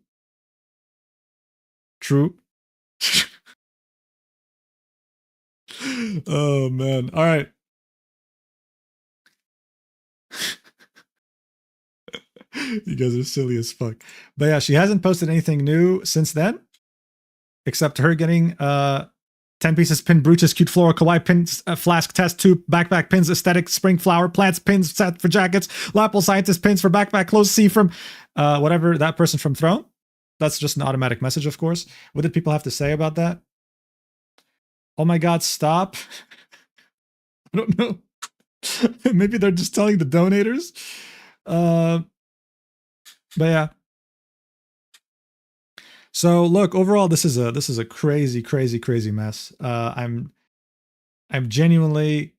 Oh, man. All right. You guys are silly as fuck. But yeah, she hasn't posted anything new since then, except her getting 10 pieces pin, brooches, cute floral, kawaii pins, flask, test tube, backpack pins, aesthetic, spring flower, plants pins, set for jackets, Lapple scientist pins for backpack, clothes, C from whatever that person from Throne. That's just an automatic message, of course. What did people have to say about that? Oh my God, stop. I don't know. Maybe they're just telling the donators. But yeah. So look, overall, this is a crazy mess. I'm genuinely,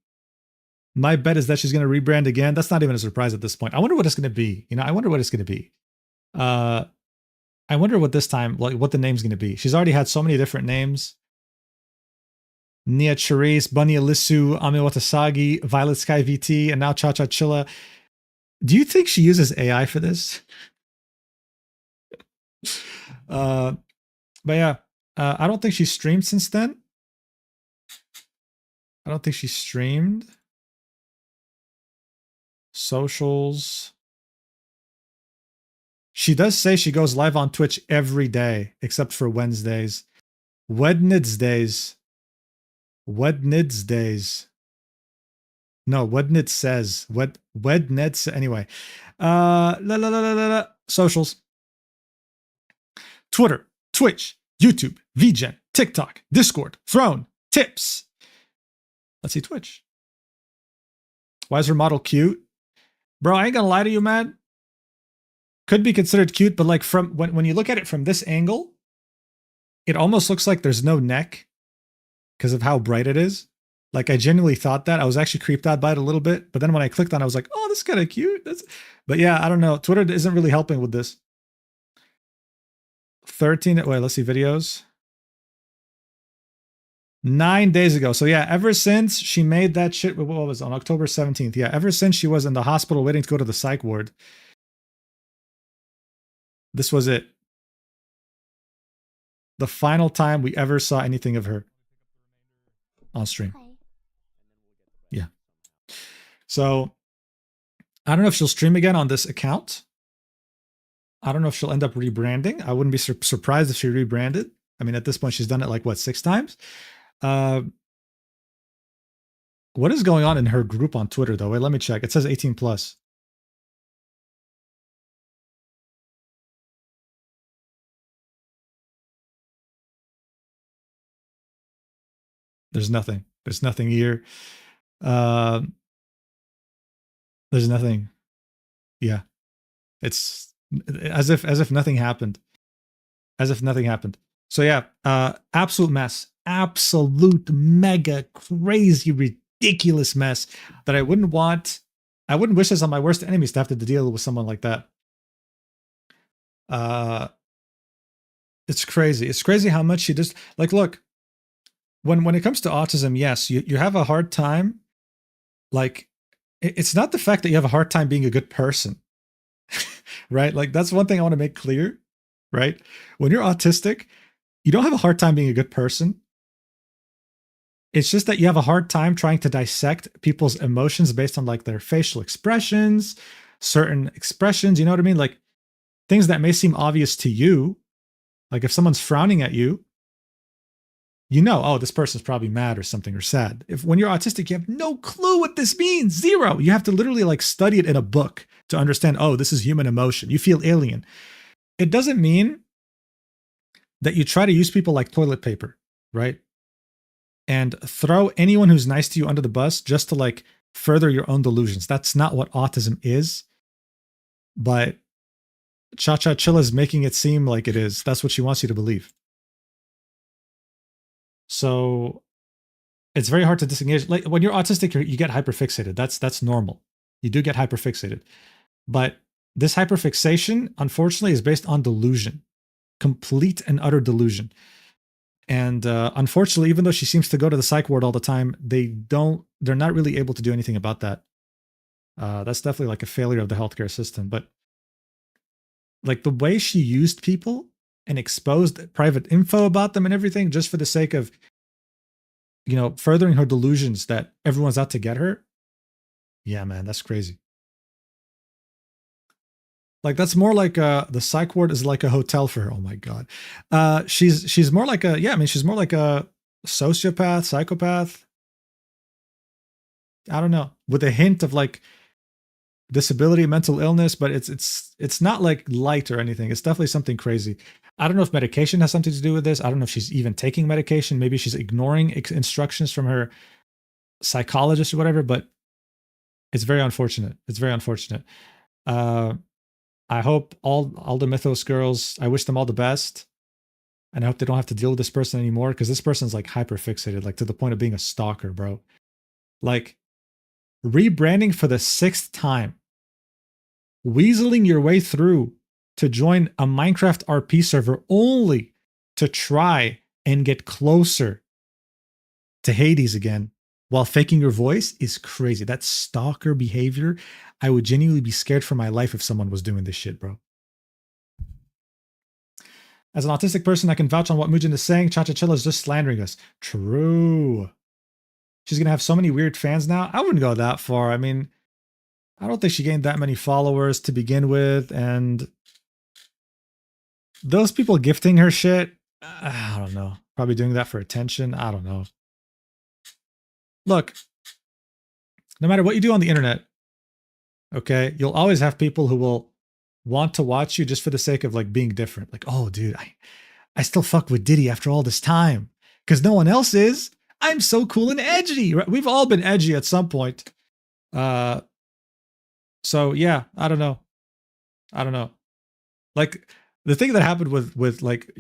my bet is that she's going to rebrand again. That's not even a surprise at this point. I wonder what it's going to be. I wonder what it's going to be. I wonder what this time, like what the name's going to be. She's already had so many different names. Nia Charisse, Bunny Alisu, Ami Watasagi, Violet Sky VT, and now ChaChaChilla. Do you think she uses AI for this? But yeah, I don't think she's streamed since then. I don't think she streamed. Socials. She does say she goes live on Twitch every day, except for Wednesdays. Wednesdays. No, Wedned says. Wedned. Anyway. Socials. Twitter, Twitch, YouTube, VGen, TikTok, Discord, Throne, Tips. Let's see Twitch. Why is her model cute? Bro, I ain't gonna lie to you, man. Could be considered cute, but like from when you look at it from this angle, it almost looks like there's no neck because of how bright it is. Like I genuinely thought that. I was actually creeped out by it a little bit, but then when I clicked on it, I was like, oh, this is kind of cute. But yeah, I don't know. Twitter isn't really helping with this. 13, wait, let's see videos. 9 days ago. So yeah, ever since she made that shit, what was it, on October 17th? Yeah, ever since she was in the hospital waiting to go to the psych ward. This was it. The final time we ever saw anything of her on stream. Yeah. So I don't know if she'll stream again on this account. I don't know if she'll end up rebranding. I wouldn't be surprised if she rebranded. I mean, at this point, she's done it like, what, 6 times? What is going on in her group on Twitter, though? Wait, let me check. It says 18 plus. There's nothing. There's nothing here. There's nothing. Yeah. It's as if nothing happened. As if nothing happened. So yeah, absolute mess. Absolute mega crazy ridiculous mess that I wouldn't wish this on my worst enemies to have to deal with someone like that. It's crazy. It's crazy how much she just like look. When it comes to autism, yes, you have a hard time. Like, it's not the fact that you have a hard time being a good person, right? Like, that's one thing I want to make clear, right? When you're autistic, you don't have a hard time being a good person. It's just that you have a hard time trying to dissect people's emotions based on like their facial expressions, certain expressions, you know what I mean? Like, things that may seem obvious to you, like if someone's frowning at you, you know, oh, this person's probably mad or something or sad. When you're autistic, you have no clue what this means. Zero. You have to literally like study it in a book to understand, oh, this is human emotion. You feel alien. It doesn't mean that you try to use people like toilet paper, right? And throw anyone who's nice to you under the bus just to like further your own delusions. That's not what autism is. But ChaChaChilla is making it seem like it is. That's what she wants you to believe. So it's very hard to disengage. Like when you're autistic, you get hyperfixated. That's normal. You do get hyperfixated. But this hyperfixation, unfortunately, is based on delusion. Complete and utter delusion. And unfortunately, even though she seems to go to the psych ward all the time, they're not really able to do anything about that. That's definitely like a failure of the healthcare system. But like the way she used people and exposed private info about them and everything just for the sake of, you know, furthering her delusions that everyone's out to get her. Yeah, man, that's crazy. Like that's more like the psych ward is like a hotel for her. Oh my God. She's more like she's more like a sociopath, psychopath. I don't know, with a hint of like disability, mental illness, but it's not like light or anything. It's definitely something crazy. I don't know if medication has something to do with this. I don't know if she's even taking medication. Maybe she's ignoring instructions from her psychologist or whatever, but it's very unfortunate. It's very unfortunate. I hope all the Mythos girls, I wish them all the best. And I hope they don't have to deal with this person anymore, because this person's like hyper fixated, like to the point of being a stalker, bro. Like rebranding for the 6th time, weaseling your way through to join a Minecraft RP server only to try and get closer to Hades again while faking your voice is crazy. That's stalker behavior. I would genuinely be scared for my life if someone was doing this shit, bro. As an autistic person, I can vouch on what Mujin is saying. ChaChaChilla is just slandering us. True. She's going to have so many weird fans now. I wouldn't go that far. I mean, I don't think she gained that many followers to begin with. And those people gifting her shit, I don't know. Probably doing that for attention. I don't know. Look, no matter what you do on the internet, okay, you'll always have people who will want to watch you just for the sake of like being different. Like, oh, dude, I still fuck with Diddy after all this time because no one else is. I'm so cool and edgy. Right? We've all been edgy at some point. Uh, so yeah, I don't know. Like the thing that happened with like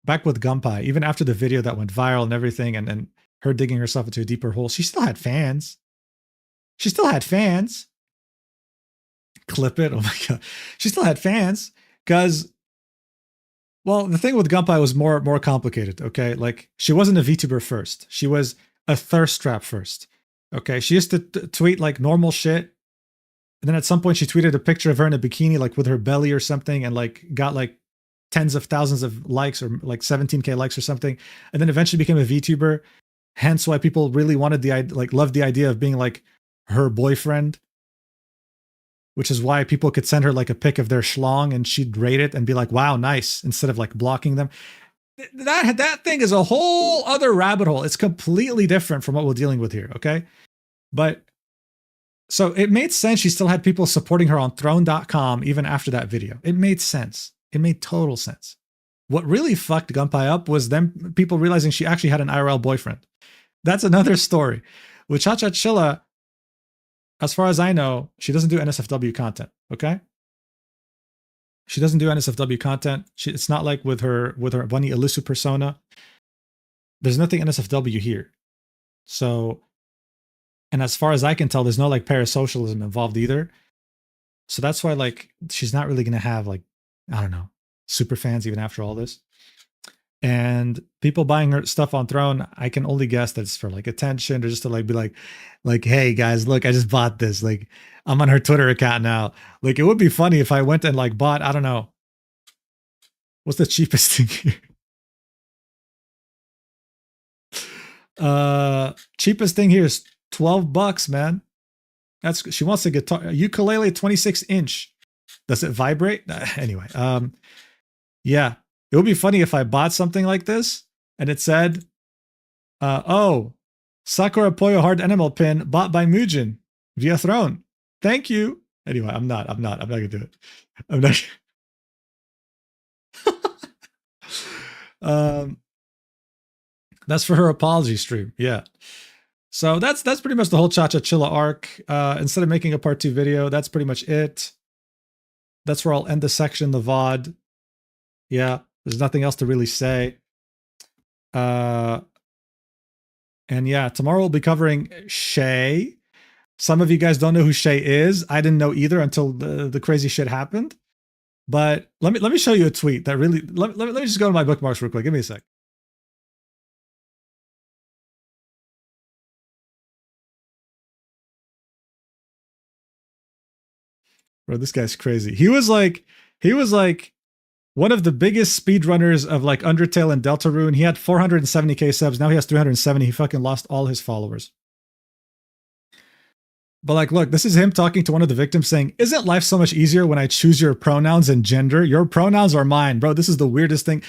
back with Gunpei, even after the video that went viral and everything, and her digging herself into a deeper hole, she still had fans. She still had fans. Clip it. Oh my god, she still had fans because. Well, the thing with Gunpei was more complicated. Okay, like she wasn't a VTuber first. She was a thirst trap first. Okay, she used to tweet like normal shit, and then at some point she tweeted a picture of her in a bikini, like with her belly or something, and like got like tens of thousands of likes or like 17K likes or something, and then eventually became a VTuber. Hence why people really wanted loved the idea of being like her boyfriend, which is why people could send her like a pic of their schlong and she'd rate it and be like, "Wow, nice," instead of like blocking them. That thing is a whole other rabbit hole. It's completely different from what we're dealing with here. Okay, but. So it made sense she still had people supporting her on throne.com even after that video. It made sense. It made total sense. What really fucked Gunpei up was them people realizing she actually had an IRL boyfriend. That's another story. With ChaChaChilla, as far as I know, she doesn't do NSFW content, okay? She doesn't do NSFW content. It's not like with her Bunny Ilisu persona. There's nothing NSFW here. So, and as far as I can tell, there's no like parasocialism involved either. So that's why like she's not really gonna have like, I don't know, super fans even after all this. And people buying her stuff on Throne, I can only guess that it's for like attention or just to like be like, hey guys, look, I just bought this. Like I'm on her Twitter account now. Like it would be funny if I went and like bought, I don't know, what's the cheapest thing here? Cheapest thing here is $12, man. That's she wants a guitar, a ukulele, 26-inch. Does it vibrate? Anyway, yeah, it would be funny if I bought something like this and it said, "Oh, Sakura Poyo Hard Animal Pin bought by Mugen via Throne. Thank you." Anyway, I'm not gonna do it. I'm not. That's for her apology stream. Yeah. So that's pretty much the whole ChaChaChilla arc. Instead of making a part 2 video, that's pretty much it. That's where I'll end the section, the VOD. Yeah, there's nothing else to really say. And yeah, tomorrow we'll be covering Shay. Some of you guys don't know who Shay is. I didn't know either until the crazy shit happened. But let me show you a tweet that really. Let me just go to my bookmarks real quick. Give me a sec. Bro, this guy's crazy. He was like one of the biggest speedrunners of like Undertale and Deltarune. He had 470K subs. Now he has 370. He fucking lost all his followers. But like, look, this is him talking to one of the victims saying, "Isn't life so much easier when I choose your pronouns and gender? Your pronouns are mine." Bro, this is the weirdest thing.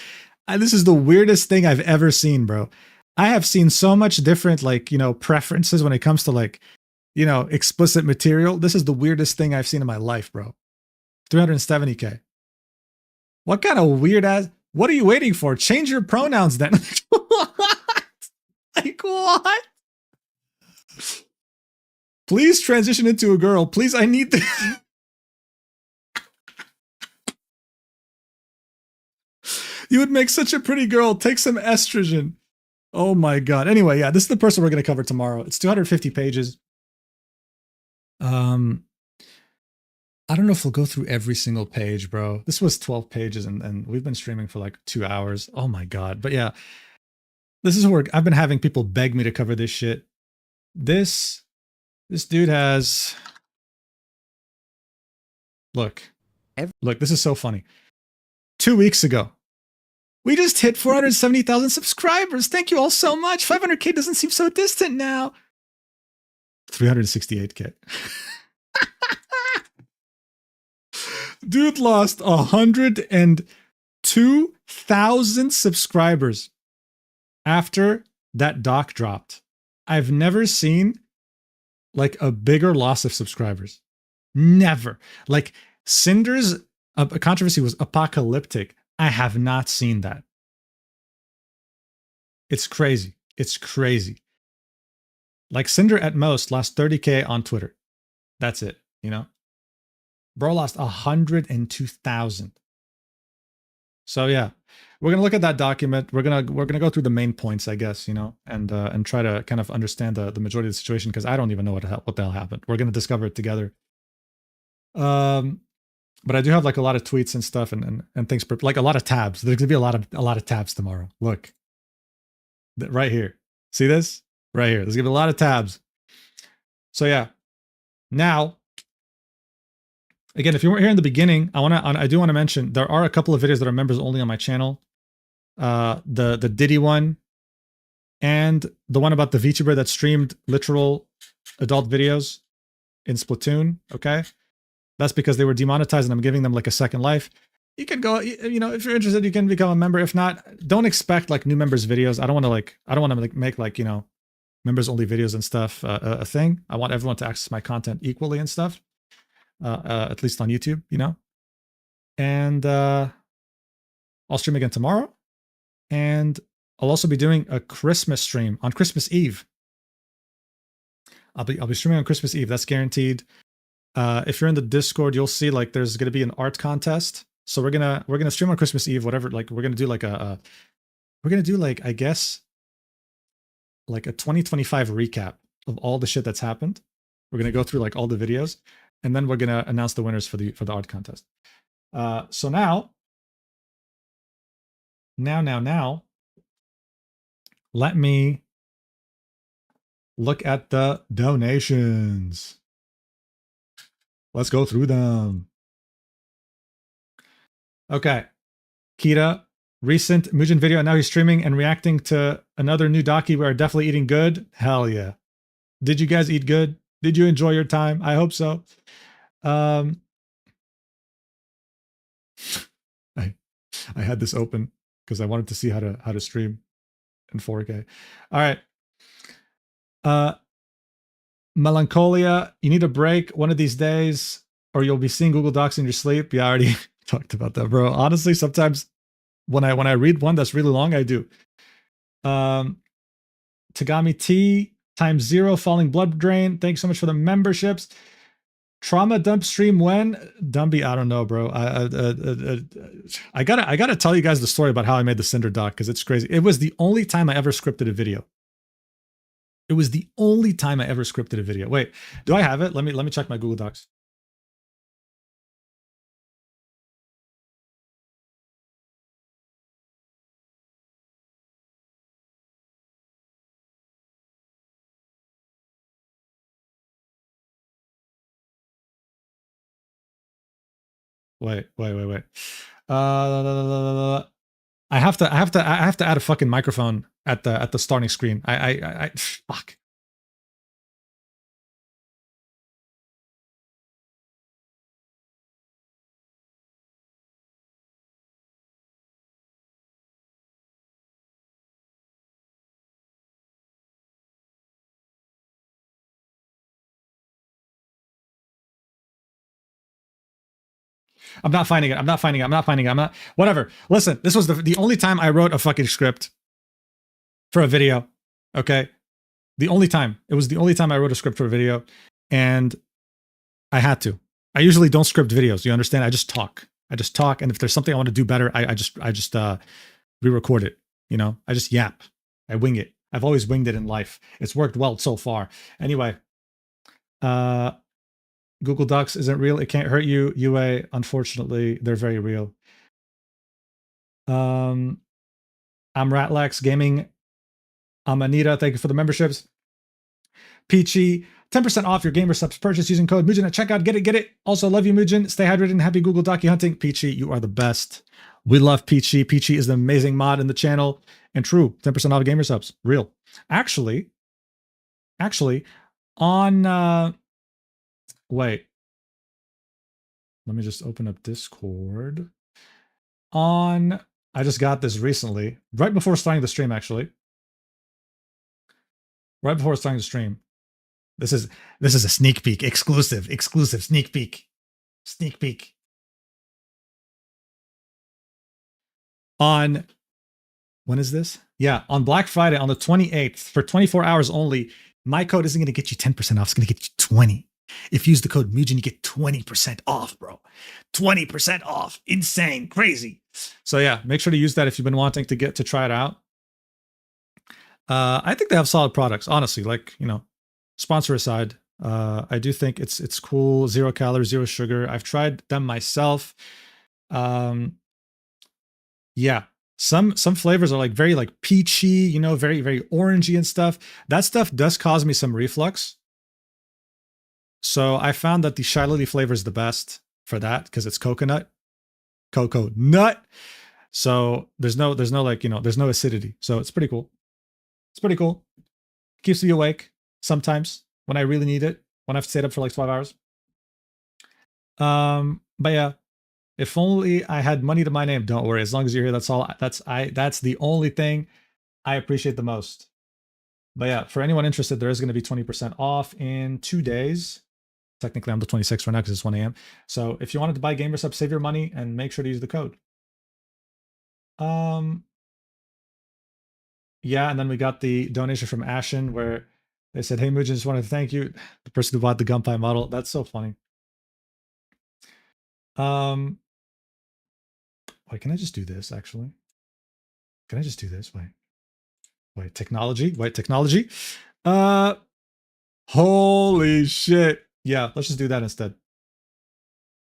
This is the weirdest thing I've ever seen, bro. I have seen so much different, like, preferences when it comes to like, explicit material. This is the weirdest thing I've seen in my life, bro. 370K. What kind of weird ass? What are you waiting for? Change your pronouns then. What? Like what? Please transition into a girl. Please, I need this. You would make such a pretty girl. Take some estrogen. Oh my god. Anyway, yeah, this is the person we're going to cover tomorrow. It's 250 pages. I don't know if we'll go through every single page, bro. This was 12 pages and we've been streaming for like 2 hours. Oh my god. But yeah, this is where I've been having people beg me to cover this shit. This dude has... Look, this is so funny. 2 weeks ago, we just hit 470,000 subscribers. Thank you all so much. 500K doesn't seem so distant now. 368K. Dude lost 102,000 subscribers after that doc dropped. I've never seen like a bigger loss of subscribers. Never. Like Cinder's controversy was apocalyptic. I have not seen that. It's crazy. It's crazy. Like Cinder at most lost 30K on Twitter. That's it, you know? Bro lost 102,000. So yeah, we're gonna look at that document. We're gonna go through the main points, I guess, you know, and try to kind of understand the majority of the situation, because I don't even know what the hell happened. We're gonna discover it together. But I do have like a lot of tweets and stuff and things, like a lot of tabs. There's gonna be a lot of tabs tomorrow. Look, right here. See this? Right here. There's gonna be a lot of tabs. So yeah. Now, again, if you weren't here in the beginning, I do want to mention there are a couple of videos that are members only on my channel. The Diddy one, and the one about the VTuber that streamed literal adult videos in Splatoon. Okay, that's because they were demonetized, and I'm giving them like a second life. You can go, you know, if you're interested, you can become a member. If not, don't expect like new members videos. I don't want to make like, you know, members only videos and stuff a thing. I want everyone to access my content equally and stuff. At least on YouTube, you know. And I'll stream again tomorrow, and I'll also be doing a Christmas stream on Christmas Eve. I'll be streaming on Christmas Eve. That's guaranteed. If you're in the Discord, you'll see like there's gonna be an art contest. So we're gonna stream on Christmas Eve, whatever. Like we're gonna do like I guess like a 2025 recap of all the shit that's happened. We're gonna go through like all the videos, and then we're gonna announce the winners for the art contest. So now, let me look at the donations. Let's go through them. Okay. Kita, recent Mugen video, and now he's streaming and reacting to another new docu. We are definitely eating good. Hell yeah. Did you guys eat good? Did you enjoy your time? I hope so. I had this open because I wanted to see how to stream in 4K. All right. Melancholia, you need a break one of these days, or you'll be seeing Google Docs in your sleep. Yeah, I already talked about that, bro. Honestly, sometimes when I read one that's really long, I do. Tagami T ×0 falling blood drain. Thanks so much for the memberships. Trauma dump stream when? Dumby, I don't know, bro. I gotta tell you guys the story about how I made the Cinder doc, because it's crazy. It was the only time I ever scripted a video. It was the only time I ever scripted a video. Wait, do I have it? Let me check my Google Docs. Wait. I have to add a fucking microphone at the starting screen. I fuck. I'm not finding it. Whatever. Listen, this was the only time I wrote a fucking script for a video. Okay. The only time. It was the only time I wrote a script for a video. And I had to. I usually don't script videos. You understand? I just talk. And if there's something I want to do better, I just re-record it. You know, I just yap. I wing it. I've always winged it in life. It's worked well so far. Anyway, Google Docs isn't real. It can't hurt you. UA, unfortunately, they're very real. I'm Ratlax Gaming. I'm Anita. Thank you for the memberships. Peachy, 10% off your gamer subs purchase using code Mugen at checkout. Get it. Also, love you, Mugen. Stay hydrated and happy Google Docu hunting. Peachy, you are the best. We love Peachy. Peachy is an amazing mod in the channel. And true, 10% off gamer subs. Real. Actually, on wait. Let me just open up Discord. I just got this recently, right before starting the stream, actually. Right before starting the stream. This is a sneak peek, exclusive sneak peek. Sneak peek. On when is this? Yeah, on Black Friday on the 28th for 24 hours only. My code isn't going to get you 10% off. It's going to get you 20. If you use the code Mugen, you get 20% off, bro. 20% off. Insane. Crazy. So yeah, make sure to use that if you've been wanting to try it out. I think they have solid products, honestly. Like, you know, sponsor aside, I do think it's cool. 0 calories, 0 sugar. I've tried them myself. Yeah, some flavors are like very like peachy, you know, very very orangey and stuff. That stuff does cause me some reflux. So I found that the Shy Lily flavor is the best for that because it's coconut, cocoa nut. So there's no like, you know, there's no acidity. So it's pretty cool. It's pretty cool. Keeps me awake sometimes when I really need it, when I've stayed up for like 12 hours. But yeah, if only I had money to my name. Don't worry, as long as you're here, that's all. That's the only thing I appreciate the most. But yeah, for anyone interested, there is going to be 20% off in 2 days. Technically, I'm the 26th right now because it's 1 a.m. So if you wanted to buy Gamer Sub, save your money and make sure to use the code. Yeah, and then we got the donation from Ashen where they said, "Hey Mugen, just wanted to thank you, the person who bought the Gunpie model." That's so funny. Wait, can I just do this actually? Can I just do this? Wait, technology. Wait, technology. Holy shit. Yeah, let's just do that instead.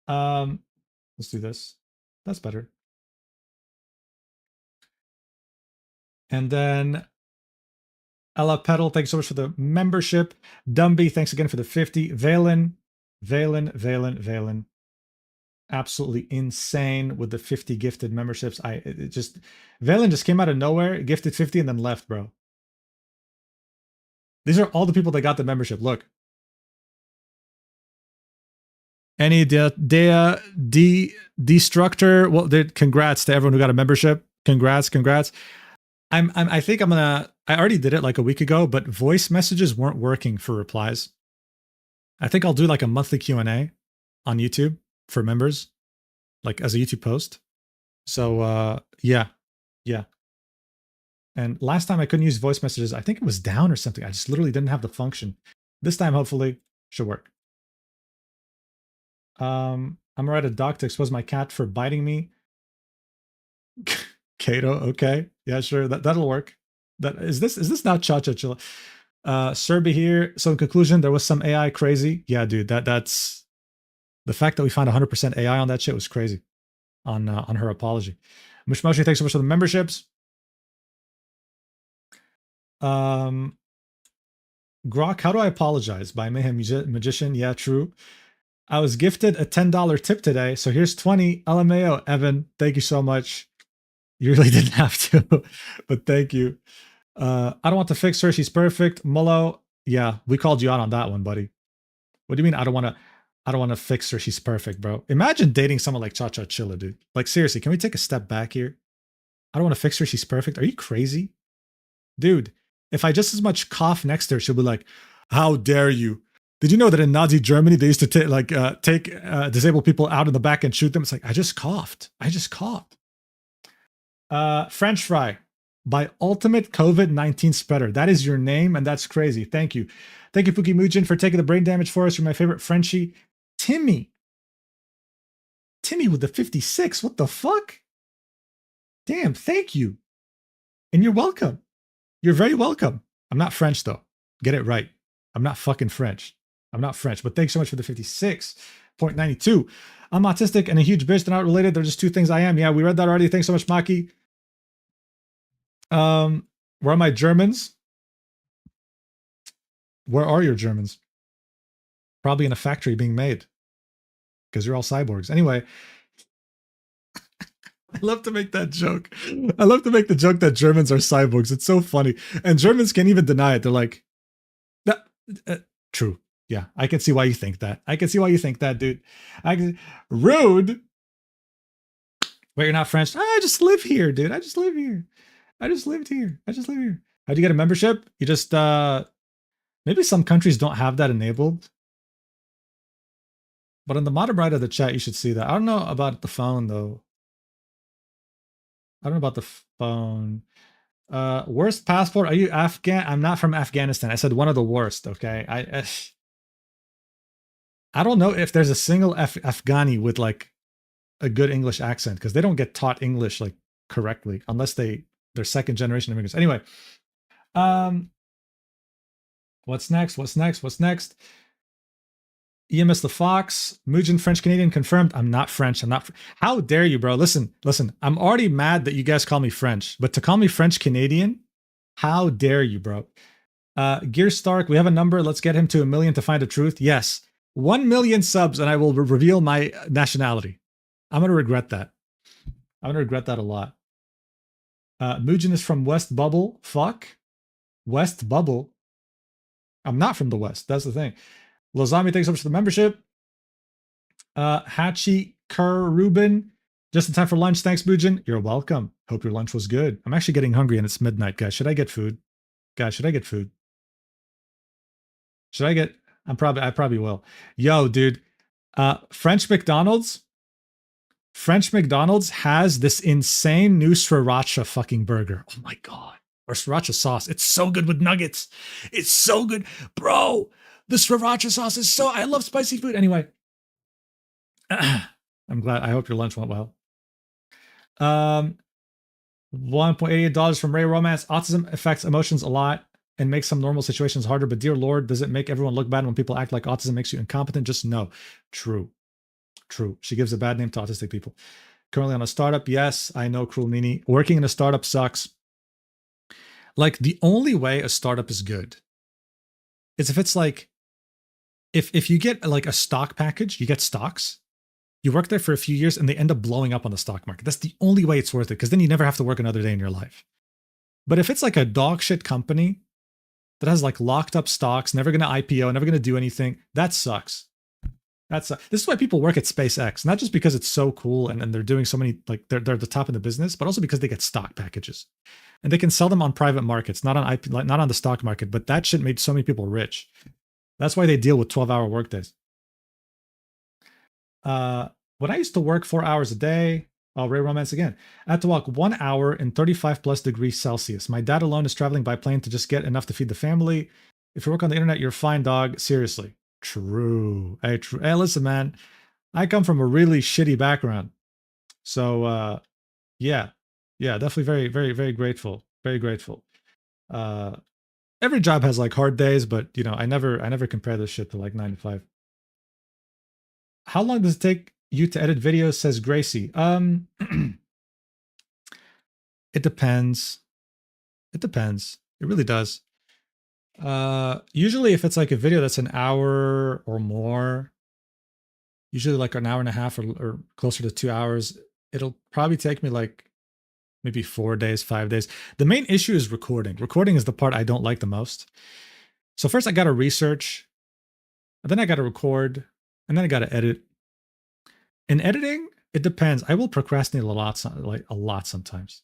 Let's do this. That's better. And then Ella Petal, thanks so much for the membership. Dumby, thanks again for the 50. Valen. Absolutely insane with the 50 gifted memberships. Valen just came out of nowhere, gifted 50 and then left, bro. These are all the people that got the membership. Look. Any destructor. Well, congrats to everyone who got a membership. Congrats. I think I'm gonna. I already did it like a week ago, but voice messages weren't working for replies. I think I'll do like a monthly Q&A on YouTube for members, like as a YouTube post. So yeah. And last time I couldn't use voice messages. I think it was down or something. I just literally didn't have the function. This time, hopefully, should work. I'm gonna write a doc to expose my cat for biting me. Kato, okay, yeah, sure, that'll work. Is this not ChaChaChilla? Serby here. So in conclusion, there was some AI crazy. Yeah, dude, that's the fact that we found 100% AI on that shit was crazy. On her apology. Mushmoshi, thanks so much for the memberships. Grok, how do I apologize? By Mayhem Magician. Yeah, true. I was gifted a $10 tip today, so here's 20. LMAO, Evan. Thank you so much. You really didn't have to, but thank you. I don't want to fix her. She's perfect. Mullo, yeah, we called you out on that one, buddy. What do you mean? I don't want to fix her. She's perfect, bro. Imagine dating someone like ChaChaChilla, dude. Like seriously, can we take a step back here? I don't want to fix her. She's perfect. Are you crazy, dude? If I just as much cough next to her, she'll be like, "How dare you? Did you know that in Nazi Germany they used to take disabled people out in the back and shoot them?" It's like I just coughed. French fry by Ultimate COVID-19 Spreader. That is your name, and that's crazy. Thank you. Thank you, Fuki Mujin, for taking the brain damage for us. You're my favorite Frenchie. Timmy with the 56. What the fuck? Damn, thank you. And you're welcome. You're very welcome. I'm not French, though. Get it right. I'm not fucking French. I'm not French, but thanks so much for the 56.92. I'm autistic and a huge bitch. They're not related. They're just two things I am. Yeah, we read that already. Thanks so much, Maki. Where are my Germans? Where are your Germans? Probably in a factory being made. Because you're all cyborgs. Anyway, I love to make that joke. I love to make the joke that Germans are cyborgs. It's so funny. And Germans can't even deny it. They're like, true. Yeah, I can see why you think that. Dude. Rude. Wait, you're not French? I just live here, dude. I just lived here. How'd you get a membership? You just, maybe some countries don't have that enabled. But on the bottom right of the chat, you should see that. I don't know about the phone, though. Worst passport? Are you Afghan? I'm not from Afghanistan. I said one of the worst, okay? I don't know if there's a single Afghani with like a good English accent because they don't get taught English like correctly unless they're second generation immigrants. Anyway, what's next? EMS the Fox, Mujan French Canadian confirmed. I'm not French. How dare you, bro? Listen. I'm already mad that you guys call me French, but to call me French Canadian, how dare you, bro? Gear Stark, we have a number. Let's get him to 1 million to find the truth. Yes, 1 million subs, and I will reveal my nationality. I'm gonna regret that. I'm gonna regret that a lot. Mujan is from West Bubble. Fuck, West Bubble. I'm not from the West. That's the thing. Lozami, thanks so much for the membership. Hachi Kerr Rubin, just in time for lunch. Thanks, Mujan. You're welcome. Hope your lunch was good. I'm actually getting hungry and it's midnight, guys. Should I get food? Should I get food? I probably will. Yo, dude. French McDonald's has this insane new sriracha fucking burger. Oh my god. Or sriracha sauce. It's so good with nuggets. It's so good. Bro, the sriracha sauce is so... I love spicy food. Anyway. I'm glad. I hope your lunch went well. $1.88 from Ray Romance. Autism affects emotions a lot and makes some normal situations harder, but dear Lord, does it make everyone look bad when people act like autism makes you incompetent? Just no. True. She gives a bad name to autistic people. Currently on a startup. Yes, I know, Cruel Nini. Working in a startup sucks. Like, the only way a startup is good is if it's like, if you get like a stock package, you get stocks, you work there for a few years and they end up blowing up on the stock market. That's the only way it's worth it, because then you never have to work another day in your life. But if it's like a dog shit company that has like locked up stocks, never going to IPO, never going to do anything, that sucks. This is why people work at SpaceX, not just because it's so cool and they're doing so many, like they're the top in the business, but also because they get stock packages and they can sell them on private markets, not on IP, not on the stock market. But that shit made so many people rich. That's why they deal with 12-hour workdays. When I used to work 4 hours a day, Ray Romance again, I had to walk 1 hour in 35 plus degrees Celsius. My dad alone is traveling by plane to just get enough to feed the family. If you work on the internet, you're fine, dog. Seriously. True. Hey, listen, man. I come from a really shitty background. So, yeah, definitely very, very, very grateful. Very grateful. Every job has like hard days, but you know, I never compare this shit to like 9 to 5. How long does it take you to edit videos? Says Gracie. It depends. It really does. Usually if it's like a video that's an hour or more, usually like an hour and a half or closer to 2 hours, it'll probably take me like maybe 4 days, 5 days. The main issue is recording. Recording is the part I don't like the most. So first I got to research, and then I got to record, and then I got to edit. In editing, it depends. I will procrastinate a lot sometimes.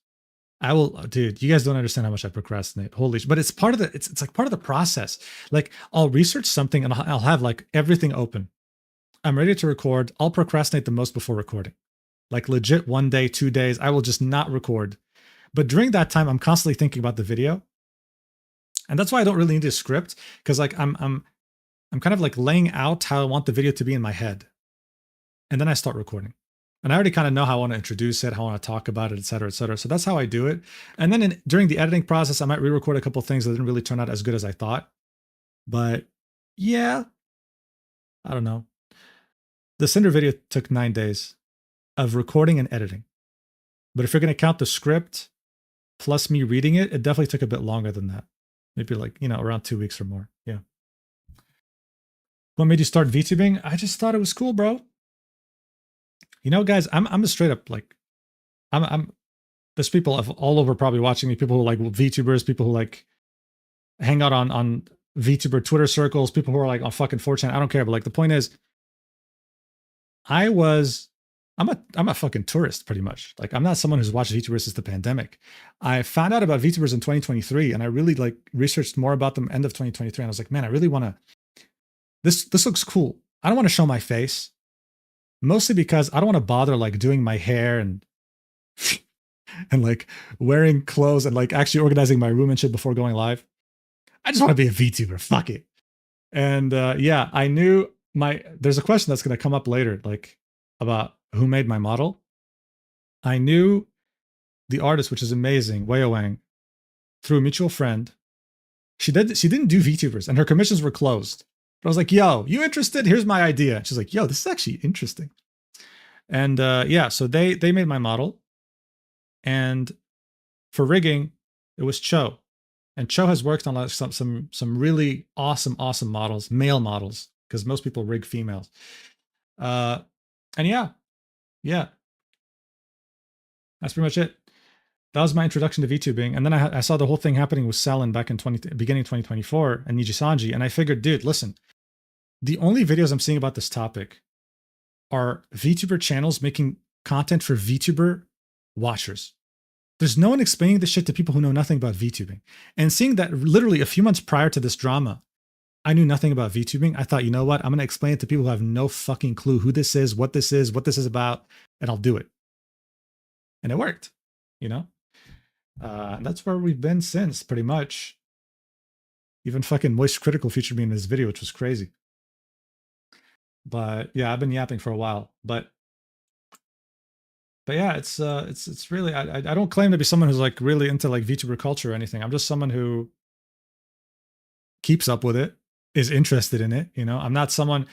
I will, dude, you guys don't understand how much I procrastinate. Holy shit. But it's part of it's like part of the process. Like I'll research something and I'll have like everything open. I'm ready to record. I'll procrastinate the most before recording. Like legit 1 day, 2 days, I will just not record. But during that time, I'm constantly thinking about the video. And that's why I don't really need a script, because like I'm kind of like laying out how I want the video to be in my head. And then I start recording. And I already kind of know how I want to introduce it, how I want to talk about it, et cetera, et cetera. So that's how I do it. And then during the editing process, I might re-record a couple of things that didn't really turn out as good as I thought. But yeah, I don't know. The Cinder video took 9 days of recording and editing. But if you're going to count the script plus me reading it, it definitely took a bit longer than that. Maybe like, you know, around 2 weeks or more. Yeah. What made you start VTubing? I just thought it was cool, bro. You know, guys, I'm a straight up like, there's people all over probably watching me, people who like VTubers, people who like hang out on VTuber Twitter circles, people who are like on fucking 4chan. I don't care. But like the point is, I'm a fucking tourist pretty much. Like I'm not someone who's watched VTubers since the pandemic. I found out about VTubers in 2023 and I really like researched more about them end of 2023. And I was like, man, I really want to, this looks cool. I don't want to show my face. Mostly because I don't want to bother like doing my hair and like wearing clothes and like actually organizing my room and shit before going live. I just want to be a VTuber. Fuck it. And yeah, I knew there's a question that's going to come up later, like about who made my model. I knew the artist, which is amazing, Wei Wang, through a mutual friend. She didn't do VTubers, and her commissions were closed. But I was like, "Yo, you interested? Here's my idea." And she's like, "Yo, this is actually interesting." And yeah, so they made my model, and for rigging, it was Cho, and Cho has worked on like some really awesome models, male models, because most people rig females. And yeah, that's pretty much it. That was my introduction to VTubing, and then I saw the whole thing happening with Selen back in beginning 2024 and Nijisanji, and I figured, dude, listen, the only videos I'm seeing about this topic are VTuber channels making content for VTuber watchers. There's no one explaining this shit to people who know nothing about VTubing. And seeing that literally a few months prior to this drama, I knew nothing about VTubing, I thought, you know what? I'm going to explain it to people who have no fucking clue who this is, what this is about, and I'll do it. And it worked, you know? And that's where we've been since, pretty much. Even fucking Moist Critical featured me in this video, which was crazy. But yeah, I've been yapping for a while. But yeah, it's really, I don't claim to be someone who's like really into like VTuber culture or anything. I'm just someone who keeps up with it, is interested in it. You know, I'm not someone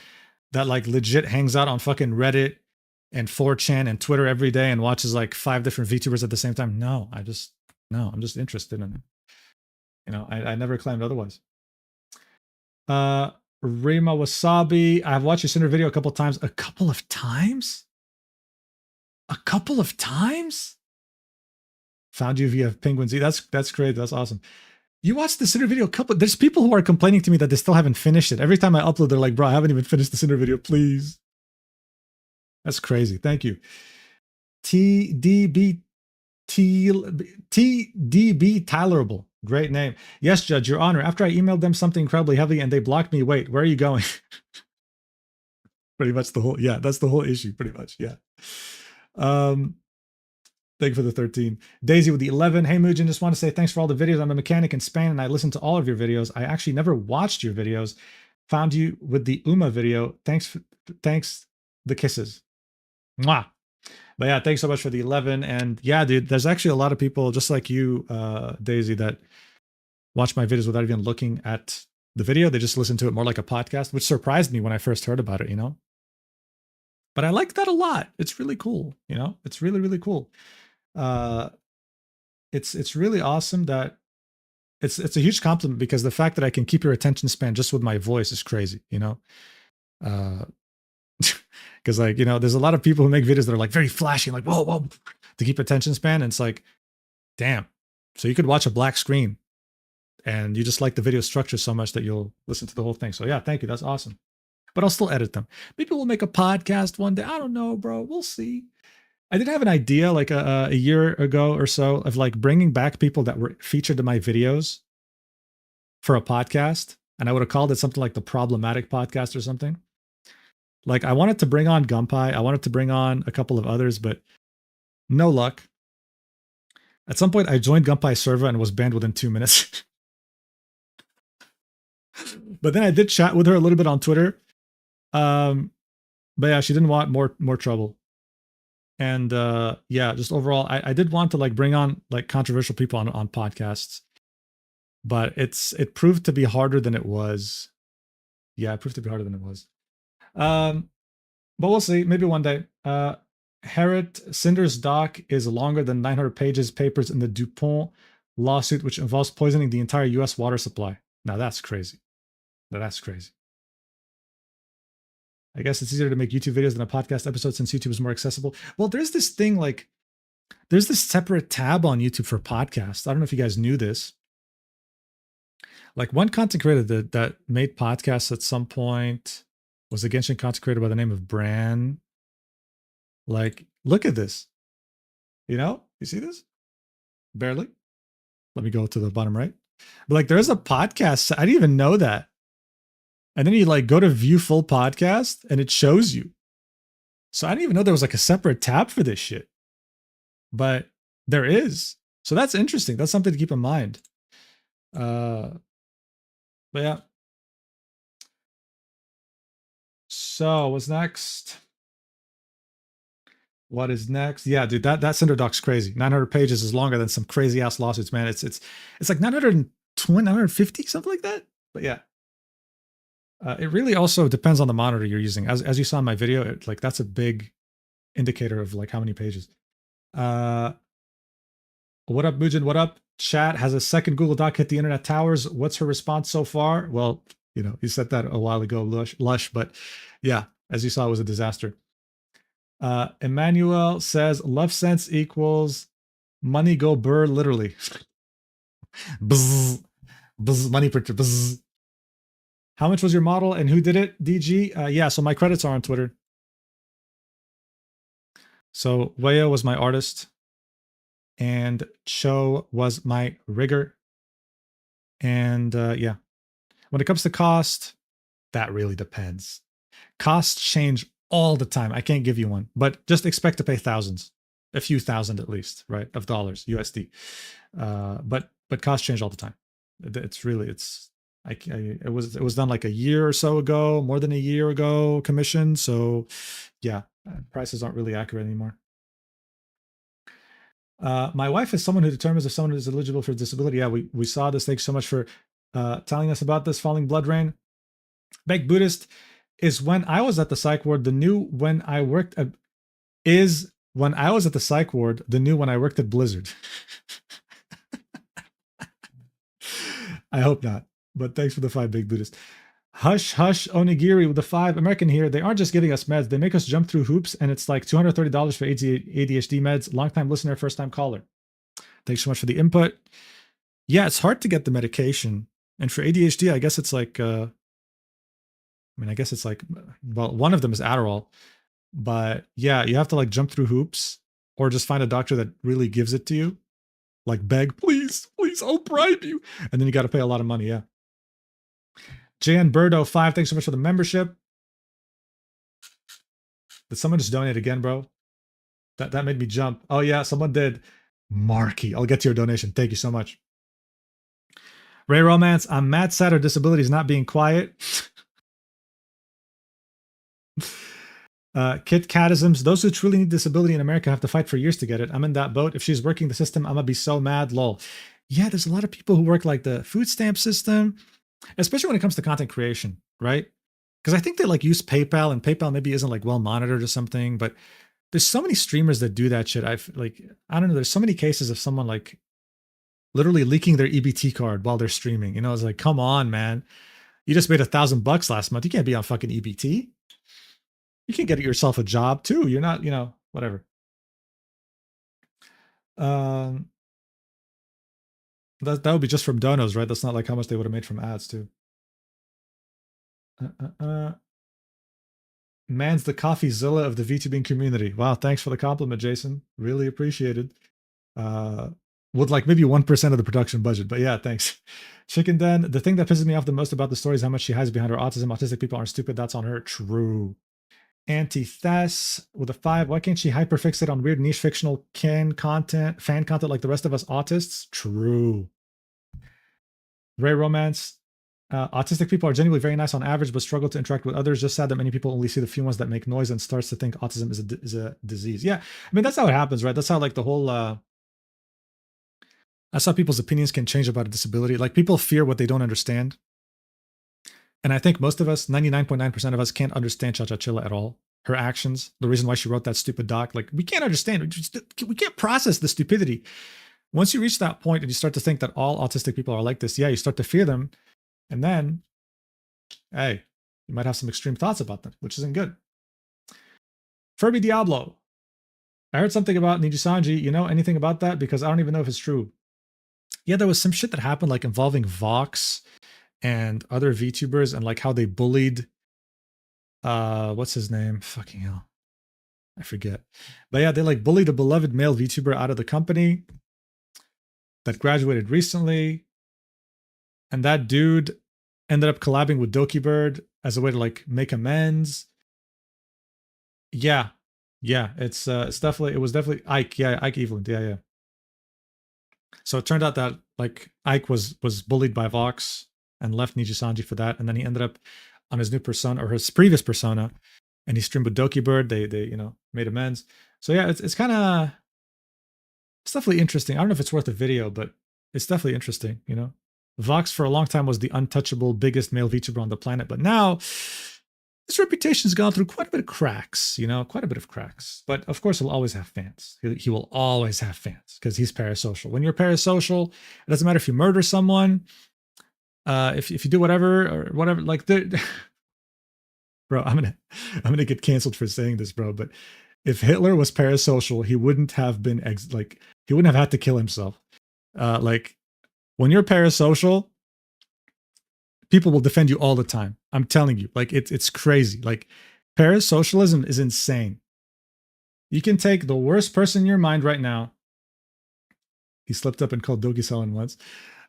that like legit hangs out on fucking Reddit and 4chan and Twitter every day and watches like 5 different VTubers at the same time. No, I'm just interested in it. You know, I never claimed otherwise. Rima Wasabi, I've watched your Cinder video a couple of times. A couple of times? Found you via Penguin Z. That's great. That's awesome. You watched the Cinder video a couple. There's people who are complaining to me that they still haven't finished it. Every time I upload, they're like, bro, I haven't even finished the Cinder video, please. That's crazy. Thank you. TDB Tolerable. Great name. Yes, Judge, Your Honor. After I emailed them something incredibly heavy and they blocked me, wait, where are you going? Pretty much the whole, yeah, that's the whole issue, pretty much, yeah. Thank you for the 13. Daisy with the 11. Hey, Mujan, just want to say thanks for all the videos. I'm a mechanic in Spain and I listen to all of your videos. I actually never watched your videos. Found you with the Uma video. Thanks, the kisses. Mwah. But yeah, thanks so much for the 11. And yeah, dude, there's actually a lot of people just like you, Daisy, that watch my videos without even looking at the video. They just listen to it more like a podcast, which surprised me when I first heard about it, you know? But I like that a lot. It's really cool, you know? It's really, really cool. It's really awesome that it's a huge compliment because the fact that I can keep your attention span just with my voice is crazy, you know? Because like, you know, there's a lot of people who make videos that are like very flashy, like whoa, to keep attention span. And it's like, damn. So you could watch a black screen and you just like the video structure so much that you'll listen to the whole thing. So yeah, thank you. That's awesome. But I'll still edit them. Maybe we'll make a podcast one day. I don't know, bro. We'll see. I did have an idea like a year ago or so of like bringing back people that were featured in my videos for a podcast. And I would have called it something like the Problematic Podcast or something. Like I wanted to bring on Gunpei. I wanted to bring on a couple of others, but no luck. At some point, I joined Gunpei's server and was banned within 2 minutes. But then I did chat with her a little bit on Twitter. But yeah, she didn't want more trouble. And yeah, just overall, I did want to like bring on like controversial people on podcasts, but it proved to be harder than it was. Yeah, it proved to be harder than it was. But we'll see. Maybe one day. Harriet Cinder's doc is longer than 900 pages papers in the DuPont lawsuit, which involves poisoning the entire U.S. water supply. Now that's crazy. That's crazy. I guess it's easier to make YouTube videos than a podcast episode since YouTube is more accessible. Well, there's this thing like, there's this separate tab on YouTube for podcasts. I don't know if you guys knew this. Like one content creator that made podcasts at some point was a Genshin content creator by the name of Bran. Like, look at this. You know, you see this? Barely. Let me go to the bottom right. But like, there's a podcast. I didn't even know that. And then you like go to view full podcast and it shows you. So I didn't even know there was like a separate tab for this shit. But there is. So that's interesting. That's something to keep in mind. But yeah. So what's next? What is next? Yeah, dude, that Cinder doc's crazy. 900 pages is longer than some crazy ass lawsuits, man. It's like 920, 950, something like that. But yeah, it really also depends on the monitor you're using. As you saw in my video, like that's a big indicator of like how many pages. What up, Mujin? What up? Chat has a second Google Doc hit the internet towers. What's her response so far? Well, you know, you said that a while ago, Lush, but yeah, as you saw, it was a disaster. Emmanuel says love sense equals money go burr literally. Bzz, bzz, money printer. Bzz. How much was your model and who did it? DG? Yeah, so my credits are on Twitter. So Waya was my artist and Cho was my rigger. And yeah, when it comes to cost, that really depends. Costs change all the time. I can't give you one, but just expect to pay thousands, a few thousand at least, right, of dollars, USD. But costs change all the time. It's really it was done like a year or so ago, more than a year ago, commission. So yeah, prices aren't really accurate anymore. My wife is someone who determines if someone is eligible for disability. Yeah, we saw this. Thanks so much for telling us about this. Falling Blood Rain. Baked Buddhist is when I was at the psych ward. The new when I worked at is when I was at the psych ward. The new when I worked at Blizzard. I hope not. But thanks for the 5, Big Buddhist. Hush Hush Onigiri with the 5. American here. They aren't just giving us meds. They make us jump through hoops, and it's like $230 for ADHD meds. Long-time listener, first-time caller. Thanks so much for the input. Yeah, it's hard to get the medication. And for ADHD, I guess it's like, I guess it's like, well, one of them is Adderall. But yeah, you have to like jump through hoops or just find a doctor that really gives it to you. Like beg, please, I'll bribe you. And then you got to pay a lot of money, yeah. Jan Birdo 5, thanks so much for the membership. Did someone just donate again, bro? That made me jump. Oh yeah, someone did. Marky, I'll get to your donation. Thank you so much. Ray Romance, I'm mad sad our disability is not being quiet. Kit Catisms, those who truly need disability in America have to fight for years to get it. I'm in that boat. If she's working the system, I'm gonna be so mad, lol. Yeah, there's a lot of people who work like the food stamp system, especially when it comes to content creation, right? Because I think they like use PayPal, and PayPal maybe isn't like well monitored or something, but there's so many streamers that do that shit. I don't know, there's so many cases of someone like literally leaking their EBT card while they're streaming. You know, it's like, come on, man. You just made $1,000 last month. You can't be on fucking EBT. You can get yourself a job too. You're not, you know, whatever. That would be just from donos, right? That's not like how much they would have made from ads too. Man's the CoffeeZilla of the VTubing community. Wow, thanks for the compliment, Jason. Really appreciated. With like maybe 1% of the production budget, but yeah, thanks. Chicken Den, the thing that pisses me off the most about the story is how much she hides behind her autism. Autistic people aren't stupid. That's on her. True. Anti-Thes with a 5. Why can't she hyperfixate on weird niche fictional fan content like the rest of us autists? True. Ray Romance. Autistic people are genuinely very nice on average, but struggle to interact with others. Just sad that many people only see the few ones that make noise and starts to think autism is a disease. Yeah, I mean, that's how it happens, right? That's how like the whole... that's how people's opinions can change about a disability. Like people fear what they don't understand. And I think most of us, 99.9% of us, can't understand ChaChaChilla at all. Her actions, the reason why she wrote that stupid doc, like we can't understand. We can't process the stupidity. Once you reach that point and you start to think that all autistic people are like this, yeah, you start to fear them. And then, hey, you might have some extreme thoughts about them, which isn't good. Furby Diablo. I heard something about Nijisanji. You know anything about that? Because I don't even know if it's true. Yeah, there was some shit that happened like involving Vox and other VTubers and like how they bullied what's his name? Fucking hell. I forget. But yeah, they like bullied a beloved male VTuber out of the company that graduated recently. And that dude ended up collabing with Dokibird as a way to like make amends. Yeah. Yeah, it was definitely Ike. Yeah, Ike Evelyn. Yeah. So it turned out that like Ike was bullied by Vox and left Nijisanji for that. And then he ended up on his new persona or his previous persona, and he streamed with Doki Bird. They made amends. So yeah, it's kind of, it's definitely interesting. I don't know if it's worth a video, but it's definitely interesting. Vox for a long time was the untouchable biggest male VTuber on the planet, but now his reputation's gone through quite a bit of cracks. Quite a bit of cracks. But of course, he'll always have fans. He will always have fans because he's parasocial. When you're parasocial, it doesn't matter if you murder someone, if you do whatever or whatever. Like, bro, I'm gonna get canceled for saying this, bro. But if Hitler was parasocial, he wouldn't have been he wouldn't have had to kill himself. Like, when you're parasocial, people will defend you all the time. I'm telling you, like, it's crazy. Like, parasocialism is insane. You can take the worst person in your mind right now. He slipped up and called Doki Selen once.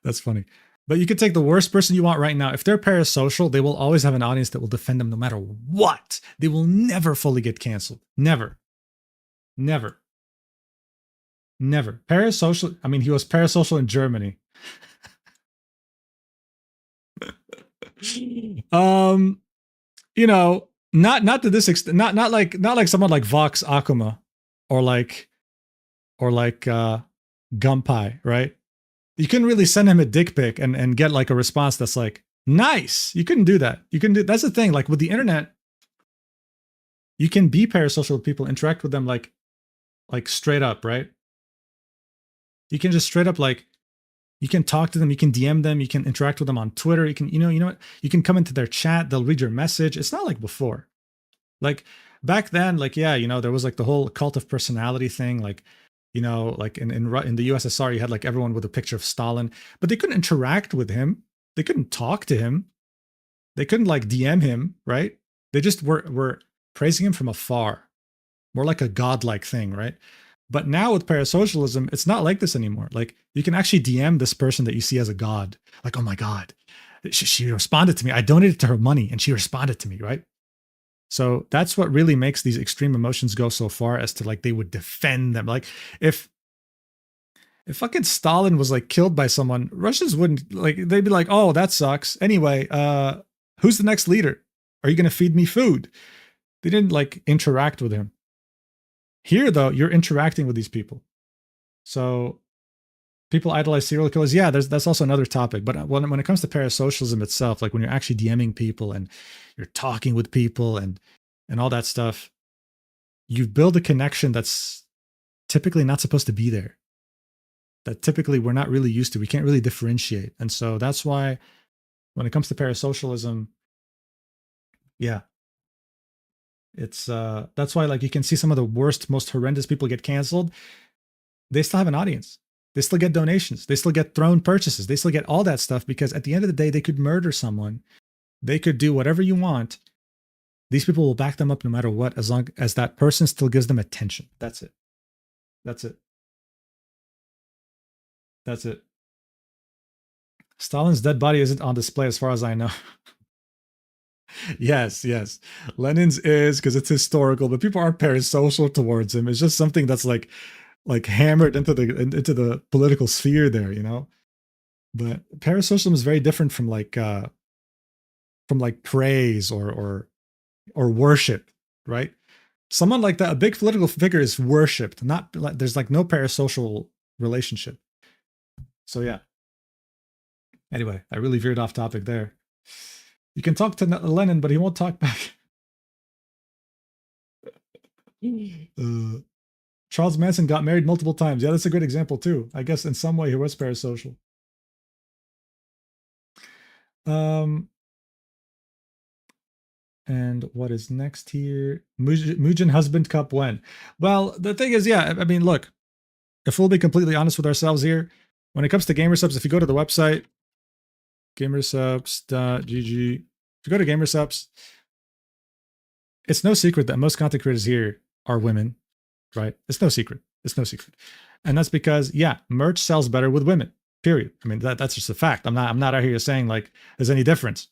That's funny. But you can take the worst person you want right now. If they're parasocial, they will always have an audience that will defend them no matter what. They will never fully get canceled. Never. Never. Never. Parasocial. I mean, he was parasocial in Germany. Not to this extent, not like someone like Vox Akuma or like Gunpei, right? You couldn't really send him a dick pic and get like a response that's like nice. You couldn't do that. That's the thing. Like, with the internet, you can be parasocial with people, interact with them like straight up, right? You can just straight up, like, you can talk to them, you can DM them, you can interact with them on Twitter, you can, you know what? You can come into their chat, they'll read your message. It's not like before. Like, back then, like, yeah, there was like the whole cult of personality thing, like, like in the USSR, you had like everyone with a picture of Stalin, but they couldn't interact with him. They couldn't talk to him. They couldn't like DM him, right? They just were praising him from afar, more like a godlike thing, right? But now with parasocialism, it's not like this anymore. Like, you can actually DM this person that you see as a god. Like, oh my God, she responded to me. I donated to her money and she responded to me, right? So that's what really makes these extreme emotions go so far as to, like, they would defend them. Like, if fucking Stalin was like killed by someone, Russians wouldn't, like, they'd be like, oh, that sucks. Anyway, who's the next leader? Are you going to feed me food? They didn't like interact with him. Here, though, you're interacting with these people. So people idolize serial killers. Yeah, that's also another topic. But when it comes to parasocialism itself, like when you're actually DMing people and you're talking with people and all that stuff, you build a connection that's typically not supposed to be there. That typically we're not really used to. We can't really differentiate. And so that's why when it comes to parasocialism, yeah, it's that's why, like, you can see some of the worst, most horrendous people get canceled. They still have an audience. They still get donations. They still get throne purchases. They still get all that stuff, because at the end of the day, they could murder someone. They could do whatever you want. These people will back them up no matter what, as long as that person still gives them attention. That's it. That's it. That's it. Stalin's dead body isn't on display as far as I know. Yes. Lenin's is, because it's historical, but people aren't parasocial towards him. It's just something that's like hammered into the political sphere there, But parasocialism is very different from praise or worship, right? Someone like that, a big political figure, is worshipped. Not like, there's like no parasocial relationship. So yeah. Anyway, I really veered off topic there. You can talk to Lenin, but he won't talk back. Charles Manson got married multiple times. Yeah, that's a good example too. I guess in some way he was parasocial. And what is next here? Mugen husband cup when? Well, the thing is, yeah, I mean, look, if we'll be completely honest with ourselves here, when it comes to gamersubs, if you go to the website, gamersubs.gg, if you go to gamersubs, it's no secret that most content creators here are women, right? It's no secret. And that's because, yeah, merch sells better with women, period. I mean, that's just a fact. I'm not out here saying like there's any difference.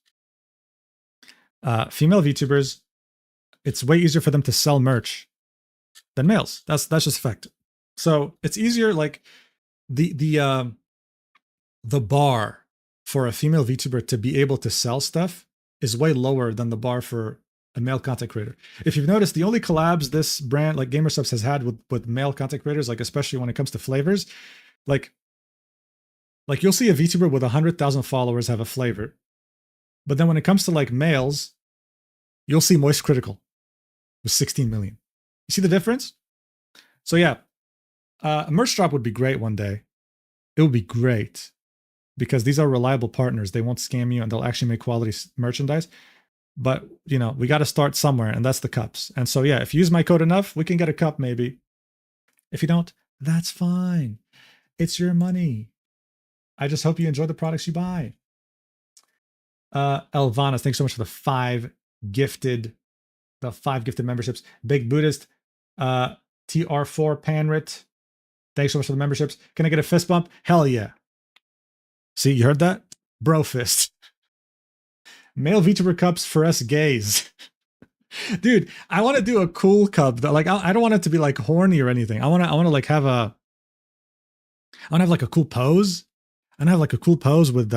Female VTubers, it's way easier for them to sell merch than males. That's just a fact. So it's easier, like the bar for a female VTuber to be able to sell stuff is way lower than the bar for a male content creator. If you've noticed, the only collabs this brand, like GamerSubs, has had with male content creators, like especially when it comes to flavors, like you'll see a VTuber with 100,000 followers have a flavor, but then when it comes to like males, you'll see Moist Critical with 16 million. You see the difference? So yeah, a merch drop would be great one day. It would be great because these are reliable partners. They won't scam you and they'll actually make quality merchandise. But, you know, we got to start somewhere, and that's the cups. And so, yeah, if you use my code enough, we can get a cup maybe. If you don't, that's fine. It's your money. I just hope you enjoy the products you buy. Elvana, thanks so much for the 5 gifted memberships. Big Buddhist, TR4 Panrit, thanks so much for the memberships. Can I get a fist bump? Hell yeah. See, you heard that? Bro fist. Male VTuber cups for us gays. Dude, I want to do a cool cup. Like, I don't want it to be like horny or anything. I want to like have a, I want to have like a cool pose. I want to have like a cool pose with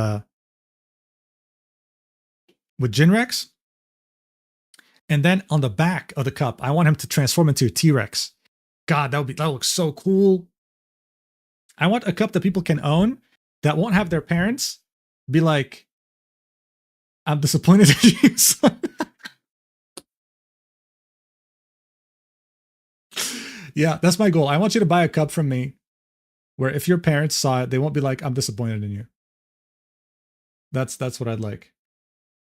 Jinrex. And then on the back of the cup, I want him to transform into a T-Rex. God, that looks so cool. I want a cup that people can own that won't have their parents be like, I'm disappointed in you, son. Yeah, that's my goal. I want you to buy a cup from me where if your parents saw it, they won't be like, I'm disappointed in you. That's what I'd like.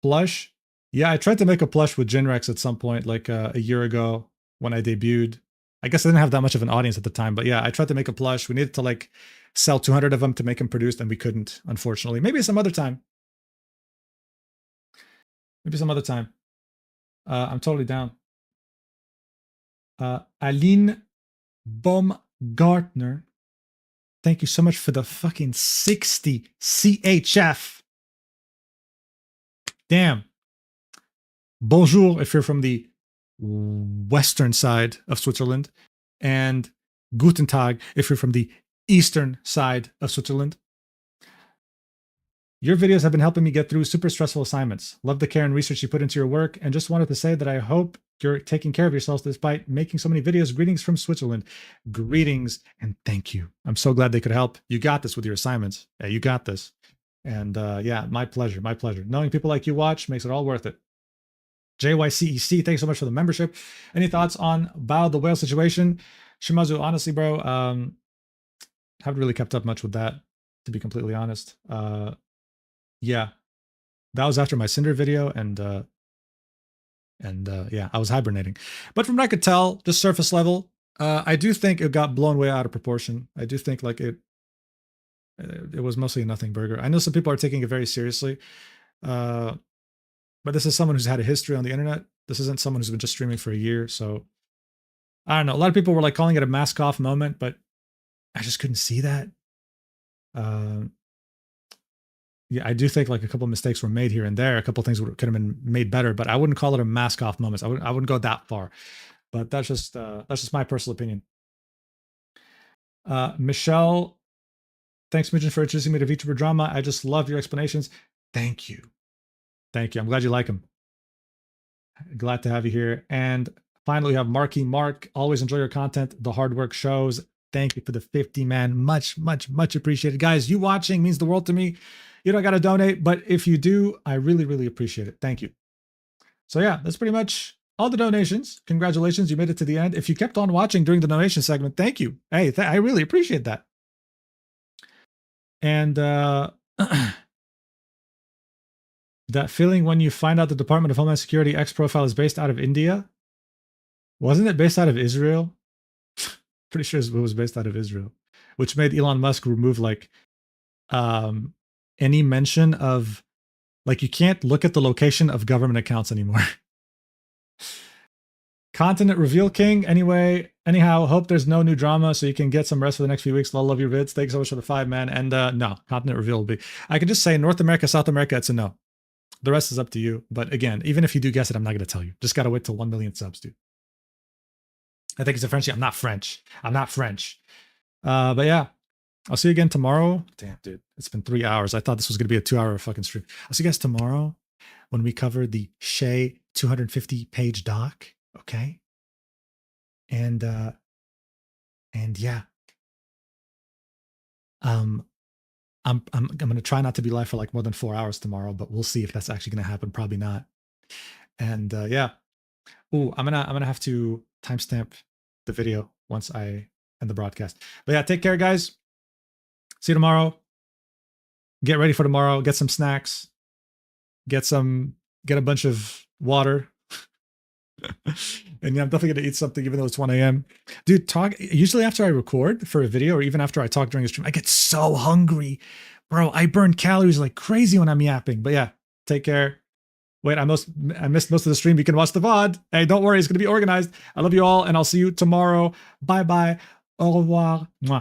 Plush. Yeah, I tried to make a plush with Jinrex at some point, like a year ago when I debuted. I guess I didn't have that much of an audience at the time, but yeah, I tried to make a plush. We needed to like sell 200 of them to make them produced, and we couldn't, unfortunately. Maybe some other time. Maybe some other time. I'm totally down. Aline Baumgartner, thank you so much for the fucking 60 CHF. Damn. Bonjour if you're from the western side of Switzerland, and Guten Tag if you're from the eastern side of Switzerland. Your videos have been helping me get through super stressful assignments. Love the care and research you put into your work, and just wanted to say that I hope you're taking care of yourselves despite making so many videos. Greetings from Switzerland. Greetings and thank you. I'm so glad they could help. You got this with your assignments. Yeah, you got this. And yeah, my pleasure, my pleasure. Knowing people like you watch makes it all worth it. JYCEC, thanks so much for the membership. Any thoughts on Bao the whale situation? Shimazu, honestly, bro, haven't really kept up much with that, to be completely honest. Yeah, that was after my Cinder video, and yeah, I was hibernating. But from what I could tell, just surface level, I do think it got blown way out of proportion. I do think like it was mostly a nothing burger. I know some people are taking it very seriously, but this is someone who's had a history on the internet. This isn't someone who's been just streaming for a year. So I don't know. A lot of people were like calling it a mask off moment, but I just couldn't see that. Yeah, I do think like a couple of mistakes were made here and there. A couple of things could have been made better, but I wouldn't call it a mask off moment. I wouldn't go that far. But that's just my personal opinion. Michelle, thanks, Midgen, for introducing me to VTuber drama. I just love your explanations. Thank you. Thank you. I'm glad you like them. Glad to have you here. And finally, we have Marky Mark. Always enjoy your content. The hard work shows. Thank you for the 50, man. Much, much, much appreciated. Guys, you watching means the world to me. You don't got to donate, but if you do, I really, really appreciate it. Thank you. So yeah, that's pretty much all the donations. Congratulations, you made it to the end. If you kept on watching during the donation segment, thank you. Hey, I really appreciate that. And that feeling when you find out the Department of Homeland Security X profile is based out of India. Wasn't it based out of Israel? Pretty sure it was based out of Israel, which made Elon Musk remove like any mention of, like, you can't look at the location of government accounts anymore. Continent Reveal King. Anyhow, hope there's no new drama so you can get some rest for the next few weeks. Love your vids. Thanks so much for the 5, man. And no, Continent Reveal will be. I can just say North America, South America, it's a no. The rest is up to you. But again, even if you do guess it, I'm not going to tell you. Just got to wait till 1 million subs, dude. I think it's a Frenchie. I'm not French. But yeah, I'll see you again tomorrow. Damn, dude. It's been 3 hours. I thought this was going to be a 2-hour fucking stream. I'll see you guys tomorrow. when we cover the Shay 250 page doc. Okay. And yeah. I'm gonna try not to be live for like more than 4 hours tomorrow, but we'll see if that's actually gonna happen. Probably not. And yeah. Ooh, I'm gonna have to timestamp the video once I end the broadcast. But yeah, take care, guys. See you tomorrow. Get ready for tomorrow. Get some snacks. Get a bunch of water. And yeah, I'm definitely gonna eat something even though it's 1 a.m. Dude, usually after I record for a video or even after I talk during a stream, I get so hungry. Bro, I burn calories like crazy when I'm yapping. But yeah, take care. Wait, I missed most of the stream. You can watch the VOD. Hey, don't worry, it's gonna be organized. I love you all, and I'll see you tomorrow. Bye bye. Au revoir. Mwah.